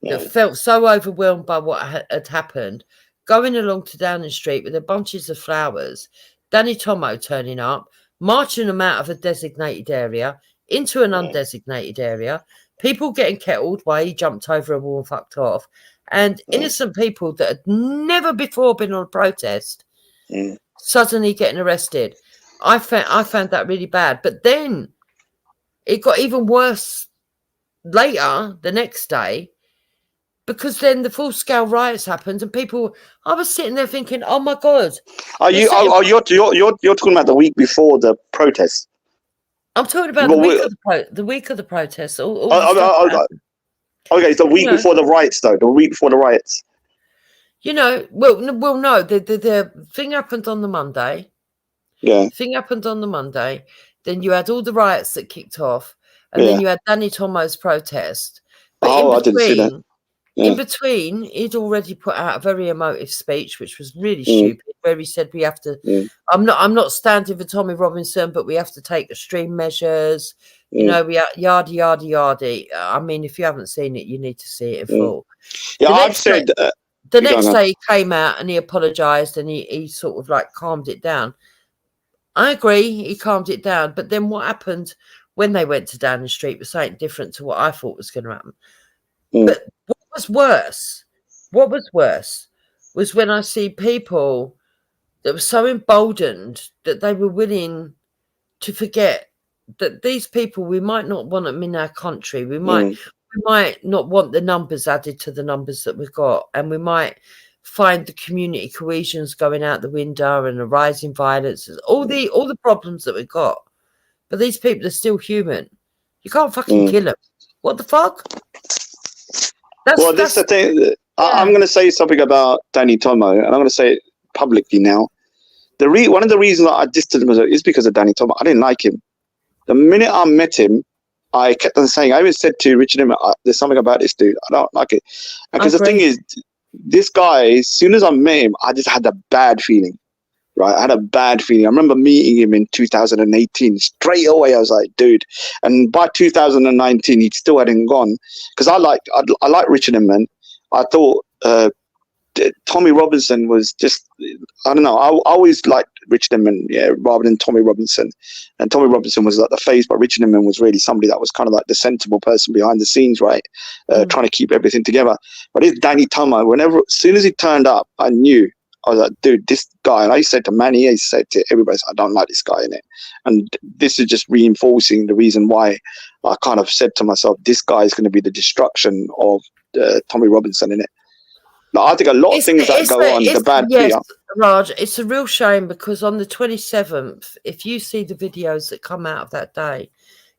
that felt so overwhelmed by what had happened, going along to Downing Street with their bunches of flowers, Danny Tomo turning up, marching them out of a designated area into an undesignated area, people getting kettled while he jumped over a wall and fucked off, and innocent people that had never before been on a protest suddenly getting arrested. I found that really bad. But then it got even worse later, the next day, because then the full-scale riots happened, and I was sitting there thinking, "Oh my God!" You're talking about the week before the protest? I'm talking about the week of the protests. Okay, it's the week before the riots, though. The week before the riots. No. The thing happened on the Monday. Yeah. The thing happened on the Monday. Then you had all the riots that kicked off, and then you had Danny Tomo's protest. But I didn't see that. Yeah. In between, he'd already put out a very emotive speech, which was really stupid, where he said we have to. I'm not standing for Tommy Robinson, but we have to take extreme measures. We yada yada yada. I mean, if you haven't seen it, you need to see it in full. Yeah, I've said. The next day he came out and he apologised and he sort of like calmed it down. I agree, he calmed it down. But then what happened when they went to Downing Street was something different to what I thought was going to happen. But what was worse was when I see people that were so emboldened that they were willing to forget that these people, we might not want them in our country. We might not want the numbers added to the numbers that we've got, and we might find the community cohesions going out the window and the rising violence, all the problems that we've got. But these people are still human. You can't fucking kill them. What the fuck? That's the thing. I'm going to say something about Danny Tomo, and I'm going to say it publicly now. One of the reasons I distanced myself is because of Danny Tomo. I didn't like him. The minute I met him, I kept on saying, I even said to Richard, there's something about this dude. I don't like it. Because the thing is, this guy, as soon as I met him, I just had a bad feeling. Right, I had a bad feeling. I remember meeting him in 2018. Straight away, I was like, dude. And by 2019, he still hadn't gone. Because I like Richard Inman. I thought Tommy Robinson was just, I don't know. I always liked Richard Inman, rather than Tommy Robinson. And Tommy Robinson was like the face, but Richard Inman was really somebody that was kind of like the sensible person behind the scenes, right? Trying to keep everything together. But it's Danny Tomo. As soon as he turned up, I knew. I was like, dude, this guy, and I said to Manny, I said to everybody, I don't like this guy in it. And this is just reinforcing the reason why I kind of said to myself, this guy is going to be the destruction of Tommy Robinson in it. Like, I think a lot of things that go on, the bad yes, Raj, it's a real shame because on the 27th, if you see the videos that come out of that day,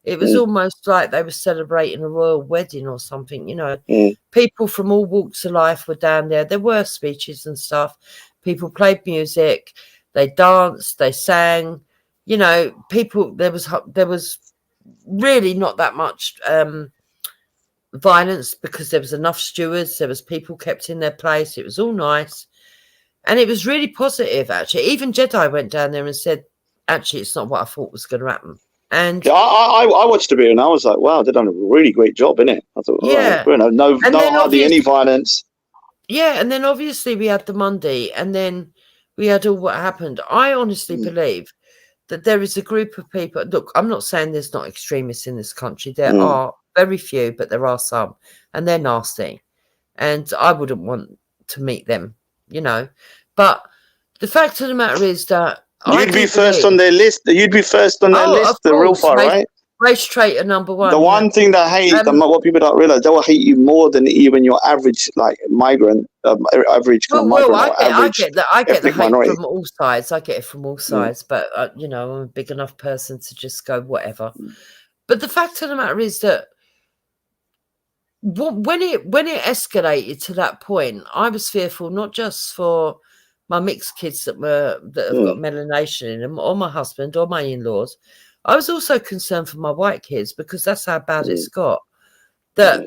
it was almost like they were celebrating a royal wedding or something, you know. People from all walks of life were down there. There were speeches and stuff. People played music, they danced, they sang, you know, there was really not that much violence because there was enough stewards, there was people kept in their place, it was all nice. And it was really positive, actually. Even Jedi went down there and said, actually, it's not what I thought was going to happen. And yeah, I watched the video and I was like, wow, they've done a really great job, innit? I thought, no hardly any violence. Yeah, and then obviously we had the Monday, and then we had all what happened. I honestly believe that there is a group of people. Look, I'm not saying there's not extremists in this country. There are very few, but there are some, and they're nasty. And I wouldn't want to meet them, you know. But the fact of the matter is that you'd be first on their list. You'd be first on their list, the real far, right? Race traitor number one. The one thing that I hate, what people don't realize, they will hate you more than even your average, like, migrant, average kind of migrant. I get that. I get the hate from all sides. I get it from all sides. But you know, I'm a big enough person to just go whatever. But the fact of the matter is that when it escalated to that point, I was fearful not just for my mixed kids that have got melanation in them, or my husband, or my in-laws. I was also concerned for my white kids because that's how bad it's got. That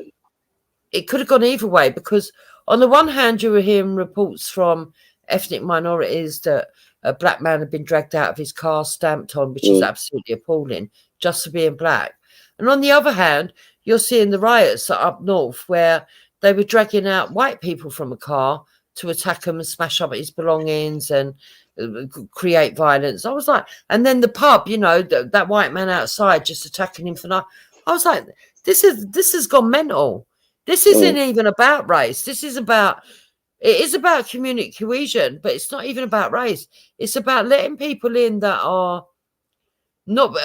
it could have gone either way because on the one hand, you were hearing reports from ethnic minorities that a black man had been dragged out of his car, stamped on, which is absolutely appalling, just for being black. And on the other hand, you're seeing the riots up north where they were dragging out white people from a car to attack him and smash up his belongings and create violence. I was like, and then the pub, you know, that white man outside just attacking him for nothing. I was like, this has gone mental. This isn't even about race. It is about community cohesion, but it's not even about race. It's about letting people in that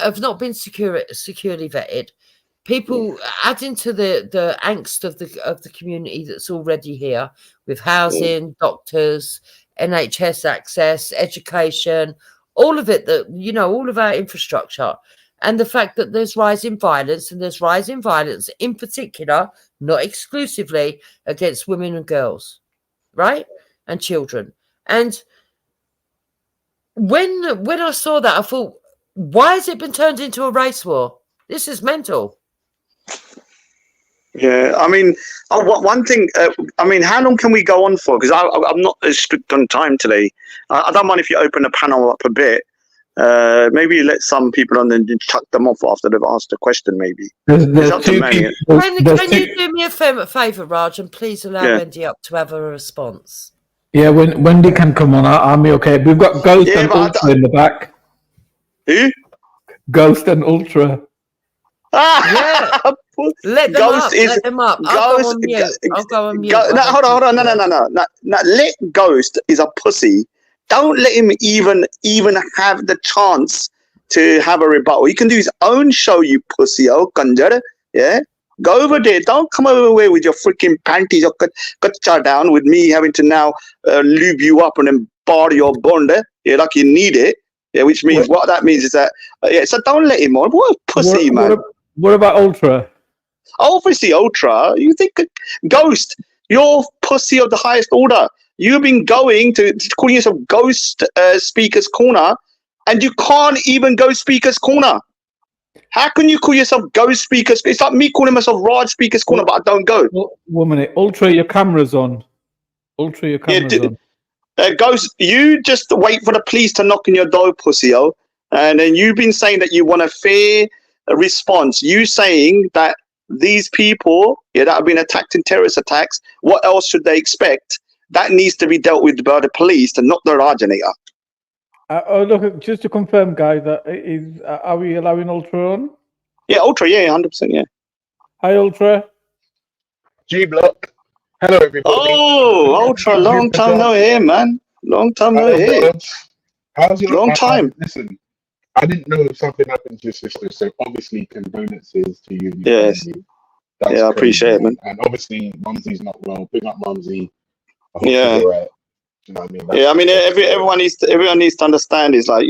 have not been securely vetted. People adding to the angst of the community that's already here with housing, doctors, NHS access, education, all of it, all of our infrastructure. And the fact that there's rising violence, and there's rising violence in particular, not exclusively, against women and girls, right? And children. And when I saw that, I thought, why has it been turned into a race war? This is mental. Yeah, I mean, one thing, I mean, how long can we go on for? Because I'm not as strict on time today. I don't mind if you open the panel up a bit. Maybe let some people on and chuck them off after they've asked a question, maybe. Can you do me a favour, Raj, and please allow Wendy up to have a response? Yeah, when Wendy can come on, I'm okay. We've got Ghost and Ultra in the back. Who? Ghost and Ultra. Ah, Let them up. Let them up. I'll go on mute. I'll go on mute. No, hold on. No. Let Ghost is a pussy. Don't let him even have the chance to have a rebuttal. He can do his own show, you pussy, Kanjar. Yeah? Go over there. Don't come over here with your freaking panties or kutcha down with me having to now lube you up and then bar your bond. Yeah, like you need it. Yeah, which means what that means is that so don't let him on. What a pussy, man. What about Ultra? Obviously, Ultra. You think Ghost? You're pussy of the highest order. You've been going to calling yourself Ghost Speaker's Corner, and you can't even go Speaker's Corner. How can you call yourself Ghost Speaker's? It's like me calling myself Raj Speaker's Corner, but I don't go. 1 minute, Ultra, your camera's on. Ultra, your camera's on. Ghost, you just wait for the police to knock on your door, pussy, and then you've been saying that you want a fair response. You saying that these people, that have been attacked in terrorist attacks, what else should they expect? That needs to be dealt with by the police to knock the Rajanator. Look, just to confirm, guys, are we allowing Ultra on? Yeah, Ultra, yeah, 100%, yeah. Hi, Ultra. G Block. Hello, everybody. Oh, Ultra, long time no hear, man. Long time no hear. How's your long time? Listen, I didn't know if something happened to your sister, so obviously condolences to you. Yes. Yeah, I appreciate it, man. And obviously, Mumsy's not well. Big up Mumsy. Yeah. Right. You know what I mean? Yeah, I mean, everyone needs to understand is like,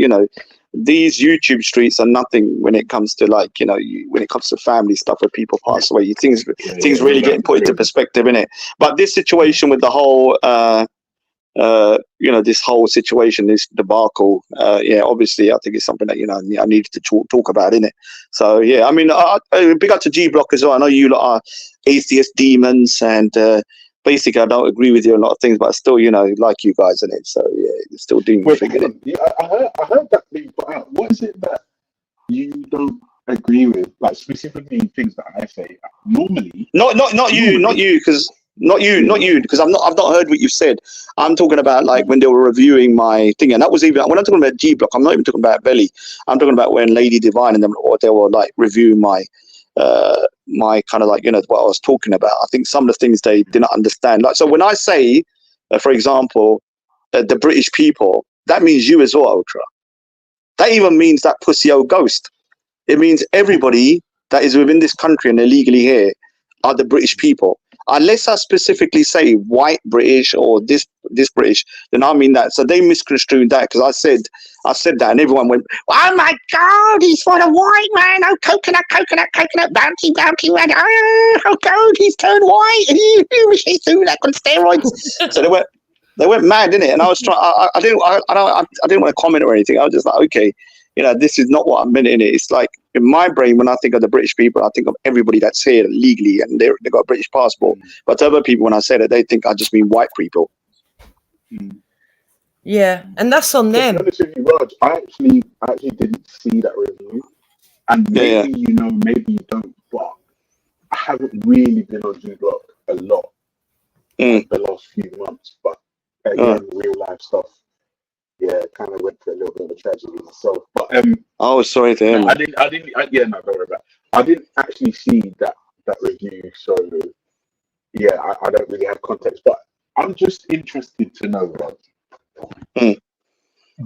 these YouTube streets are nothing when it comes to like, when it comes to family stuff where people pass away. Things really getting put into perspective, innit? But this situation with the whole, this whole situation, this debacle, obviously I think it's something that, I needed to talk about, innit? So, yeah, I mean, big up to G Block as well. I know you lot are atheist demons and, basically, I don't agree with you on a lot of things, but I still, like you guys in it. So yeah, you're still doing your thing in it. Yeah, I heard that being put out. What is it that you don't agree with? Like specifically things that I say. Normally, not you, because I've not heard what you've said. I'm talking about like when they were reviewing my thing, and that was even when I'm talking about G Block. I'm not even talking about Belly. I'm talking about when Lady Divine and them, or they were like reviewing my kind of like what I was talking about. I think some of the things they did not understand. Like so, when I say, for example, the British people, that means you as well, Ultra. That even means that pussy old Ghost. It means everybody that is within this country and illegally here are the British people. Unless I specifically say white British or this British, then I mean that. So they misconstrued that because I said that, and everyone went, "Oh my God, he's for the white man! Oh, coconut, bounty, oh God, he's turned white! He's doing that on steroids." So they went mad, didn't it? And I was trying. I didn't want to comment or anything. I was just like, okay, this is not what I meant in it. It's like in my brain, when I think of the British people, I think of everybody that's here legally and they got a British passport. But to other people, when I say that, they think I just mean white people. Yeah, and that's on them. To be honest with you, Raj, I actually didn't see that review, and maybe maybe you don't, but I haven't really been on G Block a lot the last few months. But again, real life stuff. Yeah, kind of went through a little bit of a tragedy myself. But oh, sorry to hear. I didn't. Don't worry about it. I didn't actually see that review, so yeah, I don't really have context. But I'm just interested to know, Raj,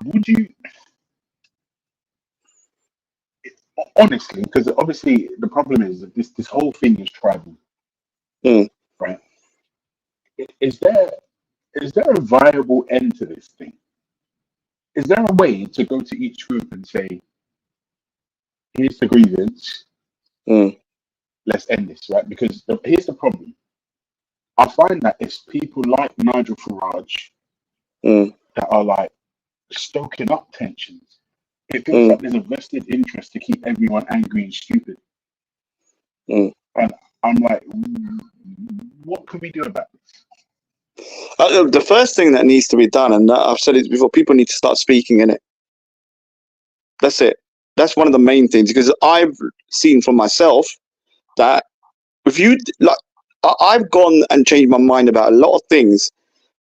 would you honestly? Because obviously the problem is that this whole thing is tribal, right? Is there a viable end to this thing? Is there a way to go to each group and say, here's the grievance, let's end this, right? Because here's the problem. I find that it's people like Nigel Farage that are like stoking up tensions. It feels like there's a vested interest to keep everyone angry and stupid. And I'm like, what can we do about this? The first thing that needs to be done, and I've said it before, people need to start speaking in it. That's it. That's one of the main things, because I've seen for myself that if you like, I've gone and changed my mind about a lot of things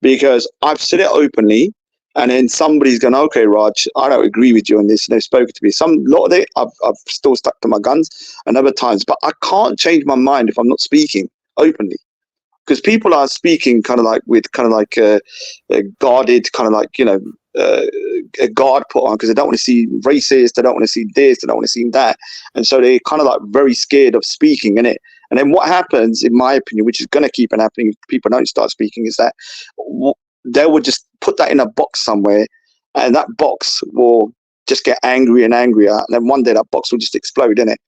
because I've said it openly. And then somebody's going, okay, Raj, I don't agree with you on this. And they've spoken to me. Some lot of it, I've still stuck to my guns, and other times, but I can't change my mind if I'm not speaking openly. Because people are speaking kind of like with kind of like a guarded, kind of like, you know, a guard put on, because they don't want to see racist, they don't want to see this, they don't want to see that. And so they're kind of like very scared of speaking in it. And then what happens, in my opinion, which is going to keep on happening if people don't start speaking, is that they will just put that in a box somewhere, and that box will just get angrier and angrier. And then one day that box will just explode in it.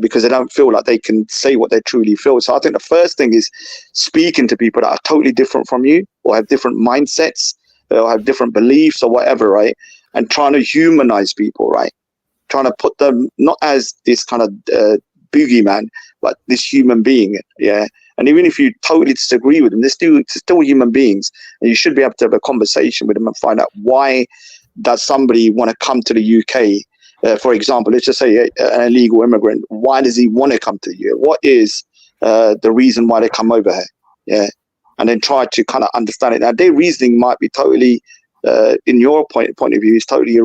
Because they don't feel like they can say what they truly feel. So I think the first thing is speaking to people that are totally different from you, or have different mindsets, or have different beliefs or whatever, right? And trying to humanize people, right? Trying to put them not as this kind of boogeyman, but this human being, yeah? And even if you totally disagree with them, they're still human beings, and you should be able to have a conversation with them and find out why does somebody want to come to the UK. For example, let's just say an illegal immigrant. Why does he want to come to you? What is the reason why they come over here? Yeah, and then try to kind of understand it. Now, their reasoning might be totally, in your point of view, is totally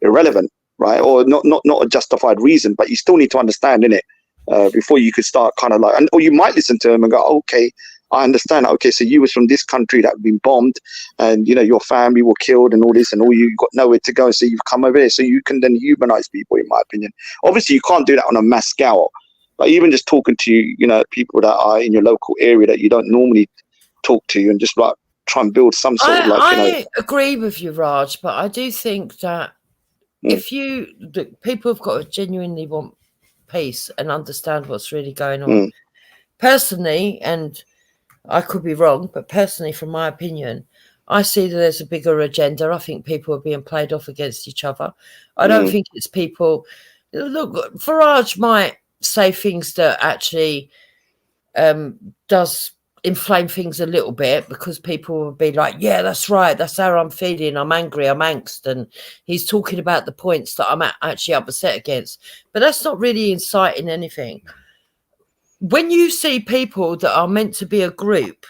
irrelevant, right? Or not a justified reason. But you still need to understand in it before you could start kind of like, or you might listen to them and go, okay, I understand. Okay, so you was from this country that had been bombed, and you know your family were killed and all this, and all you got nowhere to go, so you've come over here. So you can then humanize people, in my opinion. Obviously, you can't do that on a mass scale, but even just talking to people that are in your local area that you don't normally talk to, and just like try and build some sort of like. I agree with you, Raj, but I do think that if people have got to genuinely want peace and understand what's really going on. Personally, and I could be wrong, but personally, from my opinion, I see that there's a bigger agenda. I think people are being played off against each other. I don't think it's people. Look, Farage might say things that actually does inflame things a little bit, because people will be like, yeah, that's right, that's how I'm feeling, I'm angry, I'm angst, and he's talking about the points that I'm actually upset against. But that's not really inciting anything. When you see people that are meant to be a group,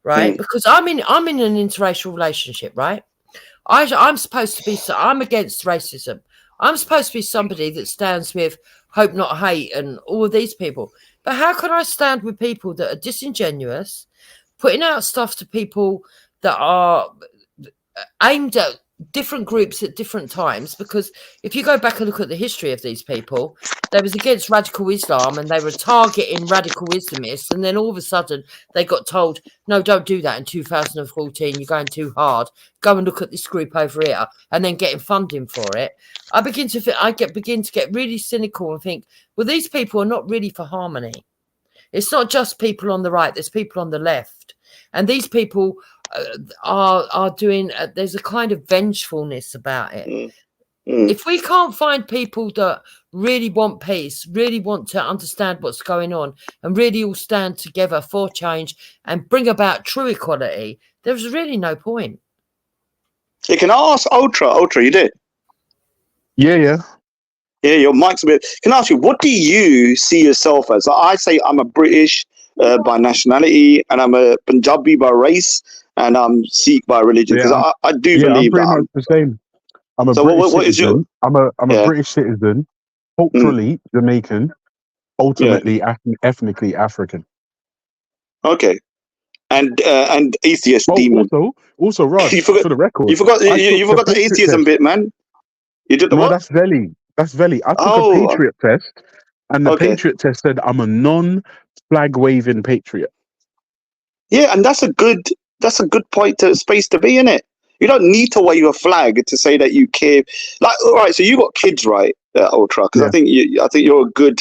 right? Because I'm in an interracial relationship, right? I'm supposed to be. I'm against racism. I'm supposed to be somebody that stands with hope, not hate, and all of these people. But how can I stand with people that are disingenuous, putting out stuff to people that are aimed at different groups at different times? Because if you go back and look at the history of these people, they was against radical Islam, and they were targeting radical Islamists, and then all of a sudden they got told, no, don't do that in 2014, you're going too hard, go and look at this group over here, and then getting funding for it. I begin to get really cynical and think, well, these people are not really for harmony. It's not just people on the right, there's people on the left, and these people are doing there's a kind of vengefulness about it. If we can't find people that really want peace, really want to understand what's going on, and really all stand together for change and bring about true equality, there's really no point. Hey, can I ask Ultra, you did? Yeah, your mic's a bit. Can I ask you, what do you see yourself as? I say I'm a British by nationality, and I'm a Punjabi by race, and I'm Sikh by religion, because I do believe I'm pretty much the same. I'm a British citizen. I'm a British citizen, culturally Jamaican, ultimately ethnically African. Okay, and atheist demon. Also, Raj, for the record, you forgot the atheism bit, man. You did the what? That's Veli. That's Veli. I took a Patriot test, and the Patriot test said I'm a non-flag waving patriot. Yeah, and that's a good space to be in it. You don't need to wave a flag to say that you care. Like, all right, so you got kids, right, Ultra? Because I think you're a good.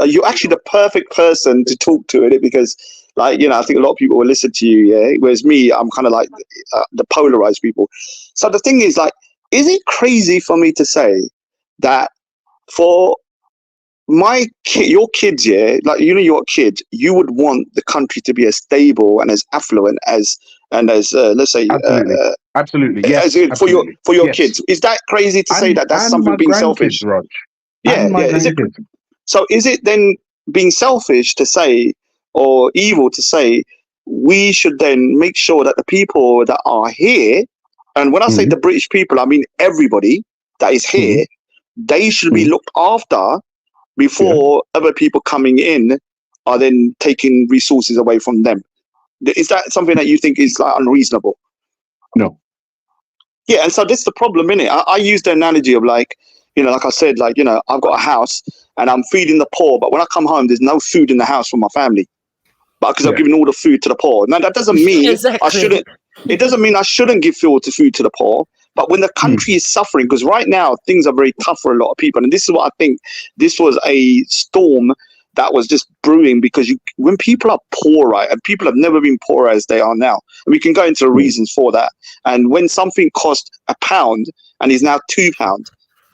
You're actually the perfect person to talk to in it, because, like, I think a lot of people will listen to you. Yeah, whereas me, I'm kind of like the polarized people. So the thing is, like, is it crazy for me to say that for your kids, like, your kids, you would want the country to be as stable and as affluent as let's say absolutely yes, for your kids. Is that crazy to say that that's something being selfish? Raj. So is it then being selfish to say, or evil to say, we should then make sure that the people that are here And when I say the British people, I mean everybody that is here. They should be looked after before other people coming in are then taking resources away from them. Is that something that you think is like unreasonable? No. Yeah, and so this is the problem, innit? I use the analogy of like, you know, like I said, like, you know, I've got a house and I'm feeding the poor, but when I come home, there's no food in the house for my family. But because I've given all the food to the poor. Now that doesn't mean I shouldn't. It doesn't mean I shouldn't give food to the poor. But when the country is suffering, because right now things are very tough for a lot of people, and this is what I think. This was a storm that was just brewing because when people are poor, right, and people have never been poorer as they are now, and we can go into the reasons for that. And when something cost £1 and is now £2,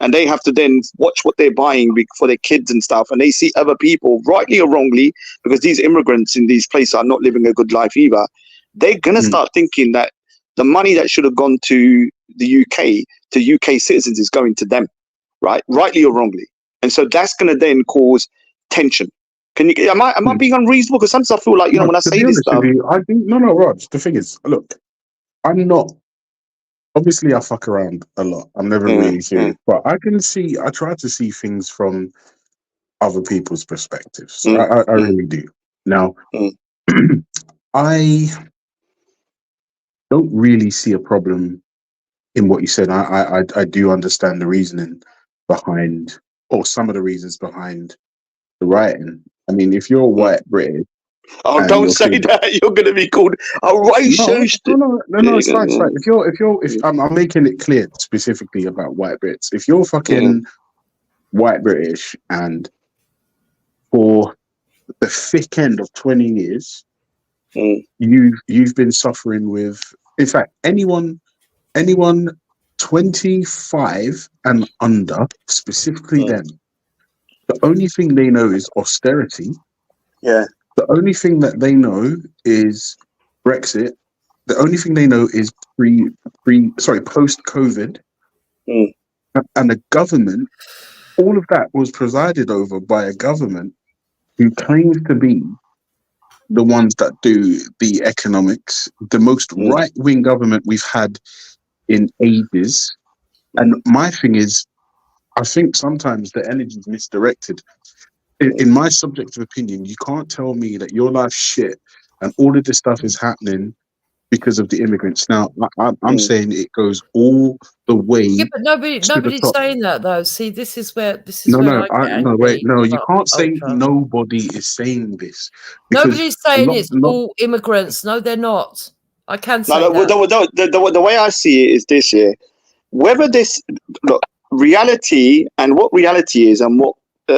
and they have to then watch what they're buying for their kids and stuff, and they see other people, rightly or wrongly, because these immigrants in these places are not living a good life either, they're going to start thinking that the money that should have gone to the UK, to UK citizens, is going to them, right? Rightly or wrongly. And so that's going to then cause tension. Am I being unreasonable? Because sometimes I feel like, you know, when I say this stuff... I think, no, Raj, the thing is, look, I'm not... Obviously, I fuck around a lot. I'm never really serious. But I try to see things from other people's perspectives. I really do. Now, I don't really see a problem in what you said. I do understand the reasoning behind, or some of the reasons behind the writing. I mean, if you're a white British... Oh, don't say that. You're going to be called a racist. No, it's fine. It's fine. If I'm making it clear specifically about white Brits. If you're fucking white British and for the thick end of 20 years, you've been suffering with, in fact, anyone 25 and under, specifically them, the only thing they know is austerity. Yeah. The only thing that they know is Brexit. The only thing they know is post-COVID. And the government, all of that was presided over by a government who claims to be the ones that do the economics, the most right-wing government we've had in ages. And my thing is, I think sometimes the energy is misdirected. In my subjective opinion, you can't tell me that your life's shit and all of this stuff is happening because of the immigrants. Now, I'm saying it goes all the way. Yeah, but nobody's saying that though. See, this is where you can't say nobody is saying this. Nobody's saying it's all immigrants. No, they're not. I can say that. The way I see it is this: whether this reality and what reality is and what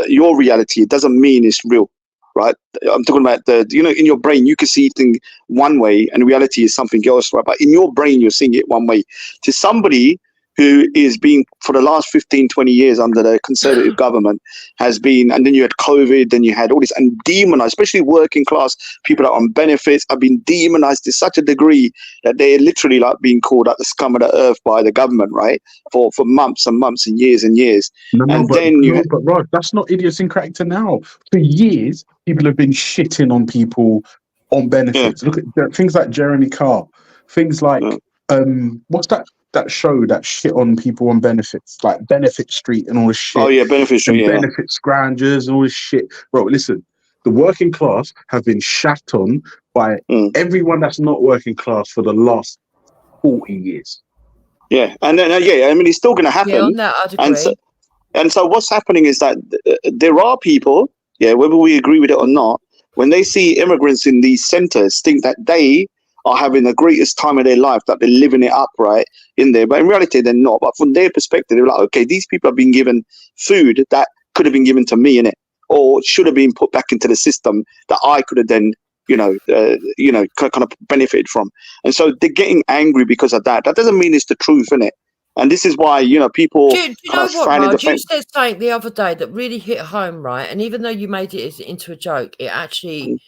your reality doesn't mean it's real, right? I'm talking about in your brain you can see things one way and reality is something else, right? But in your brain you're seeing it one way. To somebody who is being for the last 15, 20 years under the conservative government has been, and then you had COVID, then you had all this, and demonized, especially working class people that are on benefits have been demonized to such a degree that they're literally like being called at the scum of the earth by the government, right? For months and months and years and years. But Rod, that's not idiosyncratic to now. For years, people have been shitting on people on benefits. Look at things like Jeremy Carr, things like what's that show that shit on people on benefits, like Benefit Street and all this shit. Oh yeah, Benefit Street, and benefit scroungers and all this shit. Bro, listen, the working class have been shat on by everyone that's not working class for the last 40 years. Yeah, and then I mean it's still going to happen. Yeah, on that I'd agree. And so what's happening is that there are people, whether we agree with it or not, when they see immigrants in these centers, think that they are having the greatest time of their life, that they're living it up right in there. But in reality, they're not. But from their perspective, they're like, okay, these people have been given food that could have been given to me, innit? Or should have been put back into the system that I could have then, kind of benefited from. And so they're getting angry because of that. That doesn't mean it's the truth, innit? And this is why, people... Do you know what, Raj? You said something the other day that really hit home, right? And even though you made it into a joke, it actually...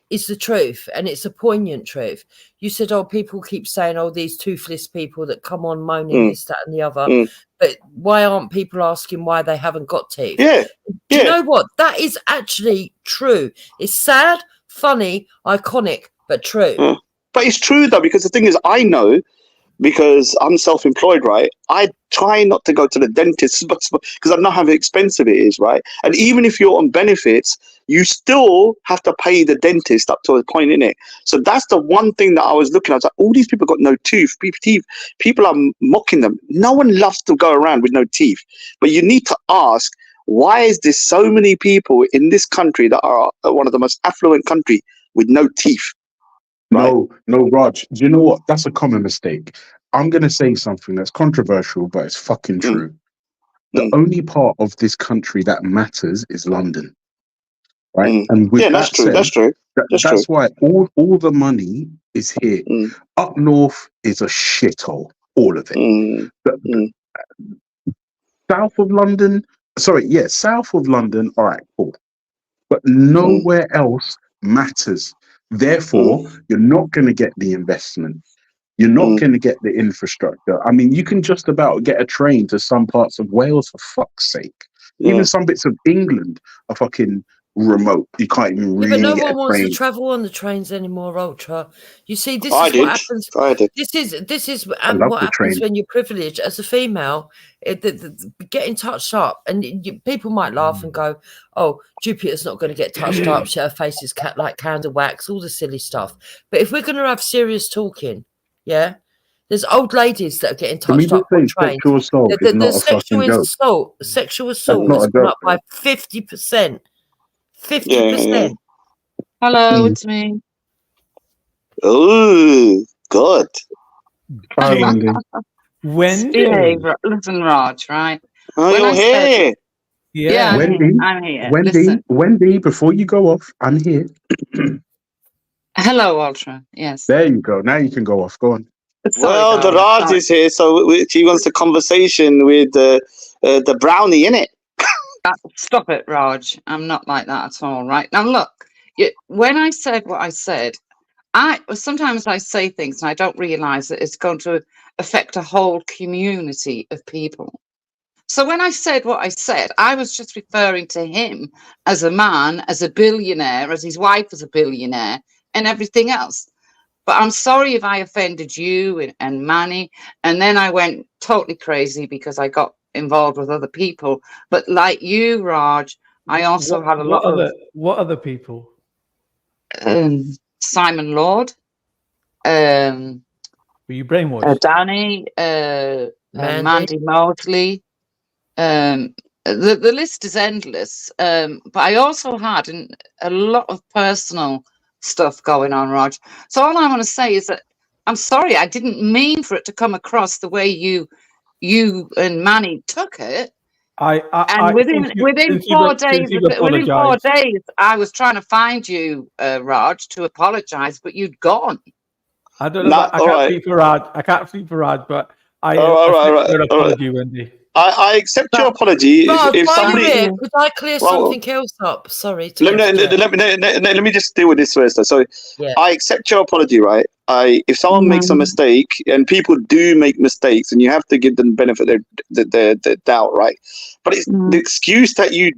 is the truth, and it's a poignant truth. You said, people keep saying, these toothless people that come on moaning this, that, and the other. But why aren't people asking why they haven't got teeth? Yeah. Do you know what? That is actually true. It's sad, funny, iconic, but true. But it's true though, because the thing is, I know because I'm self-employed, right? I try not to go to the dentist because I know how expensive it is, right? And even if you're on benefits, you still have to pay the dentist up to a point in it. So that's the one thing that I was looking at. I was like, all these people got no teeth. People are mocking them. No one loves to go around with no teeth. But you need to ask, why is there so many people in this country that are one of the most affluent country with no teeth? Right? No, Raj. Do you know what? That's a common mistake. I'm going to say something that's controversial, but it's fucking true. The only part of this country that matters is London. Right? And with that's that true. said, That's true. That's why all the money is here. Up north is a shithole, all of it. South of London, south of London, all right, cool. But nowhere else matters. Therefore, you're not going to get the investment. You're not going to get the infrastructure. I mean, you can just about get a train to some parts of Wales, for fuck's sake. Even some bits of England are fucking remote. You can't even really but no get one a wants train. to travel on the trains anymore, Ultra. You see, this I is did. what happens. I did. This is I love what the happens train. when you're privileged as a female. Getting touched up, and people might laugh and go, "Oh, Jupiter's not going to get touched up. Her face is like candle wax." All the silly stuff. But if we're going to have serious talking, yeah. There's old ladies that are getting Can we touched up just on say trains. sexual assault is The not a fucking joke? Sexual That's assault not has a gone joke. up by 50%. 50%. Yeah. Hello, it's me. Oh, God. Hi, Wendy. Behave. Listen, Raj, right? Oh, When you're I said, here. yeah, I'm here. Listen. Wendy, before you go off, I'm here. Hello, Ultra. Yes. There you go. Now you can go off. Go on. Sorry, Well, the darling. Raj is here, so she wants a conversation with the brownie, innit? Stop it, Raj. I'm not like that at all, right? Now, look, when I said what I said, sometimes I say things and I don't realize that it's going to affect a whole community of people. So when I said what I said, I was just referring to him as a man, as a billionaire, as his wife was a billionaire, and everything else. But I'm sorry if I offended you and Manny. And then I went totally crazy because I got involved with other people. But like you, Raj, I also had a lot of... What other people? Simon Lord. Were you brainwashed? Danny. Mandy Mosley. The list is endless. But I also had a lot of personal stuff going on, Raj. So all I want to say is that I'm sorry, I didn't mean for it to come across the way you and Manny took it. Within 4 days, I was trying to find you, Raj, to apologize, but you'd gone. I don't know. I can't speak for Raj. I can't speak for Raj, but I accept your apology, Wendy. I accept your apology. Raj, if while somebody, you're here, could I clear something else up? Sorry. Let me just deal with this first. So I accept your apology, right? If someone makes a mistake, and people do make mistakes, and you have to give them the benefit of the doubt, right? But it's the excuse that you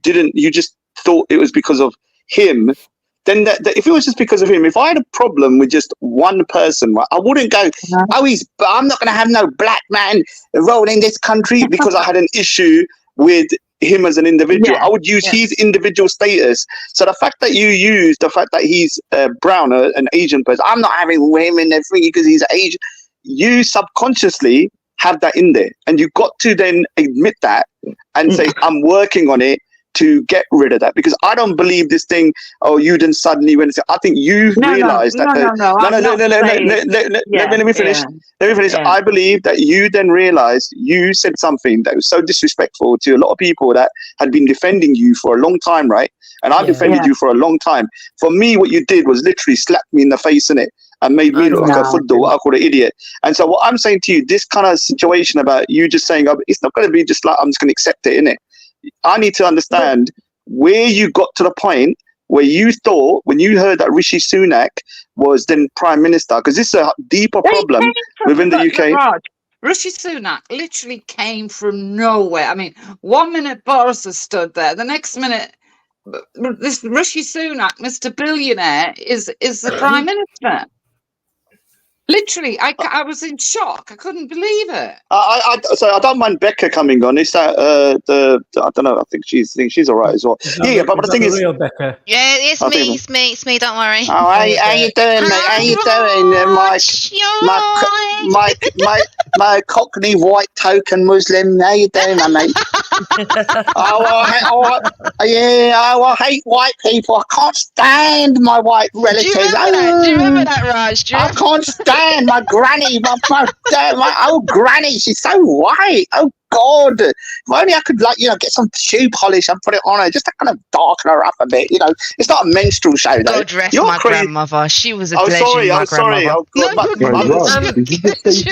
just thought it was because of him. Then if it was just because of him, if I had a problem with just one person, right, I wouldn't go, I'm not going to have no black man rolling this country because I had an issue with him as an individual. I would use his individual status. So the fact that you use the fact that he's brown, an Asian person, I'm not having him in there because he's Asian. You subconsciously have that in there, and you've got to then admit that and say, I'm working on it to get rid of that, because I don't believe this thing. Oh, you didn't suddenly when I think you realized that. Let me finish. Let me finish. I believe that you then realized you said something that was so disrespectful to a lot of people that had been defending you for a long time, right? And I defended you for a long time. For me, what you did was literally slap me in the face, in it, and made me look like a football. What I call an idiot. And so what I'm saying to you, this kind of situation about you just saying, oh, it's not going to be just like I'm just going to accept it, innit? I need to understand where you got to the point where you thought, when you heard that Rishi Sunak was then Prime Minister, because this is a deeper problem within the UK. Raj, Rishi Sunak literally came from nowhere. I mean, 1 minute Boris has stood there, the next minute this Rishi Sunak, Mr. Billionaire, is the Prime Minister. Literally, I was in shock. I couldn't believe it. So I don't mind Becca coming on. Is that I don't know. I think she's all right as well. Yeah, but the thing is, real Becca. Yeah, it's I me, think- it's me, don't worry. Oh, how you doing, mate? How you doing, my Cockney white token Muslim? How you doing, my mate? I hate white people. I can't stand my white relatives. Do you remember that, Raj? I can't stand my granny, my old granny. She's so white. Oh God! If only I could, get some shoe polish and put it on her, just to kind of darken her up a bit. It's not a menstrual show, though. God rest my grandmother. She was a legend. Sorry. My I'm sorry. grandmother. Oh God, Did you just say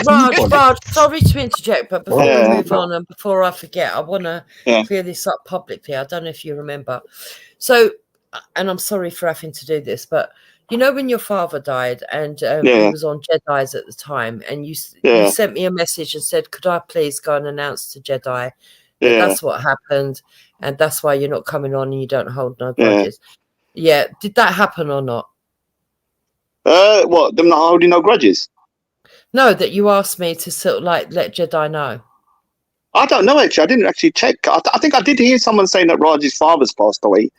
Raj, sorry to interject, but before Yeah. we move on and before I forget, I want to Yeah. clear this up publicly. I don't know if you remember. So, and I'm sorry for having to do this, but when your father died and he was on Jedi's at the time, and you sent me a message and said, could I please go and announce to Jedi that that's what happened, and that's why you're not coming on and you don't hold no grudges. Yeah. Did that happen or not? What? Them not holding no grudges? No, that you asked me to sort of let Jedi know. I don't know, actually. I didn't actually check. I think I did hear someone saying that Raj's father's passed away.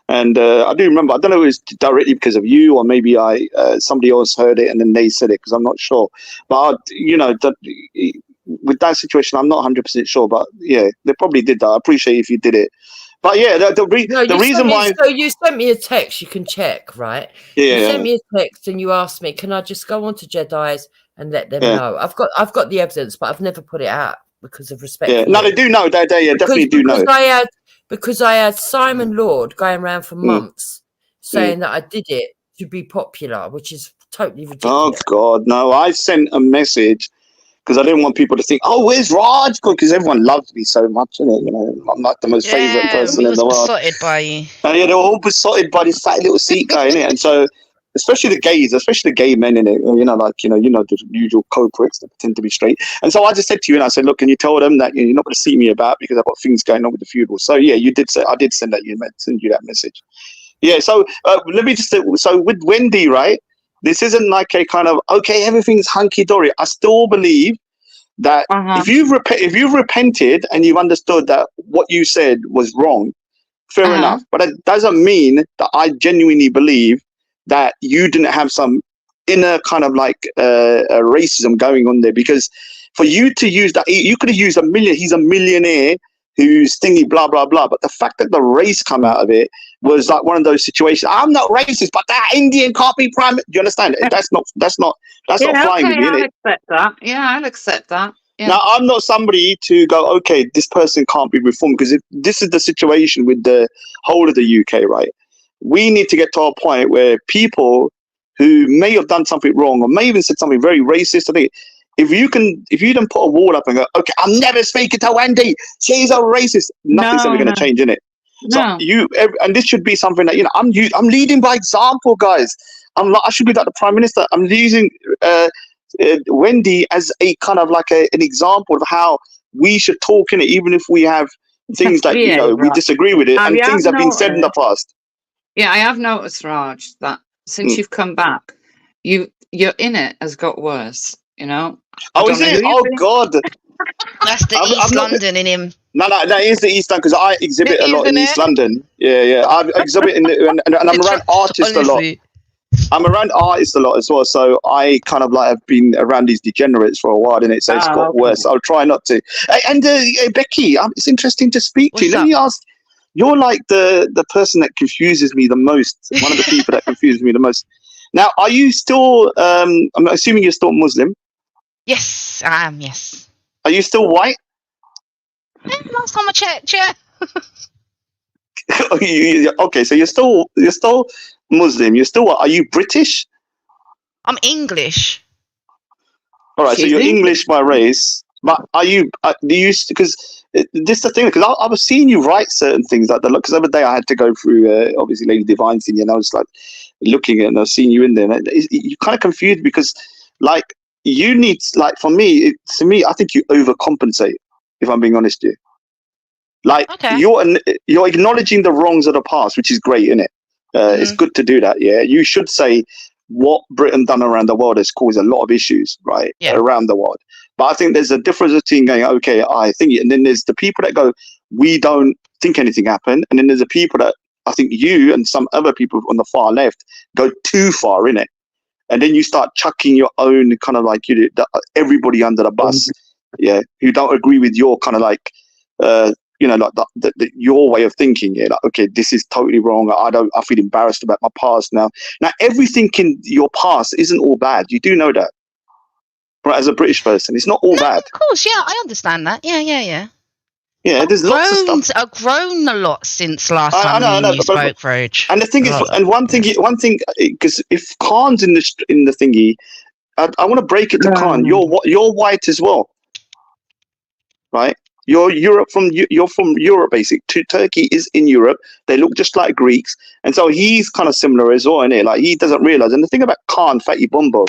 And I do remember, I don't know if it was directly because of you, or maybe somebody else heard it and then they said it, because I'm not sure. But, with that situation, I'm not 100% sure. But yeah, they probably did that. I appreciate if you did it. But yeah, the reason why... So you sent me a text, you can check, right? Yeah. You sent me a text and you asked me, can I just go on to Jedi's and let them know? I've got the evidence, but I've never put it out because of respect. Yeah, no, they do know. They definitely do know. Because I had Simon Lord going around for months saying that I did it to be popular, which is totally ridiculous. Oh, God, no. I sent a message because I didn't want people to think, oh, where's Raj? Because everyone loves me so much, innit? I'm like the most favourite person in the world. Besotted by you. And they were all besotted by this fat little Sikh guy, innit? And so, especially the gays, especially the gay men, innit? The usual culprits that pretend to be straight. And so I just said to you, and I said, look, can you tell them that you're not going to see me about because I've got things going on with the funeral? So yeah, you did say, I did send you that message. Yeah. So let me just say, so with Wendy, right? This isn't like a kind of, okay, everything's hunky dory. I still believe that if you've repented and you've understood that what you said was wrong, fair enough. But it doesn't mean that I genuinely believe that you didn't have some inner kind of racism going on there, because for you to use that, you could have used he's a millionaire who's thingy, blah, blah, blah. But the fact that the race come out of it was like one of those situations. I'm not racist, but that Indian can't be prime. Do you understand? That's not flying with me, innit? I'll accept that. Yeah, I'll accept that. Yeah. Now, I'm not somebody to go, okay, this person can't be reformed, because this is the situation with the whole of the UK, right? We need to get to a point where people who may have done something wrong or may even said something very racist, I think, if you then put a wall up and go, okay, I'm never speaking to Wendy, she's a racist, nothing's ever going to change, innit? So and this should be something that, I'm leading by example, guys. I should be like the Prime Minister. I'm using Wendy as a kind of like an example of how we should talk in it, even if we have things that, we disagree with it, and things have been said in the past. Yeah, I have noticed, Raj, that since you've come back, your in it has got worse, Oh, is it? Oh, God. That's the East London in him. No, that is the East London, because I exhibit a lot in East London. Yeah. I exhibit and I'm around artists a lot. I'm around artists a lot as well, so I kind of have been around these degenerates for a while, and so it's got worse. I'll try not to. And Becky, it's interesting to speak to you. Let me ask. You're like the person that confuses me the most. One of the people that confuses me the most. Now, are you still? I'm assuming you're still Muslim. Yes, I am. Yes. Are you still white? Last time I checked, yeah. Okay, so you're still Muslim. You're still what? Are you British? I'm English. All right, so you're English by race, but are you? Do you? Because this is the thing. Because I was seeing you write certain things like that. Because the other day I had to go through obviously Lady Divine's thing, and I was like looking at it, and I was seeing you in there. And you kind of confused because you need to me, I think you overcompensate. If I'm being honest with you, you're acknowledging the wrongs of the past, which is great, isn't it? It's good to do that. Yeah, you should say what Britain done around the world has caused a lot of issues, right, around the world. But I think there's a difference between going, okay, I think, and then there's the people that go, we don't think anything happened, and then there's the people that I think you and some other people on the far left go too far in it, and then you start chucking your own kind of like everybody under the bus, who don't agree with your kind of like like your way of thinking. Like, okay, this is totally wrong. I feel embarrassed about my past now. Now everything in your past isn't all bad. You do know that, right? As a British person, it's not all bad. Of course, yeah, I understand that. Yeah. Yeah, there's lots of stuff. I've grown a lot since last time you spoke, Rog. And the thing is, and one thing, because if Khan's in the thingy, I want to break it to Khan. You're white as well, right? You're from Europe, basically. Turkey is in Europe. They look just like Greeks, and so he's kind of similar as well, isn't it? Like he doesn't realize. And the thing about Khan, Fatty Bumbo,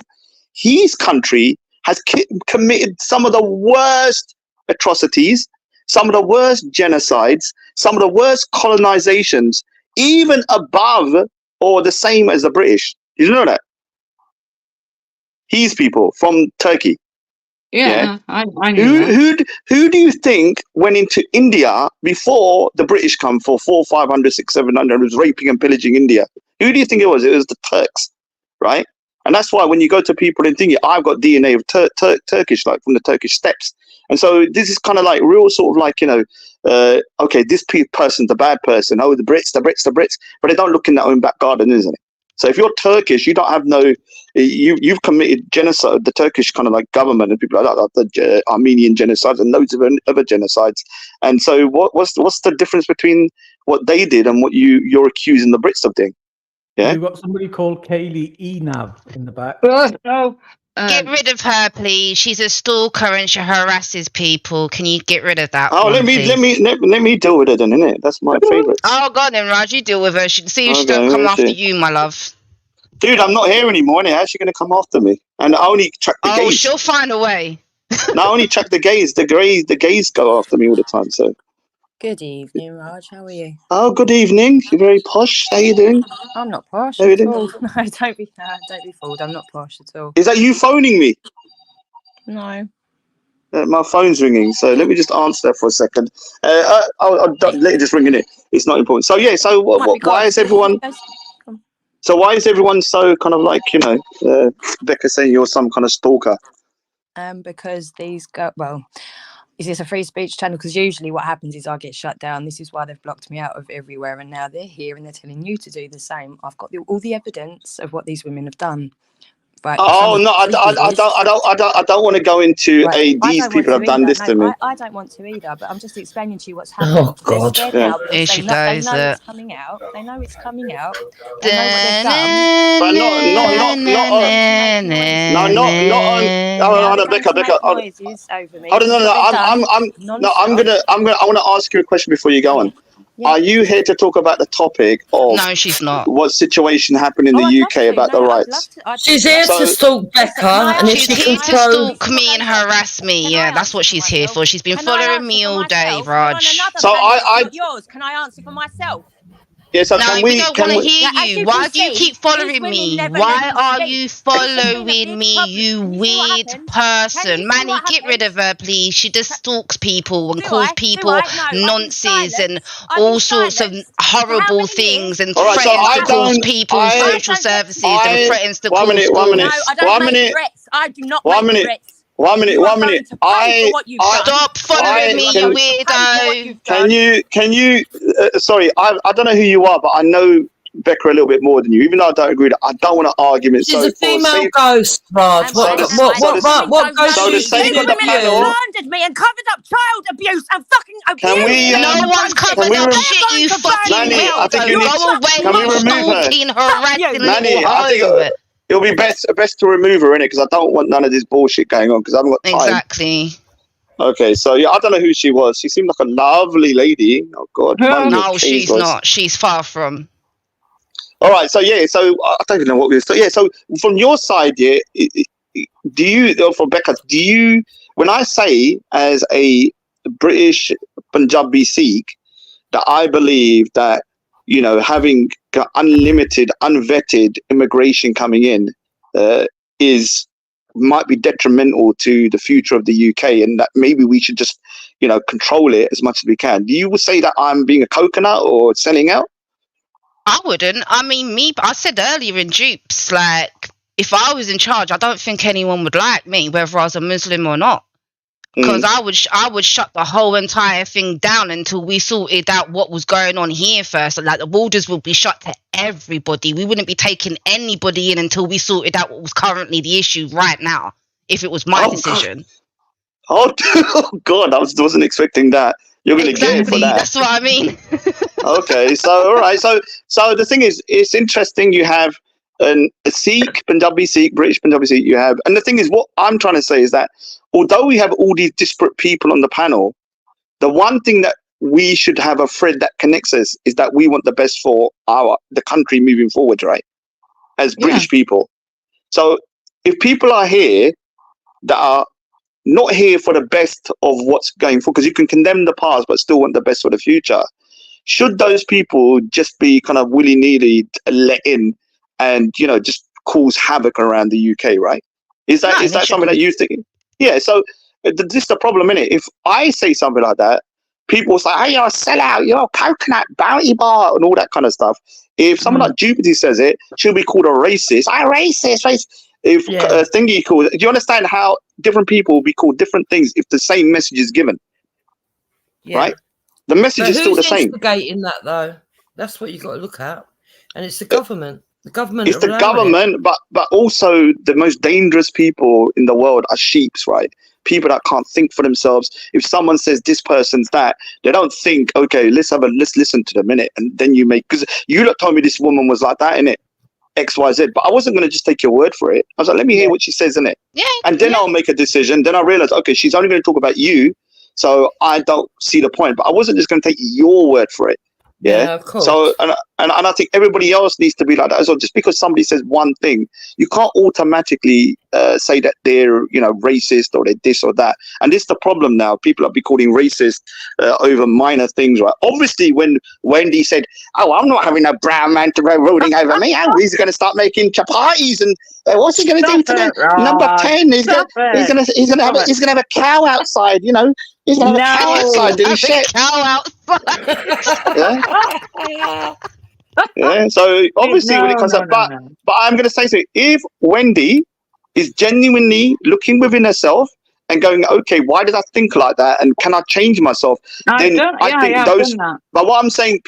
his country has committed some of the worst atrocities, some of the worst genocides, some of the worst colonizations, even above or the same as the British. You know that? His people from Turkey. Yeah. I knew that. Who do you think went into India before the British come for 400, 500, 600, 700, was raping and pillaging India? Who do you think it was? It was the Turks, right? And that's why when you go to people and think, I've got DNA of Turkish, like from the Turkish steppes. And so this is kind of like real sort of like, okay, this person's the bad person. Oh, the Brits. But they don't look in their own back garden, isn't it? So if you're Turkish, you don't have you've committed genocide, the Turkish kind of like government and people like that, the Armenian genocides and loads of other genocides. And so what's the difference between what they did and what you're accusing the Brits of doing? Yeah. We've got somebody called Kaylee Enav in the back. Get rid of her, please. She's a stalker and she harasses people. Can you get rid of that? Let me deal with it then, innit? That's my favourite. Oh God, then Raj, you deal with her. See if she don't come after you, my love. Dude, I'm not here anymore, innit? How's she going to come after me? And I only track the gays. Oh, she'll find a way. No, I only track the gays. The gays go after me all the time. So. Good evening, Raj. How are you? Oh, good evening. You're very posh. How you doing? I'm not posh How you at doing? all. No, don't be fooled. I'm not posh at all. Is that you phoning me? No. My phone's ringing, so let me just answer that for a second. I'll let it just ring in it. It's not important. So yeah. So why is everyone? So why is everyone so kind of like Becca saying you're some kind of stalker? Because these is this a free speech channel? Because usually what happens is I get shut down. This is why they've blocked me out of everywhere, and now they're here and they're telling you to do the same. I've got all the evidence of what these women have done. Right. Oh no, I don't want to go into these people have done this to me. I don't want to either, but I'm just explaining to you what's happened. Oh God! They're scared now because they know it's coming out. They know it's coming out. They know what they've done. But not on Becca. I want to ask you a question before you go on. Yeah. Are you here to talk about the topic of no, she's not. What situation happened in the UK about the rights? She's here to stalk Becca, and she's here to stalk me and harass me. Yeah, that's what she's here for. She's been following me all day, Raj. So I yours. Can I answer for myself? Yeah, so no, we don't want to hear you. Why do you keep following me? Why are you following me, you weird person? Manny, get rid of her, please. She just stalks people and calls people nonsense and all sorts of horrible things and threatens to call people social services and threatens to call schools. No, I don't make threats. I do not make threats. 1 minute. Stop following me, you weirdo. Can you? Sorry, I don't know who you are, but I know Becca a little bit more than you. Even though I don't agree, I don't want to argument. She's a female ghost, Raj. What ghost? So the sake of the panel. Slandered me and covered up child abuse and fucking abuse. No one's covered up shit. You fucking I think you need. Can we remove her? Manny, I think. It'll be best to remove her, innit? Because I don't want none of this bullshit going on. Because I haven't got time. Exactly. Okay, so yeah, I don't know who she was. She seemed like a lovely lady. Oh God. No, she's not. She's far from. All right, so yeah, so I don't even know what we. So yeah, so from your side, yeah, do you, from Becca, do you? When I say as a British Punjabi Sikh that I believe that you know, having unlimited, unvetted immigration coming in might be detrimental to the future of the UK, and that maybe we should just, you know, control it as much as we can. Do you say that I'm being a coconut or selling out? I wouldn't. I mean, I said earlier in Dupes, like, if I was in charge, I don't think anyone would like me, whether I was a Muslim or not. Because I would shut the whole entire thing down until we sorted out what was going on here first. Like, the borders would be shut to everybody. We wouldn't be taking anybody in until we sorted out what was currently the issue right now, if it was my decision. God. Oh God, I wasn't expecting that. You're going to get it for that. That's what I mean. Okay, so all right, so the thing is, it's interesting. You have a Sikh, Punjabi Sikh, British Punjabi Sikh. You have, and the thing is, what I'm trying to say is that although we have all these disparate people on the panel, the one thing that we should have a thread that connects us is that we want the best for the country moving forward, right? As British people. So if people are here that are not here for the best of what's going forward, because you can condemn the past but still want the best for the future, should those people just be kind of willy-nilly let in and, you know, just cause havoc around the UK, right? Is that something that you think? Yeah, so this is the problem, innit? If I say something like that, people say, hey, you're a sellout, you're a coconut, bounty bar, and all that kind of stuff. If someone like Jupiter says it, she'll be called a racist. Racist. If Thingy calls it, do you understand how different people will be called different things if the same message is given? Yeah. Right? The message is still the same. Who's instigating that, though? That's what you've got to look at. And it's the government. The government. It's the government, but also the most dangerous people in the world are sheeps, right? People that can't think for themselves. If someone says this person's that, they don't think, okay, let's listen to them, innit? And then you make, because you lot told me this woman was like that, innit? XYZ, but I wasn't going to just take your word for it. I was like, let me hear what she says, innit? Yeah. And then I'll make a decision. Then I realized, okay, she's only going to talk about you, so I don't see the point. But I wasn't just going to take your word for it. Yeah, of course. So and I think everybody else needs to be like that as well. Just because somebody says one thing, you can't automatically say that they're, you know, racist or they're this or that. And this is the problem now. People are be calling racist over minor things, right? Obviously, when Wendy said, "Oh, I'm not having a brown man to go ruling over me," he's going to start making chapatis, and what's he going to do to the number 10? He's going to have a cow outside, you know. He's going to have a cow outside doing shit. Cow outside. Yeah. So obviously, when it comes up, but I'm going to say so. If Wendy is genuinely looking within herself and going, okay, why did I think like that, and can I change myself? Then I think those. But what I'm saying,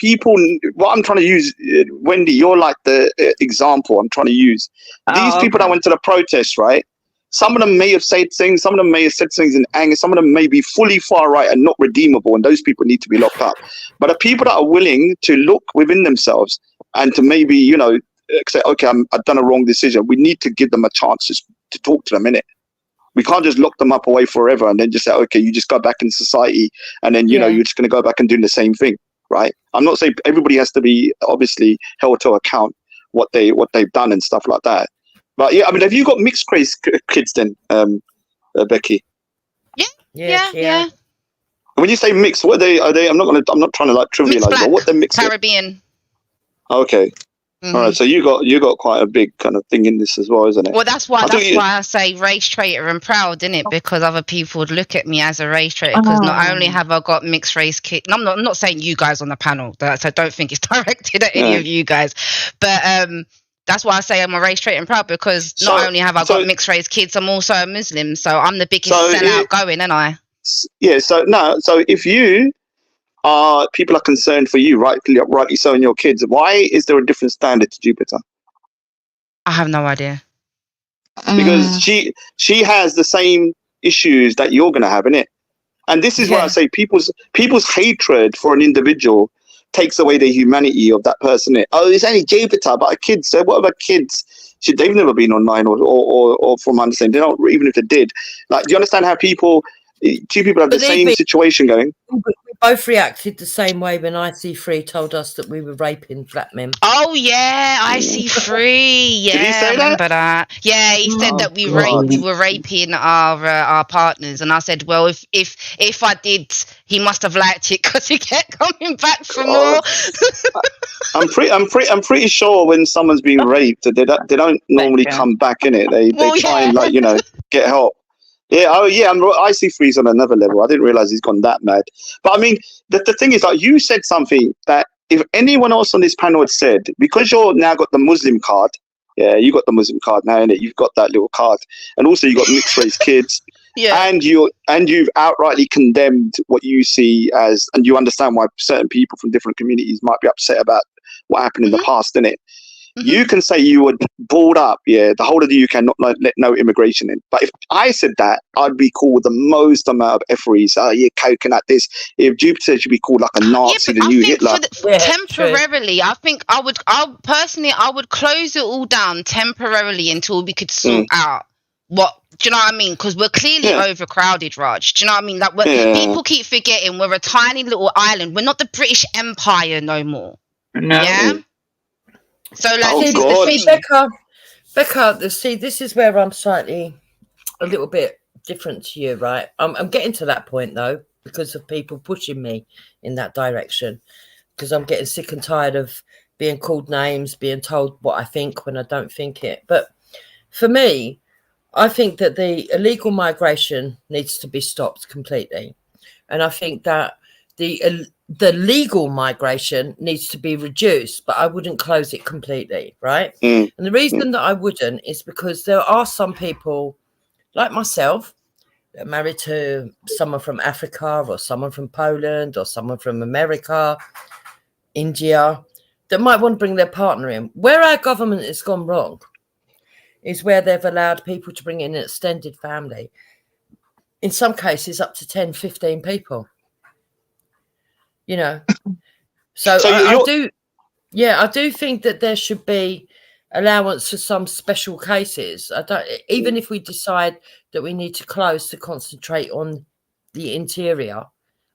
what I'm trying to use, Wendy, you're like the example I'm trying to use. These people that went to the protest, right? Some of them may have said things, some of them may have said things in anger, some of them may be fully far right and not redeemable, and those people need to be locked up. But the people that are willing to look within themselves and to maybe, you know, say, okay, I've done a wrong decision, we need to give them a chance to talk to them, innit? We can't just lock them up away forever and then just say, okay, you just go back in society and then, you know, you're just going to go back and do the same thing, right? I'm not saying everybody has to be obviously held to account what they've done and stuff like that. But yeah, I mean, have you got mixed race kids then, Becky? Yeah. When you say mixed, what are they? I'm not trying to like trivialize, but what they're mixed Caribbean. Okay. All right. So you got quite a big kind of thing in this as well, isn't it? Well, that's why I say race traitor and proud, isn't it? Because other people would look at me as a race traitor. Because not only have I got mixed race kids, and I'm not saying you guys on the panel. So I don't think it's directed at any of you guys, but that's why I say I'm a race traitor and proud, because not only have I got mixed race kids, I'm also a Muslim. So I'm the biggest sellout going, ain't I? Yeah. So if you people are concerned for you, rightly so, and your kids, why is there a different standard to Jupiter? I have no idea. Because she has the same issues that you're going to have, innit? And this is why I say people's hatred for an individual takes away the humanity of that person. Oh, it's only Jupiter, but kids. So what about kids? They've never been online, or from understanding, they don't. Even if they did, like, do you understand how two people have the same situation going? With both reacted the same way when IC3 told us that we were raping black men. Oh yeah, IC3. Yeah, Did he say I remember that? Yeah, he said that we were raping our partners, and I said, well, if I did, he must have liked it because he kept coming back for more. I'm pretty sure when someone's being raped, they don't normally come back in it. They try and like get help. Yeah, IC3's on another level. I didn't realize he's gone that mad. But I mean, the thing is, like, you said something that if anyone else on this panel had said, because you're now got the Muslim card, you got the Muslim card now, innit? You've got that little card, and also you got mixed race kids, and you've outrightly condemned what you see as, and you understand why certain people from different communities might be upset about what happened in the past, innit? You can say you were balled up, the whole of the UK not let no immigration in. But if I said that, I'd be called the most amount of efferys. You're coconut this. If Jupiter should be called like a Nazi, the new Hitler. Temporarily, I think I would close it all down temporarily until we could sort out what. Do you know what I mean? Because we're clearly overcrowded, Raj. Do you know what I mean? Like people keep forgetting we're a tiny little island. We're not the British Empire no more. No. Yeah. So like, Becca, see, this is where I'm slightly a little bit different to you, right? I'm getting to that point though because of people pushing me in that direction. Because I'm getting sick and tired of being called names, being told what I think when I don't think it. But for me, I think that the illegal migration needs to be stopped completely, and I think that the legal migration needs to be reduced, but I wouldn't close it completely, right? And the reason that I wouldn't is because there are some people like myself that are married to someone from Africa or someone from Poland or someone from America, India, that might want to bring their partner in. Where our government has gone wrong is where they've allowed people to bring in an extended family. In some cases, up to 10, 15 people. You know, so I do think that there should be allowance for some special cases. Even if we decide that we need to close to concentrate on the interior,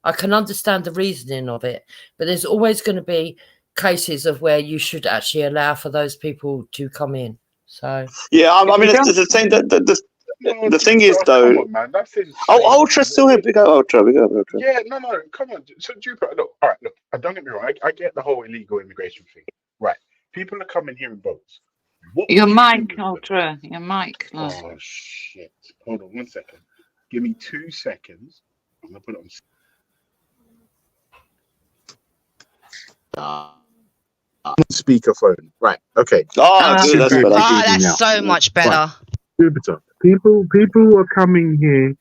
I can understand the reasoning of it, but there's always going to be cases of where you should actually allow for those people to come in. So I mean, it's the thing that the thing is though. Come on, man, that's insane. Ultra's still here. We go Ultra. Yeah, no, come on. So Jupiter, look, all right, look. Don't get me wrong. I get the whole illegal immigration thing, right? People are coming here in boats. Your mic, Ultra. Your mic. Oh shit! Hold on 1 second. Give me 2 seconds. I'm gonna put it on. Speakerphone. Right. Okay. Good. That's better. That's so much better. Right. Jupiter. People are coming here.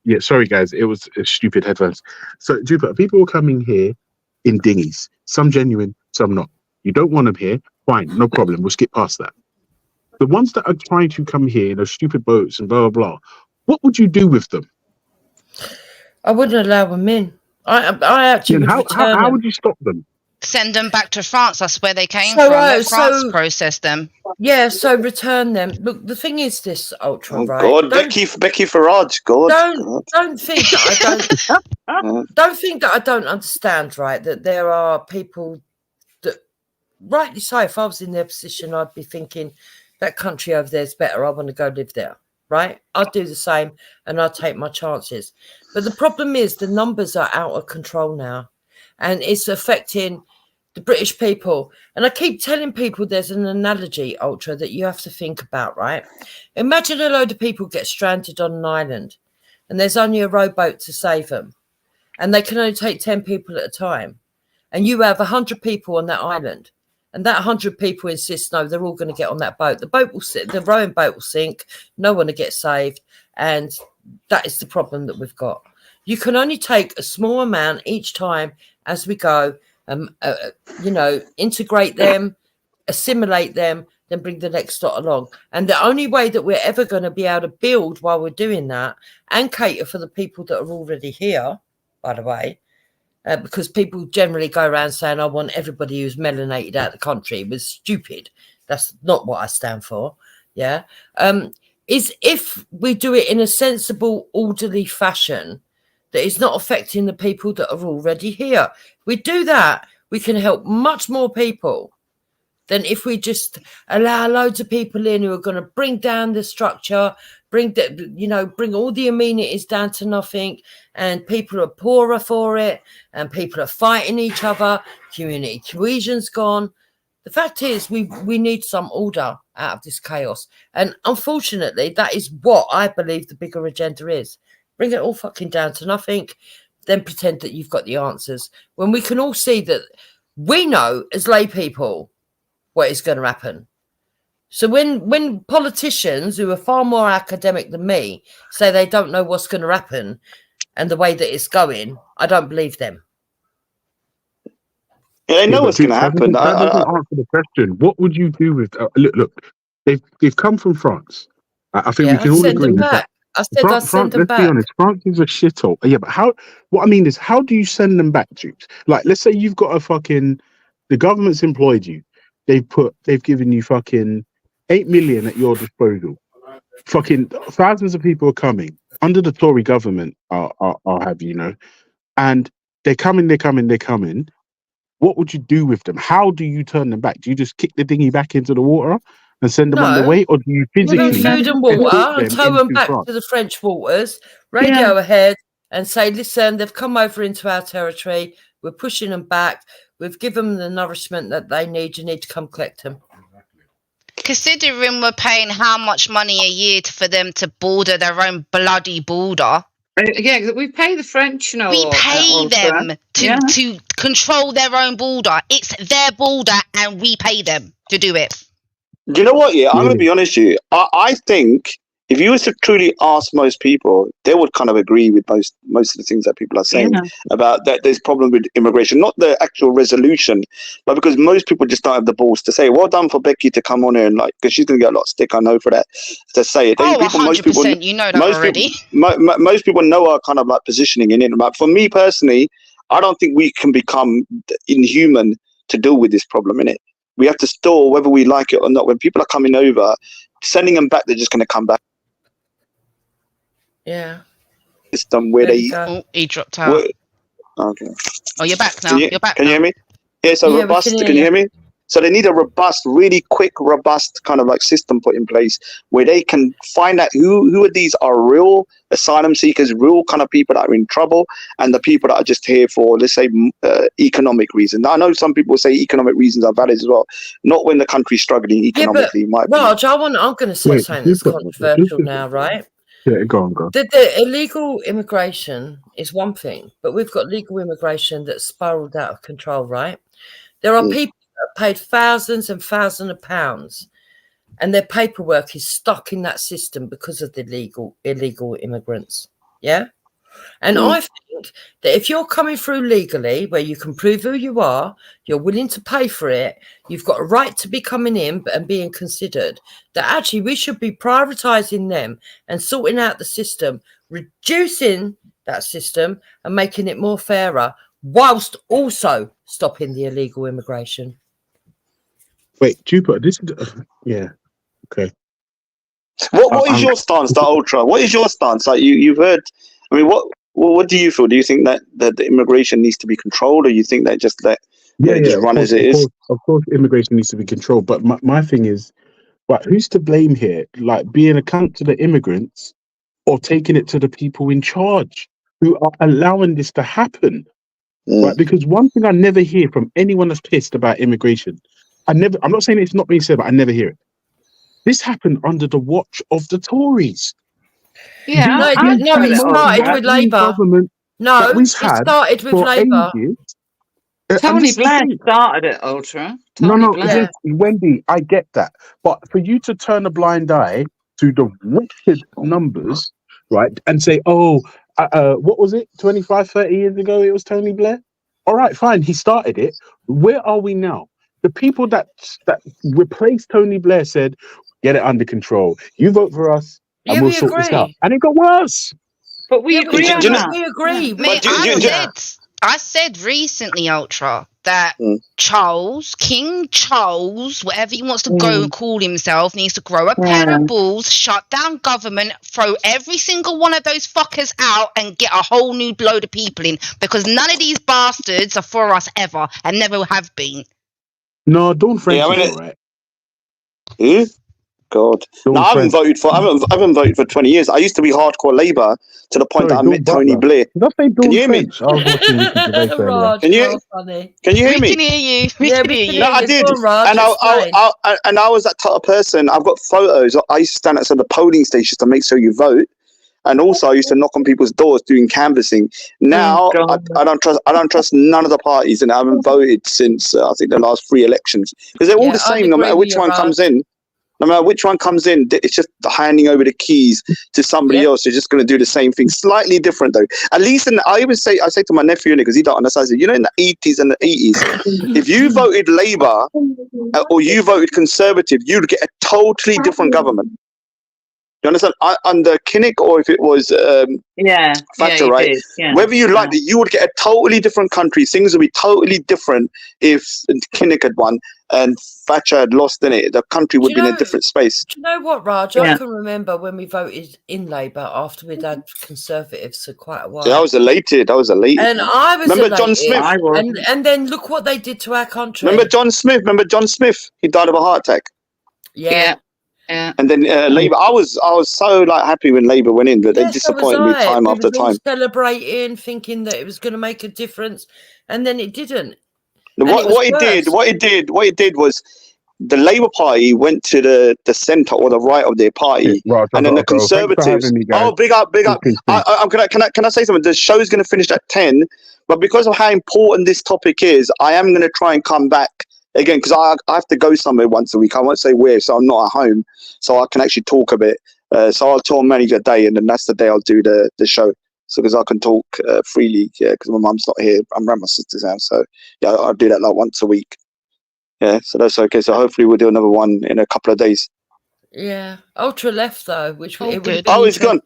Yeah, sorry guys, it was stupid headphones. So Jupiter, people are coming here in dinghies. Some genuine, some not. You don't want them here, fine, no problem. We'll skip past that. The ones that are trying to come here in those stupid boats and blah blah blah. What would you do with them? I wouldn't allow them in. I actually would return them. How would you stop them? Send them back to France. That's where they came from. Let France process them. Yeah, so return them. Look, the thing is this, Ultra, right? God, Becky Farage, God. Don't think that don't think that I don't understand, right? That there are people that, rightly so, if I was in their position, I'd be thinking that country over there is better. I want to go live there, right? I'd do the same and I'd take my chances. But the problem is the numbers are out of control now, and it's affecting the British people. And I keep telling people there's an analogy, Ultra, that you have to think about, right? Imagine a load of people get stranded on an island and there's only a rowboat to save them, and they can only take 10 people at a time, and you have 100 people on that island, and that 100 people insist, no, they're all going to get on that boat. The boat will sit, the rowing boat will sink, no one will get saved, and that is the problem that we've got. You can only take a small amount each time as we go, integrate them, assimilate them, then bring the next lot along. And the only way that we're ever going to be able to build while we're doing that and cater for the people that are already here, by the way, because people generally go around saying, I want everybody who's melanated out of the country, was stupid. That's not what I stand for. Is if we do it in a sensible, orderly fashion, that is not affecting the people that are already here. If we do that, we can help much more people than if we just allow loads of people in who are going to bring down the structure, bring all the amenities down to nothing, and people are poorer for it, and people are fighting each other. Community cohesion's gone. The fact is, we need some order out of this chaos, and unfortunately, that is what I believe the bigger agenda is. Bring it all fucking down to nothing, then pretend that you've got the answers. When we can all see that we know as lay people what is going to happen. So when politicians who are far more academic than me say they don't know what's going to happen and the way that it's going, I don't believe them. Yeah, they know what's going to happen. That doesn't answer the question. What would you do with look? They've come from France. I think we can all agree with that. I said I'll send them back. Let's be honest, France is a shithole. Yeah, but what I mean is, how do you send them back, Dukes? Like, let's say you've got the government's employed you. They've given you fucking 8 million at your disposal. Fucking thousands of people are coming under the Tory government. I'll have you know, and they're coming. What would you do with them? How do you turn them back? Do you just kick the dinghy back into the water and send them underway, or do you physically give them food and water and tow them back to the French waters, radio ahead and say, listen, they've come over into our territory, we're pushing them back, we've given them the nourishment that they need, you need to come collect them. Considering we're paying how much money a year for them to border their own bloody border. Yeah, we pay the French, you know. We pay them to control their own border. It's their border and we pay them to do it. Do you know what? Yeah, I'm going to be honest with you. I think if you were to truly ask most people, they would kind of agree with most of the things that people are saying about that there's problem with immigration, not the actual resolution, but because most people just don't have the balls to say, well done for Becky to come on here and because she's going to get a lot of stick, I know, for that, to say it. 100%, you know that already. Most people know our kind of like positioning in it. But for me personally, I don't think we can become inhuman to deal with this problem, innit? We have to still, whether we like it or not, when people are coming over, sending them back, they're just going to come back. Yeah. System where he dropped out. Okay. Oh, you're back now. You're back. Can you hear me? Yeah, so robust. Can you hear me? So they need a robust, really quick, robust kind of like system put in place where they can find out who of these are real asylum seekers, real kind of people that are in trouble, and the people that are just here for, let's say, economic reasons. Now, I know some people say economic reasons are valid as well. Not when the country's struggling economically. Raj, I'm going to say something that's controversial now, right? Yeah, go on. The illegal immigration is one thing, but we've got legal immigration that's spiraled out of control, right? There are people that have paid thousands and thousands of pounds and their paperwork is stuck in that system because of the illegal immigrants. Yeah. And I think that if you're coming through legally, where you can prove who you are, you're willing to pay for it, you've got a right to be coming in and being considered, that actually we should be prioritising them and sorting out the system, reducing that system and making it more fairer, whilst also stopping the illegal immigration. Wait, Jupiter, this is... yeah, okay. What is your stance, that Ultra? What is your stance? Like you've heard... I mean, what do you feel? Do you think that the immigration needs to be controlled, or you think that just just run as it is? Of course, immigration needs to be controlled. But my thing is, right, who's to blame here? Like being a cunt to the immigrants, or taking it to the people in charge who are allowing this to happen? Right? Because one thing I never hear from anyone that's pissed about immigration, I'm not saying it's not being said, but I never hear it. This happened under the watch of the Tories. Yeah, no, it started with Labour. No, it started with Labour. Tony Blair started it, Ultra. No, Wendy, I get that. But for you to turn a blind eye to the wicked numbers, right, and say, what was it, 25, 30 years ago it was Tony Blair? All right, fine, he started it. Where are we now? The people that replaced Tony Blair said, get it under control. You vote for us, and we'll sort this out. And it got worse. But we agree on that. We agree. I I said recently, Ultra, that King Charles, whatever he wants to go and call himself, needs to grow a pair of balls, shut down government, throw every single one of those fuckers out, and get a whole new load of people in, because none of these bastards are for us ever and never have been. No, Dawn French Yeah, I mean, is all right. Who? God. No, I haven't voted for. I haven't voted for 20 years. I used to be hardcore Labour to the point that I met Tony Blair. Did I say Can Dawn you hear me? French? I was watching Ricky Gervais earlier. Raj, Can you? how funny. Can you hear We me? can hear you. We Yeah, can we hear can you. No, I did, Go on, Raj, and I was that type of person. I've got photos. I used to stand outside the polling stations to make sure you vote, and also I used to knock on people's doors doing canvassing. Now I don't trust none of the parties, and I haven't voted since I think the last 3 elections, because they're all the same. No matter which one comes in. No matter which one comes in, it's just handing over the keys to somebody else. They're just going to do the same thing, slightly different though. At least, I say to my nephew, because he don't understand, I say, in the 80s and the 80s, if you voted Labour or you voted Conservative, you'd get a totally different government. You understand? Under Kinnock, or if it was Thatcher, right? Did, yeah. Whether you liked it, you would get a totally different country. Things would be totally different if Kinnock had won and Thatcher had lost in it. The country would be in a different space. Do you know what, Raj? I can remember when we voted in Labour after we'd had Conservatives for quite a while. Yeah, I was elated. And I was Remember elated. John Smith? And then look what they did to our country. Remember John Smith? He died of a heart attack. Yeah. And then Labour, I was so happy when Labour went in, but they disappointed me time after time. Celebrating, thinking that it was going to make a difference, and then it didn't. What it did was the Labour Party went to the centre or the right of their party, and then the Conservatives. Big up! Can I say something? The show's going to finish at 10, but because of how important this topic is, I am going to try and come back again, because I have to go somewhere once a week. I won't say where, so I'm not at home, so I can actually talk a bit. So I'll tell Manny a day, and then that's the day I'll do the show. So because I can talk freely, because my mum's not here. I'm around my sister's house, so yeah, I'll do that once a week. Yeah, so that's okay. So hopefully we'll do another one in a couple of days. Yeah, Ultra left though, which it would have been it's gone.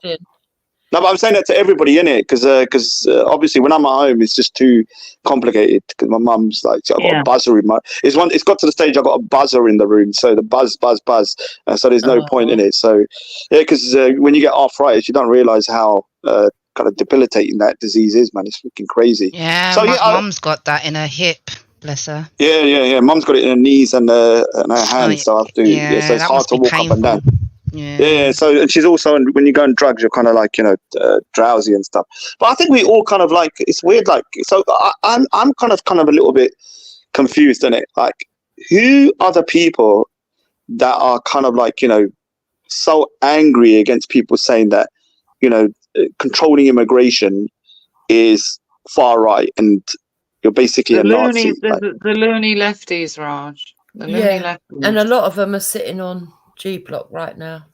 No, but I'm saying that to everybody, innit? Because obviously when I'm at home, it's just too complicated. Because my mum's I've got a buzzer in my. It's got to the stage I've got a buzzer in the room, so the buzz. So there's no point in it. So yeah, because when you get arthritis, you don't realise how kind of debilitating that disease is, man. It's freaking crazy. Yeah, so my mum's got that in her hip. Bless her. Yeah. Mum's got it in her knees and her hands. So I have to. So it's hard to walk up and down. Yeah. So, and she's also, when you go on drugs, you're kind of drowsy and stuff. But I think we all kind of it's weird. So I'm kind of a little bit confused in it. Who are the people that are kind of so angry against people saying that, controlling immigration is far right and you're basically a Nazi? The loony lefties, Raj. The loony lefties. And a lot of them are sitting on G Block right now.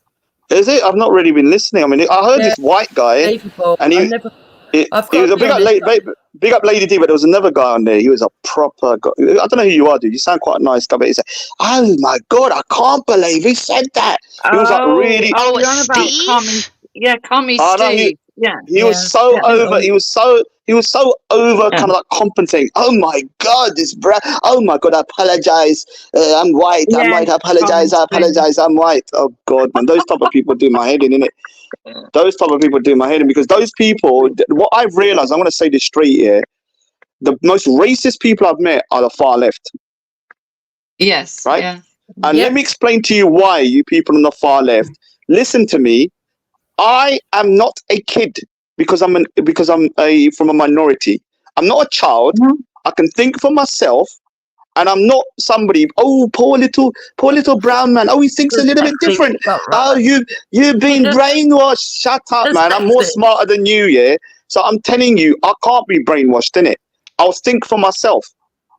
Is it? I've not really been listening. I mean, I heard this white guy, and he was a big up Lady D, but there was another guy on there. He was a proper guy. I don't know who you are, dude. You sound quite a nice guy, but he said, "Oh my God, I can't believe he said that." He was really. Oh, you're on about Commie. Yeah, Commie Steve. He was so over. He was so over, kind of compensating. Oh my God, oh my God, I apologize. I'm white. I'm white. I apologize. I'm white. Oh God, man, those type of people do my head in, innit? Those type of people do my head in, because those people. What I've realized, I'm going to say this straight here. The most racist people I've met are the far left. Yes. Right. Yeah. And let me explain to you why, you people on the far left. Listen to me. I am not a kid because I'm from a minority. I'm not a child. I can think for myself, and I'm not somebody. Oh, poor little brown man. Oh, he thinks a little bit different. Oh, you've been brainwashed. Shut up, man. I'm more smarter than you, yeah. So I'm telling you, I can't be brainwashed, innit? I'll think for myself.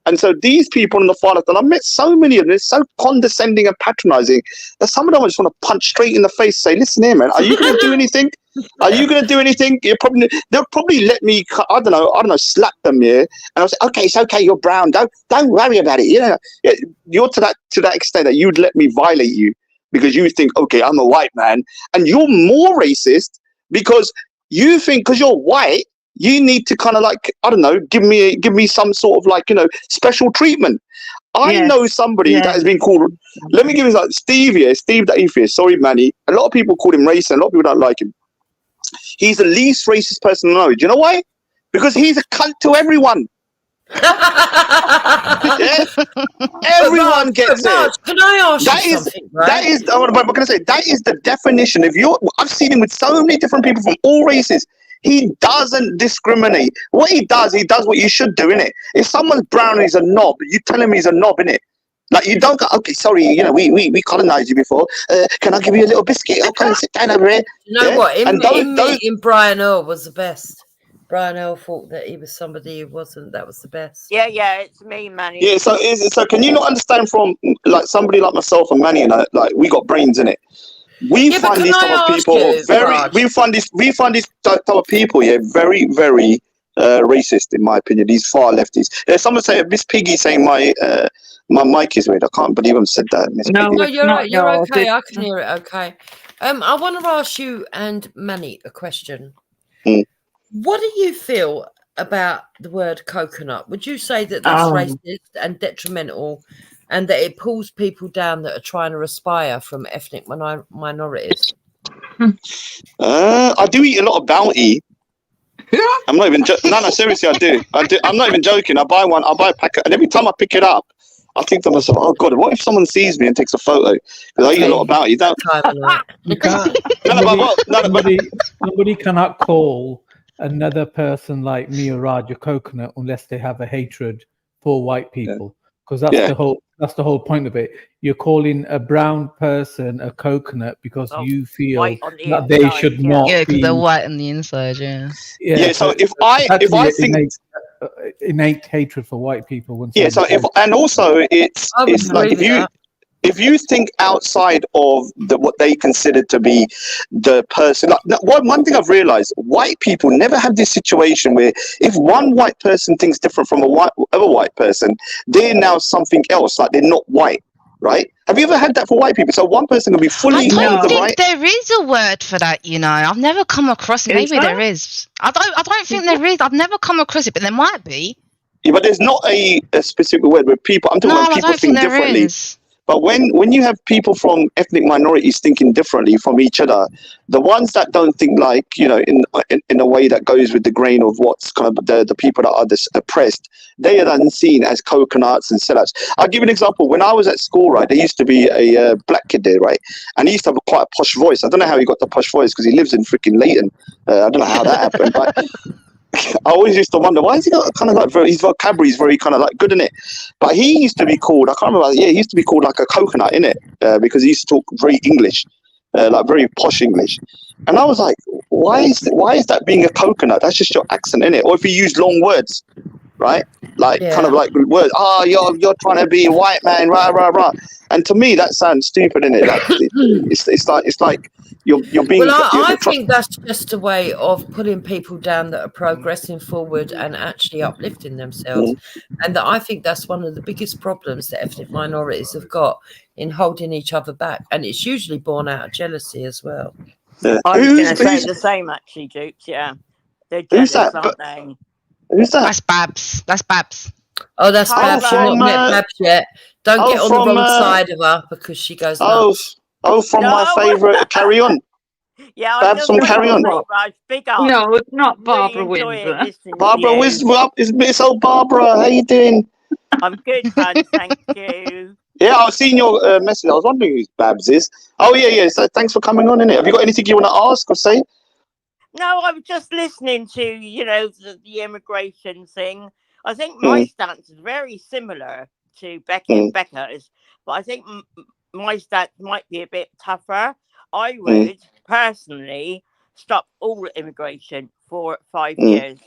And so these people on the far left, and I've met so many of them, they're so condescending and patronizing that some of them I just want to punch straight in the face, say, "Listen here, man, are you going to do anything? Are you going to do anything?" They'll probably let me, I don't know, slap them, yeah. And I'll say, "Okay, it's okay, you're brown. Don't worry about it." You're to that extent that you'd let me violate you because you think, okay, I'm a white man, and you're more racist because you think because you're white, you need to kind of like, I don't know, give me some sort of like, special treatment. I know somebody that has been called, let me give you like Steve here, Steve the atheist. Sorry, Manny. A lot of people call him racist. A lot of people don't like him. He's the least racist person I know. Do you know why? Because he's a cunt to everyone. Yeah? Everyone gets it. Can I ask you something? That is, what am I going to say? That is the definition. I've seen him with so many different people from all races. He doesn't discriminate. What he does what you should do, innit? If someone's brown and he's a knob, you tell him he's a knob, innit? Like, you don't go, okay, sorry, we colonized you before. Can I give you a little biscuit? Oh, come and sit down over here. You know what? In Brian Earl was the best. Brian Earl thought that he was somebody who wasn't. That was the best. Yeah, it's me, Manny. Yeah, so can you not understand from like somebody like myself and Manny, and like we got brains in it. We find these type of people we find these type of people, very, very racist in my opinion. These far lefties. Someone say Miss Piggy saying my mic is weird. I can't believe I said that. Miss Piggy. No, you're okay. I can hear it. Okay. I want to ask you and Manny a question. What do you feel about the word coconut? Would you say that that's racist and detrimental, and that it pulls people down that are trying to aspire from ethnic minorities? I do eat a lot of Bounty. I'm not even no, seriously, I do. I'm not even joking. I buy a packet, and every time I pick it up, I think to myself, oh God, what if someone sees me and takes a photo? Because I eat a lot of Bounty. You can't. Somebody cannot call another person like me or Raj a coconut unless they have a hatred for white people, because that's the whole point of it. You're calling a brown person a coconut because you feel that they should not. Yeah, because they're white on the inside. Yeah. So if I think innate hatred for white people, when so it's like if you think outside of what they consider to be the person, like, one thing I've realized, white people never have this situation where if one white person thinks different from other white person, they're now something else, like they're not white, right? Have you ever had that for white people? So one person can be fully I don't think right. there is a word for that, I've never come across it. Maybe there is. I don't think there is. I've never come across it, but there might be. Yeah, but there's not a specific word where people. I'm talking about people think differently. Is. But when you have people from ethnic minorities thinking differently from each other, the ones that don't think like, in a way that goes with the grain of what's kind of the people that are oppressed, they are then seen as coconuts and sellouts. I'll give you an example. When I was at school, right, there used to be a black kid there, right? And he used to have quite a posh voice. I don't know how he got the posh voice because he lives in freaking Leighton. I don't know how that happened, but I always used to wonder, why is he got kind of like his vocabulary is very kind of like good in it, but he used to be called, I can't remember, he used to be called like a coconut in it, because he used to talk very English, like very posh English, and I was like, why is that being a coconut? That's just your accent in it. Or if you use long words, right, like kind of like words, you're trying to be a white man, rah. And to me that sounds stupid, innit? Like it's like you're being. Well, I think that's just a way of putting people down that are progressing forward and actually uplifting themselves. And that I think that's one of the biggest problems that ethnic minorities have got in holding each other back. And it's usually born out of jealousy as well. I was going to say the same, actually, Dukes. Yeah. They're jealous, aren't they? Who's that? That's Babs. That's Babs. Oh, that's Babs. She's not met Babs yet. Don't get on the wrong side of her because she goes nuts. My favourite Carry On. Yeah, Babs from Carry On. Big up. No, it's not Barbara Windsor. Barbara Windsor, it's old Barbara. How you doing? I'm good, man. Thank you. Yeah, I've seen your message. I was wondering who Babs is. Oh, yeah. So thanks for coming on, innit? Have you got anything you want to ask or say? No, I was just listening to, the immigration thing. I think my stance is very similar to Becky and Becca's, but I think my stance might be a bit tougher. I would personally stop all immigration for 5 years.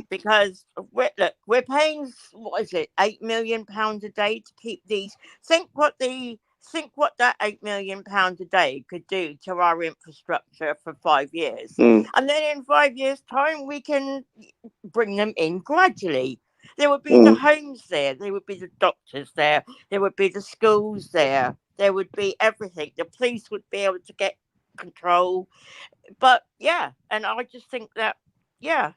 Because we're paying, what is it, £8 million a day to keep these. Think what that £8 million a day could do to our infrastructure for 5 years. And then in 5 years' time, we can bring them in gradually. There would be the homes there. There would be the doctors there. There would be the schools there. There would be everything. The police would be able to get control. But, yeah, and I just think that Yeah,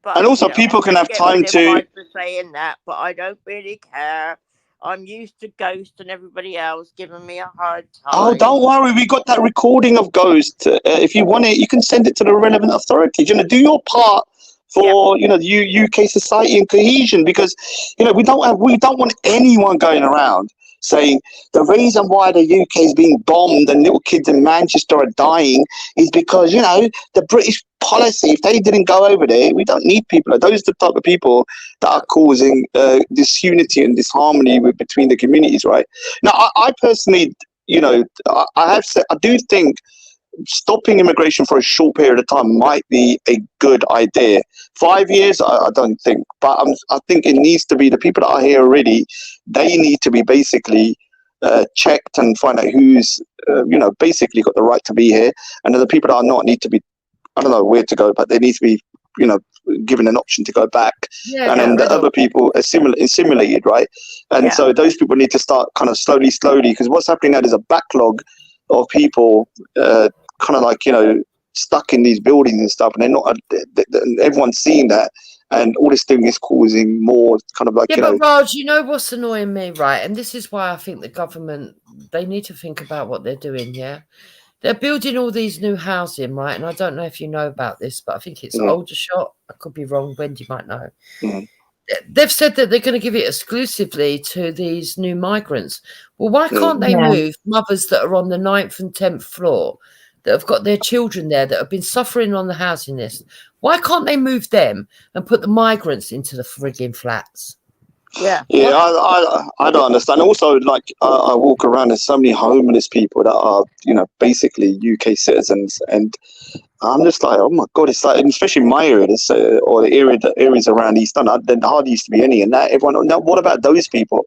but And also, you know, people I'm can gonna have get time to. for saying that, but I don't really care. I'm used to Ghost and everybody else giving me a hard Oh, time. don't worry, we got that recording of Ghost. If you want it, you can send it to the relevant authorities. Do your part for the UK society and cohesion, because we don't want anyone going around saying the reason why the UK is being bombed and little kids in Manchester are dying is because the British policy. If they didn't go over there, we don't need people. Those are the type of people that are causing disunity and disharmony between the communities, right? Now, I personally, I have said, I do think stopping immigration for a short period of time might be a good idea. 5 years, I don't think, but I think it needs to be the people that are here already. They need to be basically checked and find out who's basically got the right to be here, and then the people that are not need to be, I don't know where to go, but they need to be given an option to go back, and then the other people are assimilated, right? And so those people need to start kind of slowly, because what's happening now is a backlog of people kind of like stuck in these buildings and stuff, and they're not everyone's seeing that, and all this thing is causing more kind of like but Raj, what's annoying me, right? And this is why I think the government, they need to think about what they're doing. They're building all these new housing, right? And I don't know if you know about this, but I think it's Aldershot. I could be wrong. Wendy might know. They've said that they're going to give it exclusively to these new migrants. Well, why can't they move mothers that are on the 9th and 10th floor, that have got their children there, that have been suffering on the housing list? Why can't they move them and put the migrants into the frigging flats? Yeah, I don't understand. Also, like I walk around, there's so many homeless people that are basically UK citizens, and I'm just like, oh my god, it's like, especially in my area, or the areas around East London, there hardly used to be any, and that everyone. Now, what about those people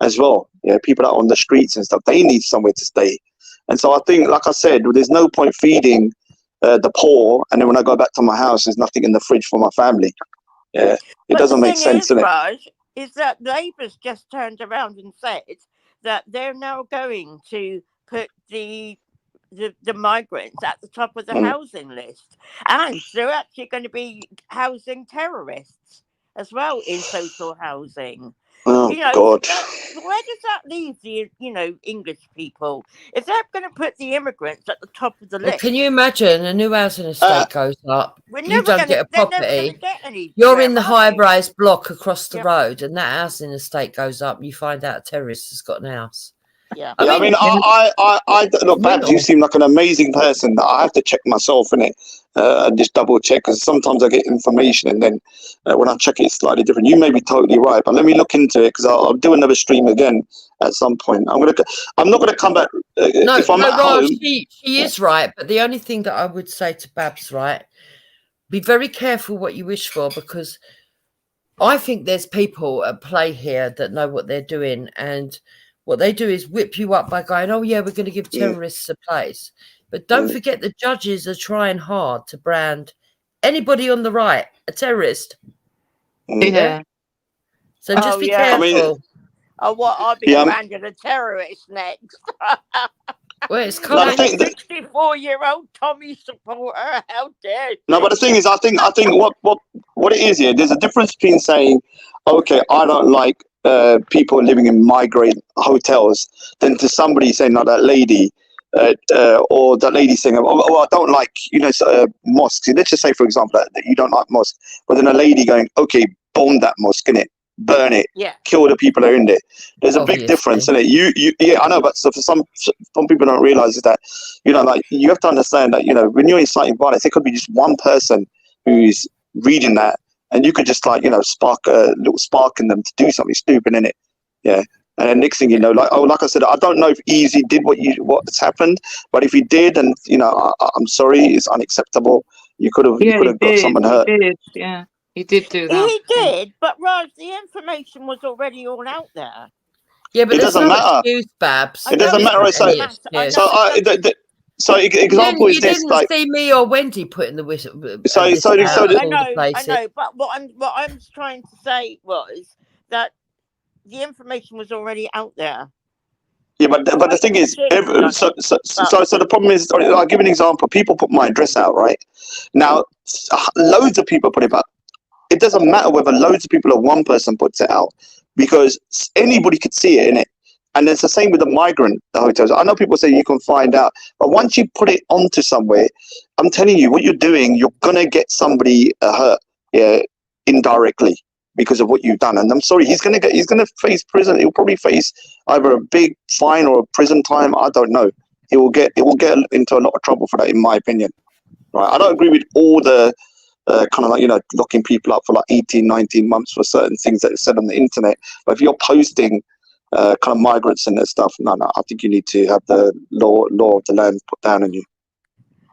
as well? People that are on the streets and stuff, they need somewhere to stay, and so I think, like I said, there's no point feeding the poor, and then when I go back to my house, there's nothing in the fridge for my family. It doesn't make sense, does it? Raj, is that Labour's just turned around and said that they're now going to put the migrants at the top of the housing list, and they're actually going to be housing terrorists as well in social housing. Oh God! Where does that leave the English people if they're going to put the immigrants at the top of the list? Can you imagine a new housing estate goes up? You don't get a property. You're in the high-rise block across the road, and that housing estate goes up. You find out a terrorist has got an house. Yeah, I mean, I look, Babs, you seem like an amazing person. I have to check myself in it and just double check, because sometimes I get information and then when I check it, it's slightly different. You may be totally right, but let me look into it, because I'll do another stream again at some point. I'm not gonna come back if I'm at Raj, home. she is right, but the only thing that I would say to Babs, right, be very careful what you wish for, because I think there's people at play here that know what they're doing, and what they do is whip you up by going, oh, yeah, we're going to give terrorists a place. But don't forget, the judges are trying hard to brand anybody on the right a terrorist. Yeah. So just be careful. I'll be branded a terrorist next. Well, it's coming. 64-year-old Tommy supporter. How dare you? No, but the thing is, I think what it is here, there's a difference between saying, okay, I don't like people living in migrant hotels, than to somebody saying, no, that lady, or that lady saying, oh, I don't like mosques. Let's just say, for example, that you don't like mosques, but then a lady going, okay, bomb that mosque, innit? Burn it, kill the people that are in there. There's a big difference, isn't it? Yeah, I know, but so for some people don't realize is that, like, you have to understand that, when you're inciting violence, it could be just one person who's reading that, and you could just spark a little spark in them to do something stupid, in it. Yeah. And then next thing you know, like I said, I don't know if Easy did what's happened, but if he did, and I'm sorry, it's unacceptable. You could have got someone hurt. He did, yeah. He did do that. He did, but Raj, the information was already all out there. Yeah, but it doesn't matter. Excuse, Babs. It doesn't matter. So example is this: didn't see me or Wendy putting the whistle. I know. But what I'm trying to say was that the information was already out there. Yeah, but the thing is, so the problem is, I'll give you an example. People put my address out, right? Now, loads of people put it out. It doesn't matter whether loads of people or one person puts it out, because anybody could see it, innit? And it's the same with the migrant hotels. I know people say you can find out, but once you put it onto somewhere, I'm telling you, what you're doing, you're gonna get somebody hurt, yeah, indirectly, because of what you've done. And I'm sorry, he's gonna face prison. He'll probably face either a big fine or a prison time. I don't know. He will get into a lot of trouble for that, in my opinion. Right? I don't agree with all the kind of like, locking people up for like 18, 19 months for certain things that are said on the internet. But if you're posting kind of migrants and their stuff, no, I think you need to have the law of the land put down on you.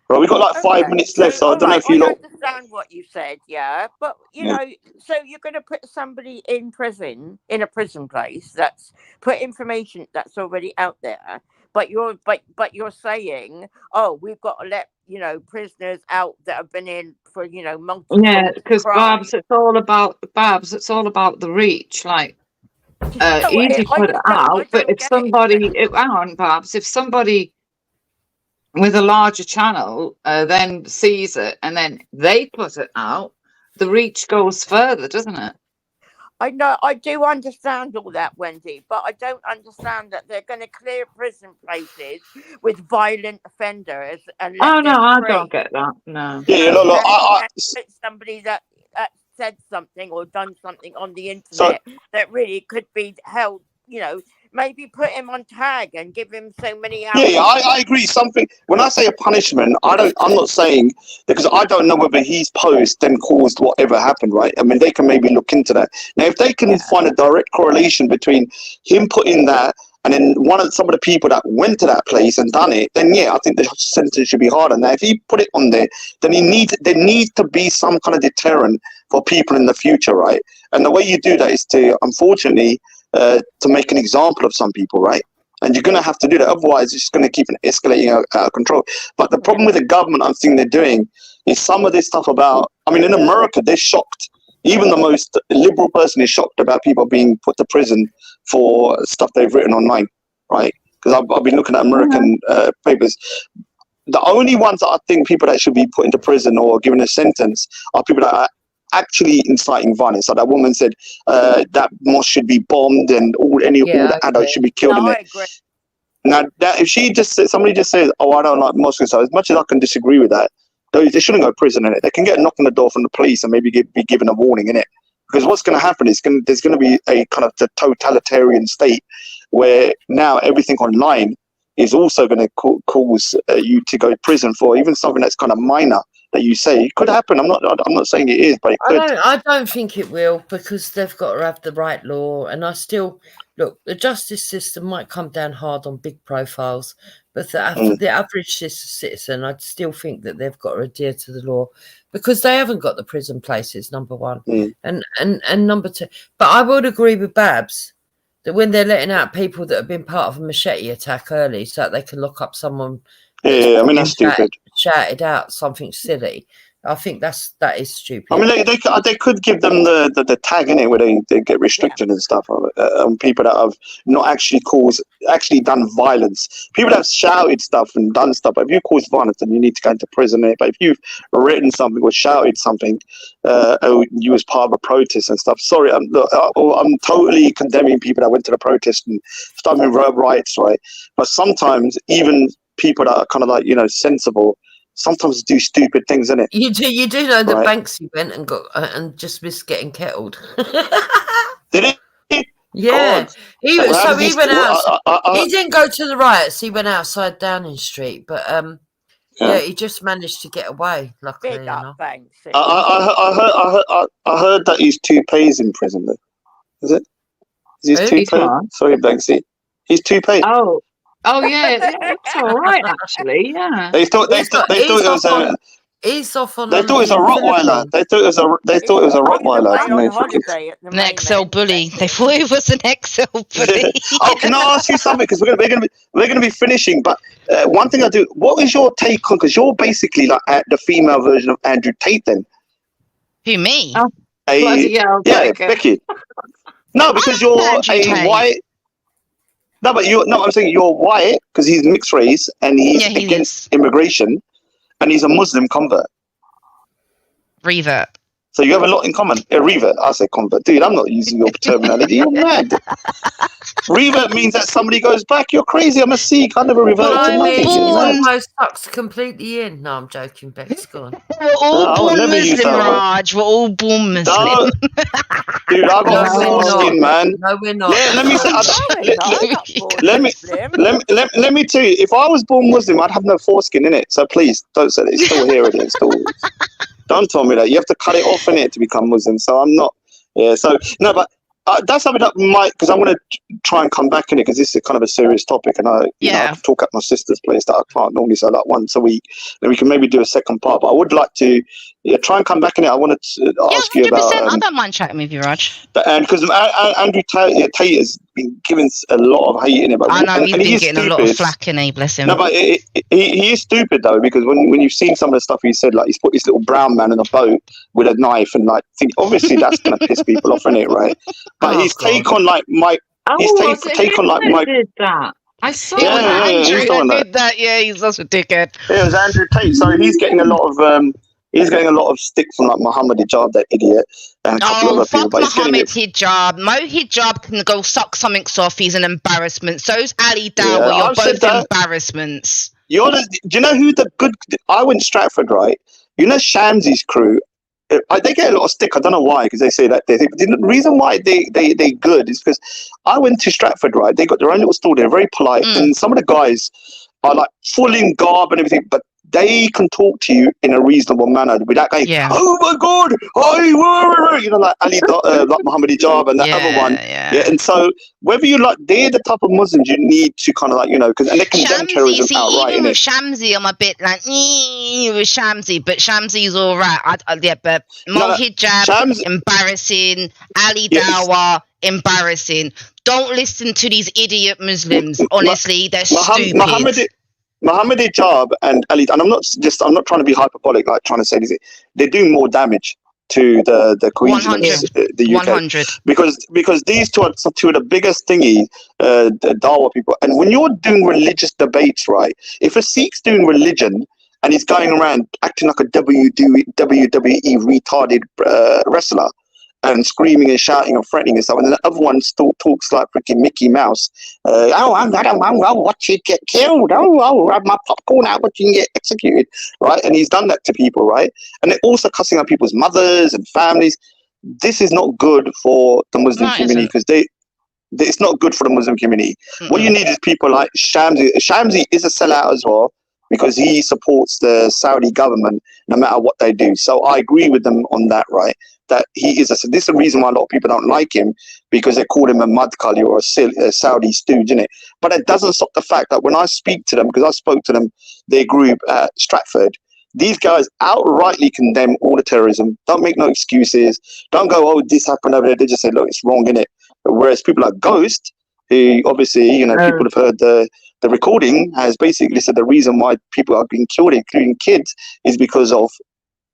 Right, we've got like 5 minutes left, so I don't know if you I understand what you said, yeah, but know, so you're going to put somebody in prison, in a prison place that's put information that's already out there, but you're saying, oh, we've got to let prisoners out that have been in for multiple because crimes. It's all about the reach, like. Easy put it out, but if somebody, hang on, Babs, if somebody with a larger channel then sees it and then they put it out, the reach goes further, doesn't it? I know, I do understand all that, Wendy, but I don't understand that they're going to clear prison places with violent offenders and let them I free. don't get that. No. Somebody that said something or done something on the internet that really could be held, maybe put him on tag and give him so many hours. Yeah, I agree. Something, when I say a punishment, I'm not saying, because I don't know whether his post then caused whatever happened, right? I mean, they can maybe look into that. Now, if they can find a direct correlation between him putting that and then some of the people that went to that place and done it, then yeah, I think the sentence should be harder. Now, if he put it on there, then there needs to be some kind of deterrent for people in the future, right? And the way you do that is to, unfortunately, to make an example of some people, right? And you're going to have to do that. Otherwise, it's going to keep escalating out of control. But the problem with the government, I think they're doing, is some of this stuff about, I mean, in America, they're shocked. Even the most liberal person is shocked about people being put to prison for stuff they've written online, right? Because I've been looking at American papers. The only ones that I think people that should be put into prison or given a sentence are people that are actually inciting violence. So that woman said that mosque should be bombed and all the adults should be killed in it. Now, that if somebody just says, "Oh, I don't like mosques," so as much as I can disagree with that, they shouldn't go to prison in it. They can get a knock on the door from the police and maybe be given a warning in it. Because what's going to happen is there's going to be a kind of the totalitarian state where now everything online is also going to cause you to go to prison for even something that's kind of minor. That you say it could happen. I'm not saying it is, but it could. I don't think it will, because they've got to have the right law. And I still look, the justice system might come down hard on big profiles, but for the average citizen, I still think that they've got to adhere to the law, because they haven't got the prison places, number one, and number two. But I would agree with Babs that when they're letting out people that have been part of a machete attack early, so that they can lock up someone. Yeah, I mean, that's stupid. Shouted out something silly. I think that is stupid. I mean, they could give them the tag in it where they get restricted and stuff on people that have not actually done violence. People that have shouted stuff and done stuff. But if you cause violence, then you need to go into prison. But if you've written something or shouted something, you was part of a protest and stuff. Sorry, I'm totally condemning people that went to the protest and starting riots, right? But sometimes even people that are kind of like sensible sometimes do stupid things, innit? You do know that Banksy went and got and just missed getting kettled. Did he? Yeah. God. He went out. He didn't go to the riots. He went outside Downing Street, but he just managed to get away. Luckily, Big up, Banksy. I heard that his toupee's in prison. Though. Is it? Is his toupee? Sorry, Banksy. His toupee. Oh yeah, it's all right actually. Yeah. They thought it was a. He's off on. They thought it was a Rottweiler. They thought it was a Rottweiler. An XL bully. They thought it was an XL bully. Oh, can I ask you something? Because we're gonna be finishing. But one thing I do. What is your take on? Because you're basically like the female version of Andrew Tate. Then. Who, me? Yeah, Becky. No, because you're a white. No, but I'm saying you're white because he's mixed race and he's against immigration, and he's a Muslim convert. Revert. So you have a lot in common. A revert. I say convert. Dude, I'm not using your terminology. You're mad. Revert means that somebody goes back. You're crazy. I'm a Sikh. I never reverted to nothing. Almost sucks completely in. No, I'm joking. Beck's gone. We're all born Muslim, Raj. We're all born Muslim. Dude, I got foreskin, man. No, we're not. Let me say. Let me tell you. If I was born Muslim, I'd have no foreskin in it. So please don't say that. It's still here. It's still. Don't tell me that. You have to cut it off in it to become Muslim. So I'm not. Yeah. So no, but that's something that might, because I'm going to try and come back in it because this is kind of a serious topic, and I have to talk at my sister's place that I can't normally, so like once a week. Then we can maybe do a second part. But I would like to try and come back in it. I wanted to ask you about. I don't mind chatting with you, Raj. And because Andrew Tate has been given a lot of hate in it, but I know he's been getting a lot of flack in it. Bless him. No, but he is stupid though, because when you've seen some of the stuff he said, like he's put this little brown man in a boat with a knife, and like obviously that's gonna piss people off, isn't it, right? But his take on like Mike, his take on like Mike. Did that? I saw Andrew that. did that. Yeah, he's such a dickhead. Yeah, it was Andrew Tate. So he's getting a lot of stick from like Muhammad Hijab, that idiot, and a couple of other people. But Muhammad Hijab. Mo Hijab can go suck something off. He's an embarrassment. So's Ali Dawah. You're both embarrassments. Do you know who the good? I went Stratford, right? You know Shamsi's crew. They get a lot of stick. I don't know why, because they say that the reason why they good is because I went to Stratford, right? They got their own little store. They're very polite, and some of the guys are like full in garb and everything, but they can talk to you in a reasonable manner without going, oh my God, like Ali, like Muhammad Hijab and that other one. Yeah. And so whether you like, they're the type of Muslims you need to kind of like, because and they condemn terrorism outright. Even with Shamsi, I'm a bit like with Shamsi, but Shamsi's all right. But Mo Hijab, embarrassing. Ali Dawah, embarrassing. Don't listen to these idiot Muslims. Honestly, they're stupid. Muhammad Hijab and Ali, and I'm not trying to be hyperbolic, like trying to say this. They're doing more damage to the cohesion of the UK 100. because these two are two of the biggest the Dawa people. And when you're doing religious debates, right? If a Sikh's doing religion and he's going around acting like a WWE retarded wrestler, and screaming and shouting and threatening and stuff, and then the other one still talks like freaking Mickey Mouse. I'll watch you get killed. I'll have my popcorn out, watch you get executed, right? And he's done that to people, right? And they're also cussing out people's mothers and families. This is not good for the Muslim community, because it's not good for the Muslim community. What you need is people like Shamsi. Shamsi is a sellout as well, because he supports the Saudi government no matter what they do. So I agree with them on that, right? That he is this is the reason why a lot of people don't like him, because they call him a mudcully or a Saudi stooge, innit? But it doesn't stop the fact that when I speak to them, because I spoke to them, their group at Stratford, these guys outrightly condemn all the terrorism. Don't make no excuses. Don't go, oh, this happened over there. They just say, look, it's wrong, innit? Whereas people like Ghost, who obviously, people have heard the recording, has basically said the reason why people are being killed, including kids, is because of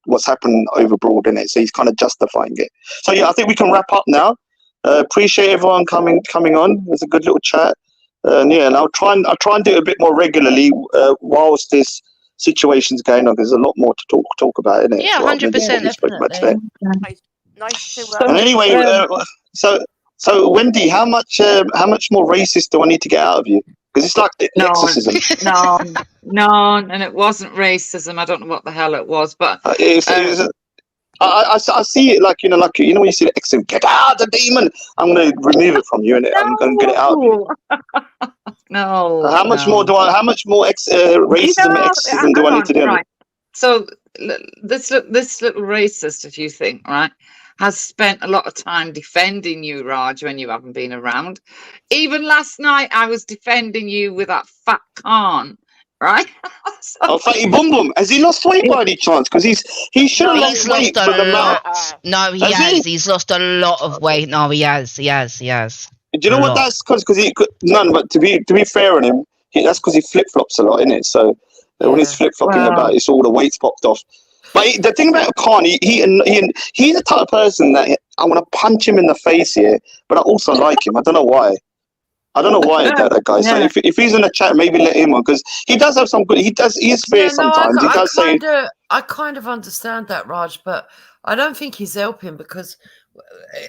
what's happened overboard in it. So he's kind of justifying it. So yeah, I think we can wrap up now. Appreciate everyone coming on. It was a good little chat. And I'll try and do it a bit more regularly whilst this situation's going on. There's a lot more to talk about, isn't it? Yeah, 100%. Nice to. And anyway, so Wendy, how much more racist do I need to get out of you? Because it's like exorcism. No, and it wasn't racism. I don't know what the hell it was, but I see it like when you see the exorcism, get out the demon. I'm going to remove it from you and get it out of you. No. How much more racism, exorcism do I need to do? Right. So this little racist, if you think, right, has spent a lot of time defending you, Raj, when you haven't been around. Even last night, I was defending you with that fat Khan, right? Fatty Bum Bum. Has he lost weight by any chance? Because he should have lost weight for the amount. No, he has. He's lost a lot of weight. No, he has. He has. Do you know what that's because but to be fair on him, that's because he flip flops a lot, isn't it? So when he's flip flopping about, it's all the weight's popped off. But the thing about Khan, he's the type of person that I want to punch him in the face here, but I also like him. I don't know why. I don't know why that guy. So if he's in the chat, maybe let him on, because he does have some good. He is fair sometimes. He does say. I kind of understand that, Raj, but I don't think he's helping, because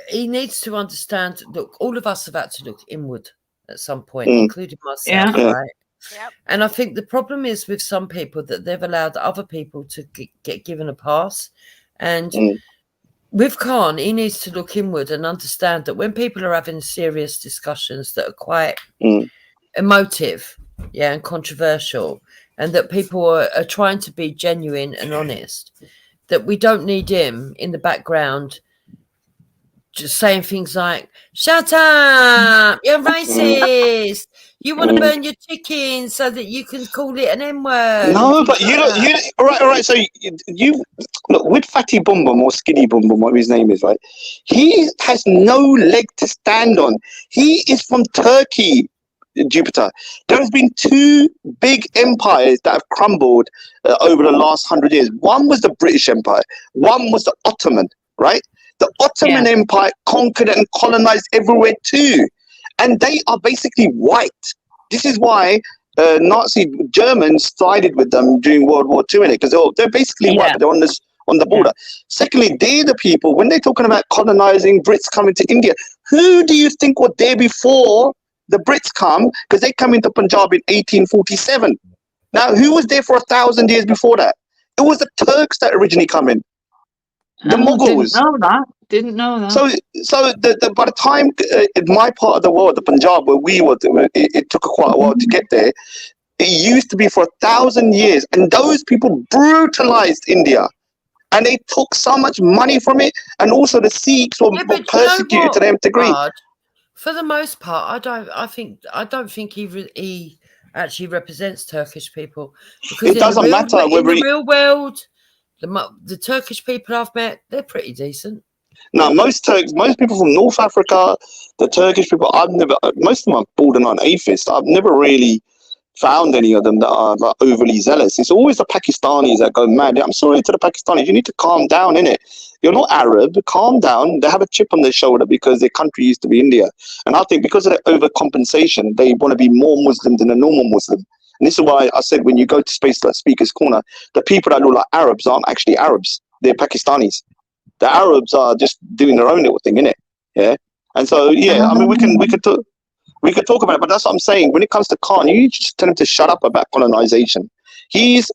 he needs to understand. Look, all of us have had to look inward at some point, including myself, right? Yep. And I think the problem is with some people that they've allowed other people to get given a pass, and with Khan, he needs to look inward and understand that when people are having serious discussions that are quite emotive, and controversial, and that people are trying to be genuine and honest, that we don't need him in the background just saying things like, shut up, you're racist, you want to burn your chicken so that you can call it an N-word. No, but you don't. All right. So you look with Fatty Bum Bum or Skinny Bum Bum, whatever his name is, right? He has no leg to stand on. He is from Turkey, Jupiter. There has been two big empires that have crumbled over the last 100 years. One was the British Empire. One was the Ottoman, right? The Ottoman Empire conquered and colonized everywhere too, and they are basically white. This is why Nazi Germans sided with them during World War II, because they're basically white, but they're on the border. Secondly, they're the people, when they're talking about colonizing, Brits coming to India, who do you think were there before the Brits come? Because they come into Punjab in 1847. Now, who was there for 1,000 years before that? It was the Turks that originally come in. The Mughals. Didn't know that. So by the time in my part of the world, the Punjab, where we were, it took quite a while to get there. It used to be for 1,000 years, and those people brutalized India, and they took so much money from it, and also the Sikhs were persecuted to them degree. For the most part, I don't think he actually represents Turkish people, because it doesn't matter in the real world. The Turkish people I've met, they're pretty decent. Now, most people from North Africa, the Turkish people, most of them are borderline atheists. I've never really found any of them that are like overly zealous. It's always the Pakistanis that go mad. I'm sorry to the Pakistanis, you need to calm down, innit? You're not Arab, calm down. They have a chip on their shoulder because their country used to be India. And I think because of their overcompensation, they want to be more Muslim than a normal Muslim. And this is why I said when you go to space like Speaker's Corner, the people that look like Arabs aren't actually Arabs. They're Pakistanis. The Arabs are just doing their own little thing, innit? Yeah. And so, yeah, I mean, we could talk about it, but that's what I'm saying. When it comes to Khan, you just tell him to shut up about colonization. His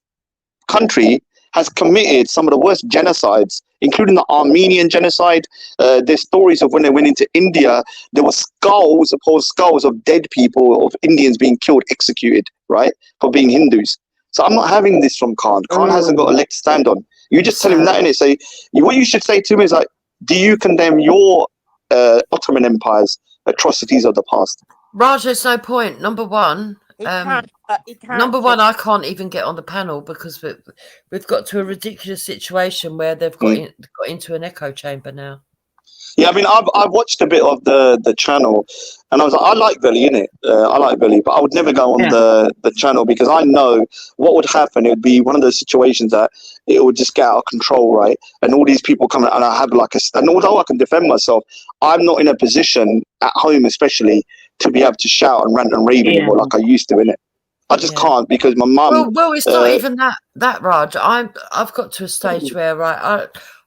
country has committed some of the worst genocides, including the Armenian genocide. There's stories of when they went into India, there were skulls of dead people, of Indians being killed, executed, right, for being Hindus. So I'm not having this from Khan. Khan hasn't got a leg to stand on. You just tell him that, innit? Say, what you should say to him is like, do you condemn your Ottoman Empire's atrocities of the past? Raj, there's no point. Number one, I can't even get on the panel because we've got to a ridiculous situation where they've got into an echo chamber now. Yeah, I mean, I've watched a bit of the channel, and I was like, I like Billy, innit? I like Billy, but I would never go on the channel because I know what would happen. It would be one of those situations that it would just get out of control, right? And all these people come, and I have and although I can defend myself, I'm not in a position at home, especially, to be able to shout and rant and rave anymore like I used to, innit? I just can't because my mum. Well, it's not even that, Raj. I've got to a stage where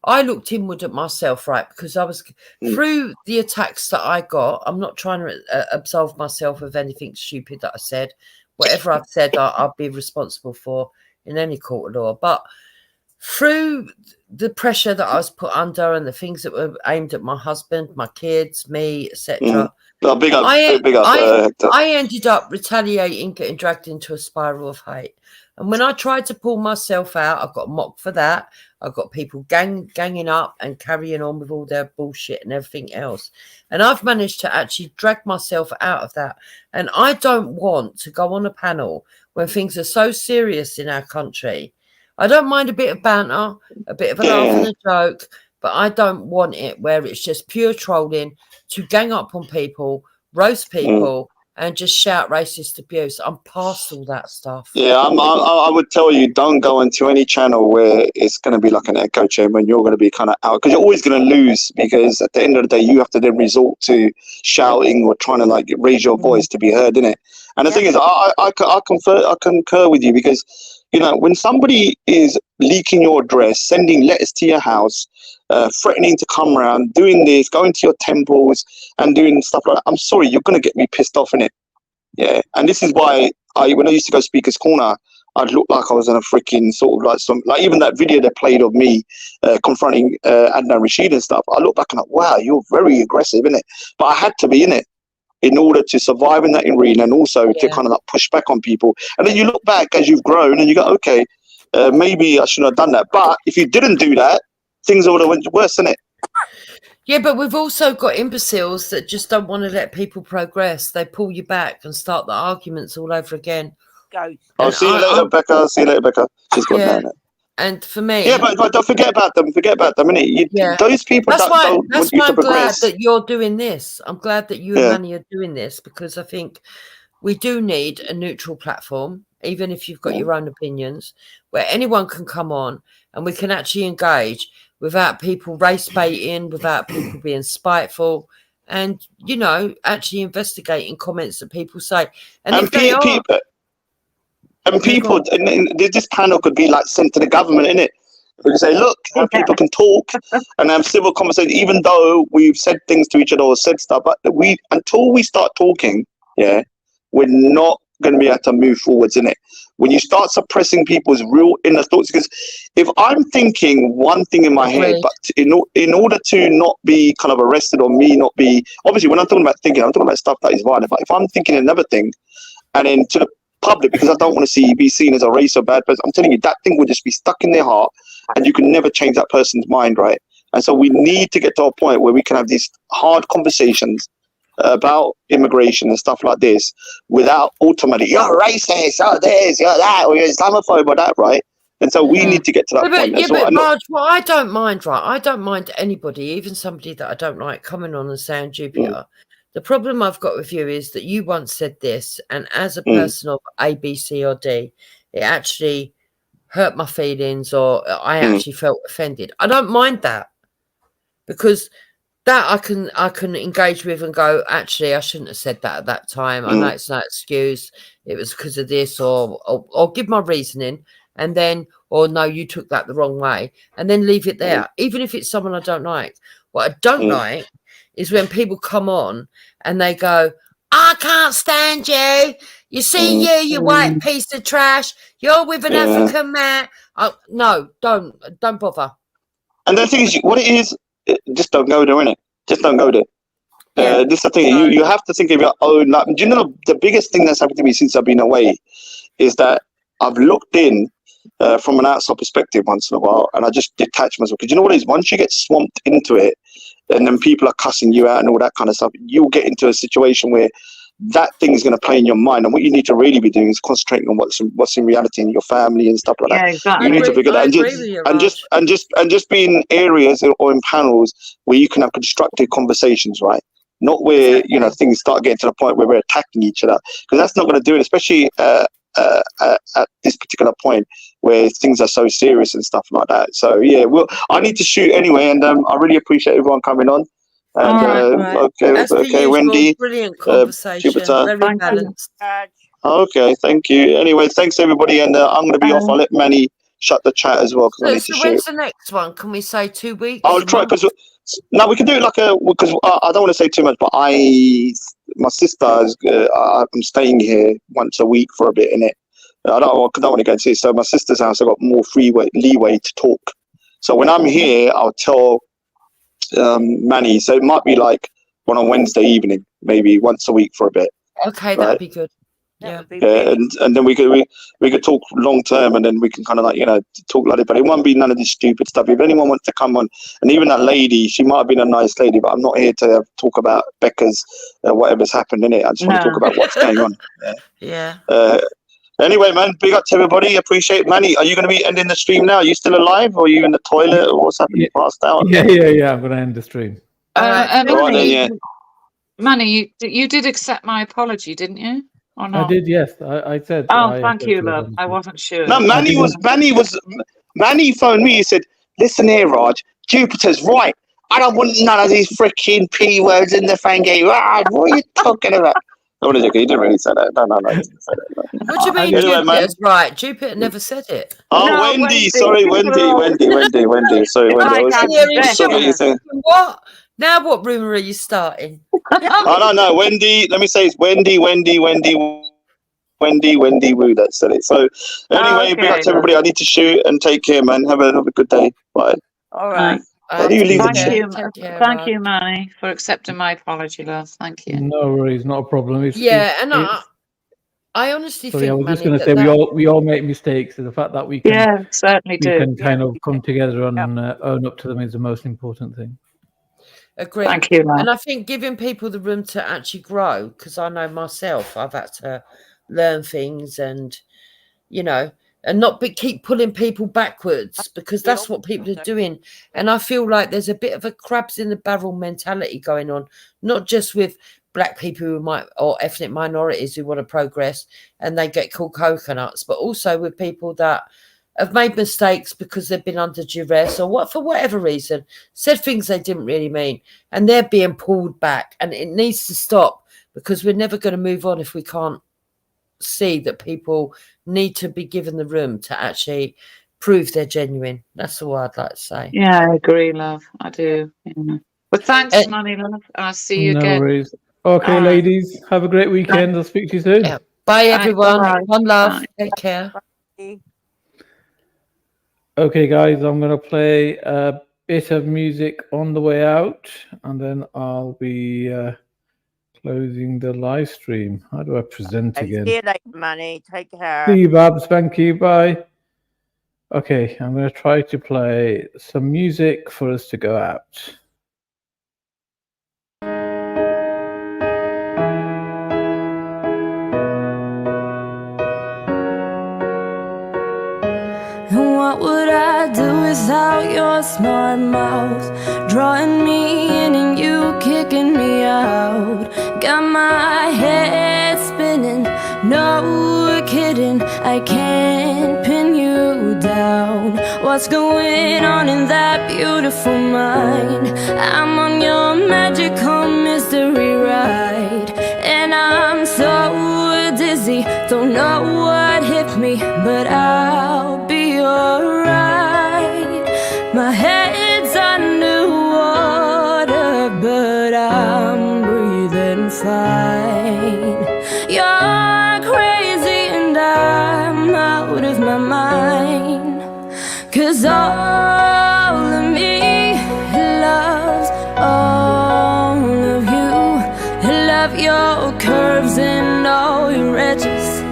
I looked inward at myself, right, because I was through the attacks that I got. I'm not trying to absolve myself of anything stupid that I said. Whatever I've said, I'll be responsible for in any court of law. But through the pressure that I was put under and the things that were aimed at my husband, my kids, me, etc. I ended up retaliating, getting dragged into a spiral of hate. And when I tried to pull myself out, I got mocked for that. I got people ganging up and carrying on with all their bullshit and everything else. And I've managed to actually drag myself out of that. And I don't want to go on a panel when things are so serious in our country. I don't mind a bit of banter, a bit of a laugh and a joke, but I don't want it where it's just pure trolling to gang up on people, roast people, and just shout racist abuse. I'm past all that stuff. Yeah, I would tell you, don't go into any channel where it's going to be like an echo chamber and you're going to be kind of out, because you're always going to lose, because at the end of the day, you have to then resort to shouting or trying to like raise your voice to be heard, innit? And the thing is, I concur with you, because, you know, when somebody is leaking your address, sending letters to your house, threatening to come around, doing this, going to your temples and doing stuff like that, I'm sorry, you're going to get me pissed off, innit? Yeah, and this is why when I used to go Speaker's Corner, I'd look like I was in a freaking sort of like even that video they played of me confronting Adnan Rashid and stuff. I look back and like, wow, you're very aggressive, innit? But I had to be in it in order to survive in that arena, and also to kind of like push back on people. And then you look back as you've grown and you go, okay, maybe I shouldn't have done that. But if you didn't do that, things would have went worse, innit? Yeah, but we've also got imbeciles that just don't want to let people progress. They pull you back and start the arguments all over again. I'll see you later, Becca. See you later, Becca. She's gone down there. And for me, yeah, but don't forget about them. Forget about them, innit? Those people don't want you to I'm glad progress. that you're doing this. I'm glad that you and Manny are doing this, because I think we do need a neutral platform, even if you've got your own opinions, where anyone can come on and we can actually engage without people race baiting, without people being spiteful, and, you know, actually investigating comments that people say. And if they are... people, this panel could be like sent to the government, innit? We can say, look, people can talk and have civil conversation, even though we've said things to each other or said stuff, but until we start talking, we're not going to be able to move forwards, innit? When you start suppressing people's real inner thoughts, because if I'm thinking one thing in my head, but in order to not be kind of arrested or me not be, obviously when I'm talking about thinking, I'm talking about stuff that is violent, but if I'm thinking another thing, and then to the public, because I don't want to be seen as a race or bad person, I'm telling you, that thing will just be stuck in their heart and you can never change that person's mind, right? And so we need to get to a point where we can have these hard conversations about immigration and stuff like this without ultimately, you're racist, you're this, you're that, or you're Islamophobe or that, right? And so we need to get to that point. But Raj, well, I don't mind, right? I don't mind anybody, even somebody that I don't like, coming on and saying Jupiter. The problem I've got with you is that you once said this, and as a person of A, B, C, or D, it actually hurt my feelings, or I actually felt offended. I don't mind that, because that I can engage with and go, actually, I shouldn't have said that at that time. I know it's no excuse. It was because of this, or give my reasoning, and then, or no, you took that the wrong way, and then leave it there, even if it's someone I don't like. What I don't like is when people come on and they go, I can't stand you. You see you white piece of trash. You're with an African man. Oh, no, don't bother. And the thing is, what it is, just don't go there, innit? Just don't go there. This is the thing. You have to think of your own. Like, do you know the biggest thing that's happened to me since I've been away is that I've looked in from an outside perspective once in a while, and I just detach myself. Because you know what it is? Once you get swamped into it, and then people are cussing you out and all that kind of stuff, you'll get into a situation where that thing is going to play in your mind, and what you need to really be doing is concentrating on what's in reality in your family and stuff like that. Exactly. You need to figure that, and just be in areas or in panels where you can have constructive conversations, right? Not where you know things start getting to the point where we're attacking each other, because that's not going to do it, especially at this particular point where things are so serious and stuff like that. So yeah, I need to shoot anyway, and I really appreciate everyone coming on. And okay, Wendy, brilliant conversation, very balanced. Okay, thank you. Anyway, thanks everybody, and I'm going to be off. I'll let Manny shut the chat as well because I need to shoot. When's the next one? Can we say 2 weeks? I'll try, because now we can do it because I don't want to say too much, but my sister is I'm staying here once a week for a bit, innit? I don't want to go and see. So my sister's house, I've got more leeway to talk. So when I'm here, I'll tell Manny. So it might be like one on Wednesday evening, maybe once a week for a bit. Okay, that'd be good. Yeah, and then we could talk long term, and then we can kind of talk like it, but it won't be none of this stupid stuff. If anyone wants to come on, and even that lady, she might have been a nice lady, but I'm not here to talk about Becca's whatever's happened in it. I just want to talk about what's going on. Yeah. Anyway, man, big up to everybody. Appreciate it. Manny, are you going to be ending the stream now? Are you still alive, or are you in the toilet, or what's happening? Passed out? Yeah. I'm going to end the stream. Right then, yeah. Manny, you did accept my apology, didn't you? Or I not? did, yes. I said. Oh, I thank you, accepted love. them. I wasn't sure. No, Manny phoned me. He said, "Listen here, Raj. Jupiter's right. I don't want none of these freaking P words in the thingy. Raj, what are you talking about?" No, he didn't really say that. No, he didn't say that. No. What do you mean Anyway, man. Jupiter's right? Jupiter never said it. Oh, No, Wendy. Wendy. Sorry, People Wendy. are always- Sorry, Wendy. I was Hearing what? Now what rumour are you starting? Oh, no. Wendy. Let me say it's Wendy Woo that said it. So anyway, big up to everybody. I need to shoot and take care, man. Have a good day. Bye. All right. How do you leave the Thank you, Manny, for accepting my apology, love. Thank you. No worries, not a problem. Yeah, and I honestly Sorry, I think, was just Manny, going to say that we all make mistakes, and the fact that we can Yeah, certainly we do. can kind of come together and own up to them is the most important thing. agree. Thank you, love. And I think giving people the room to actually grow, because I know myself, I've had to learn things and, you know, and not keep pulling people backwards, because that's what people are doing. And I feel like there's a bit of a crabs in the barrel mentality going on, not just with black people who might, or ethnic minorities who want to progress and they get called coconuts, but also with people that have made mistakes because they've been under duress or what, for whatever reason, said things they didn't really mean, and they're being pulled back. And it needs to stop, because we're never going to move on if we can't see that people need to be given the room to actually prove they're genuine. That's all I'd like to say. Yeah, I agree, love. I do. Yeah. But thanks, Manny, love. I'll see you No again. worries. Okay, ladies, have a great weekend. I'll speak to you soon. Yeah. Bye, Thanks, everyone. bye. One love. Bye. Take care. Okay, guys, I'm going to play a bit of music on the way out, and then I'll be closing the live stream. How do I present again? See you later, Manny. Take care. See you, Babs. Thank you. Bye. Okay, I'm going to try to play some music for us to go out. And what would I do without your smart mouth? Drawing me in and you kicking me out. Got my head spinning, no kidding, I can't pin you down. What's going on in that beautiful mind? I'm on your magical mystery ride, and I'm so dizzy, don't know what hit me, but I'll be alright. My head's underwater, but I'm breathing fine. You're crazy and I'm out of my mind, 'cause all of me loves all of you. Love your curves and all your edges,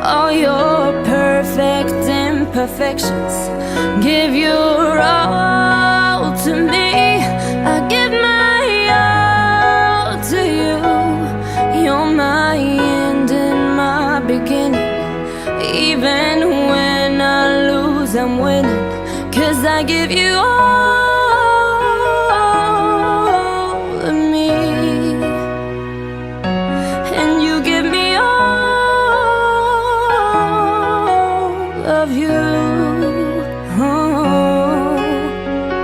all your perfect imperfections. Give your all to me, I give my all to you. You're my end and my beginning. Even when I lose, I'm winning, 'cause I give you all of me, and you give me all of you. Oh.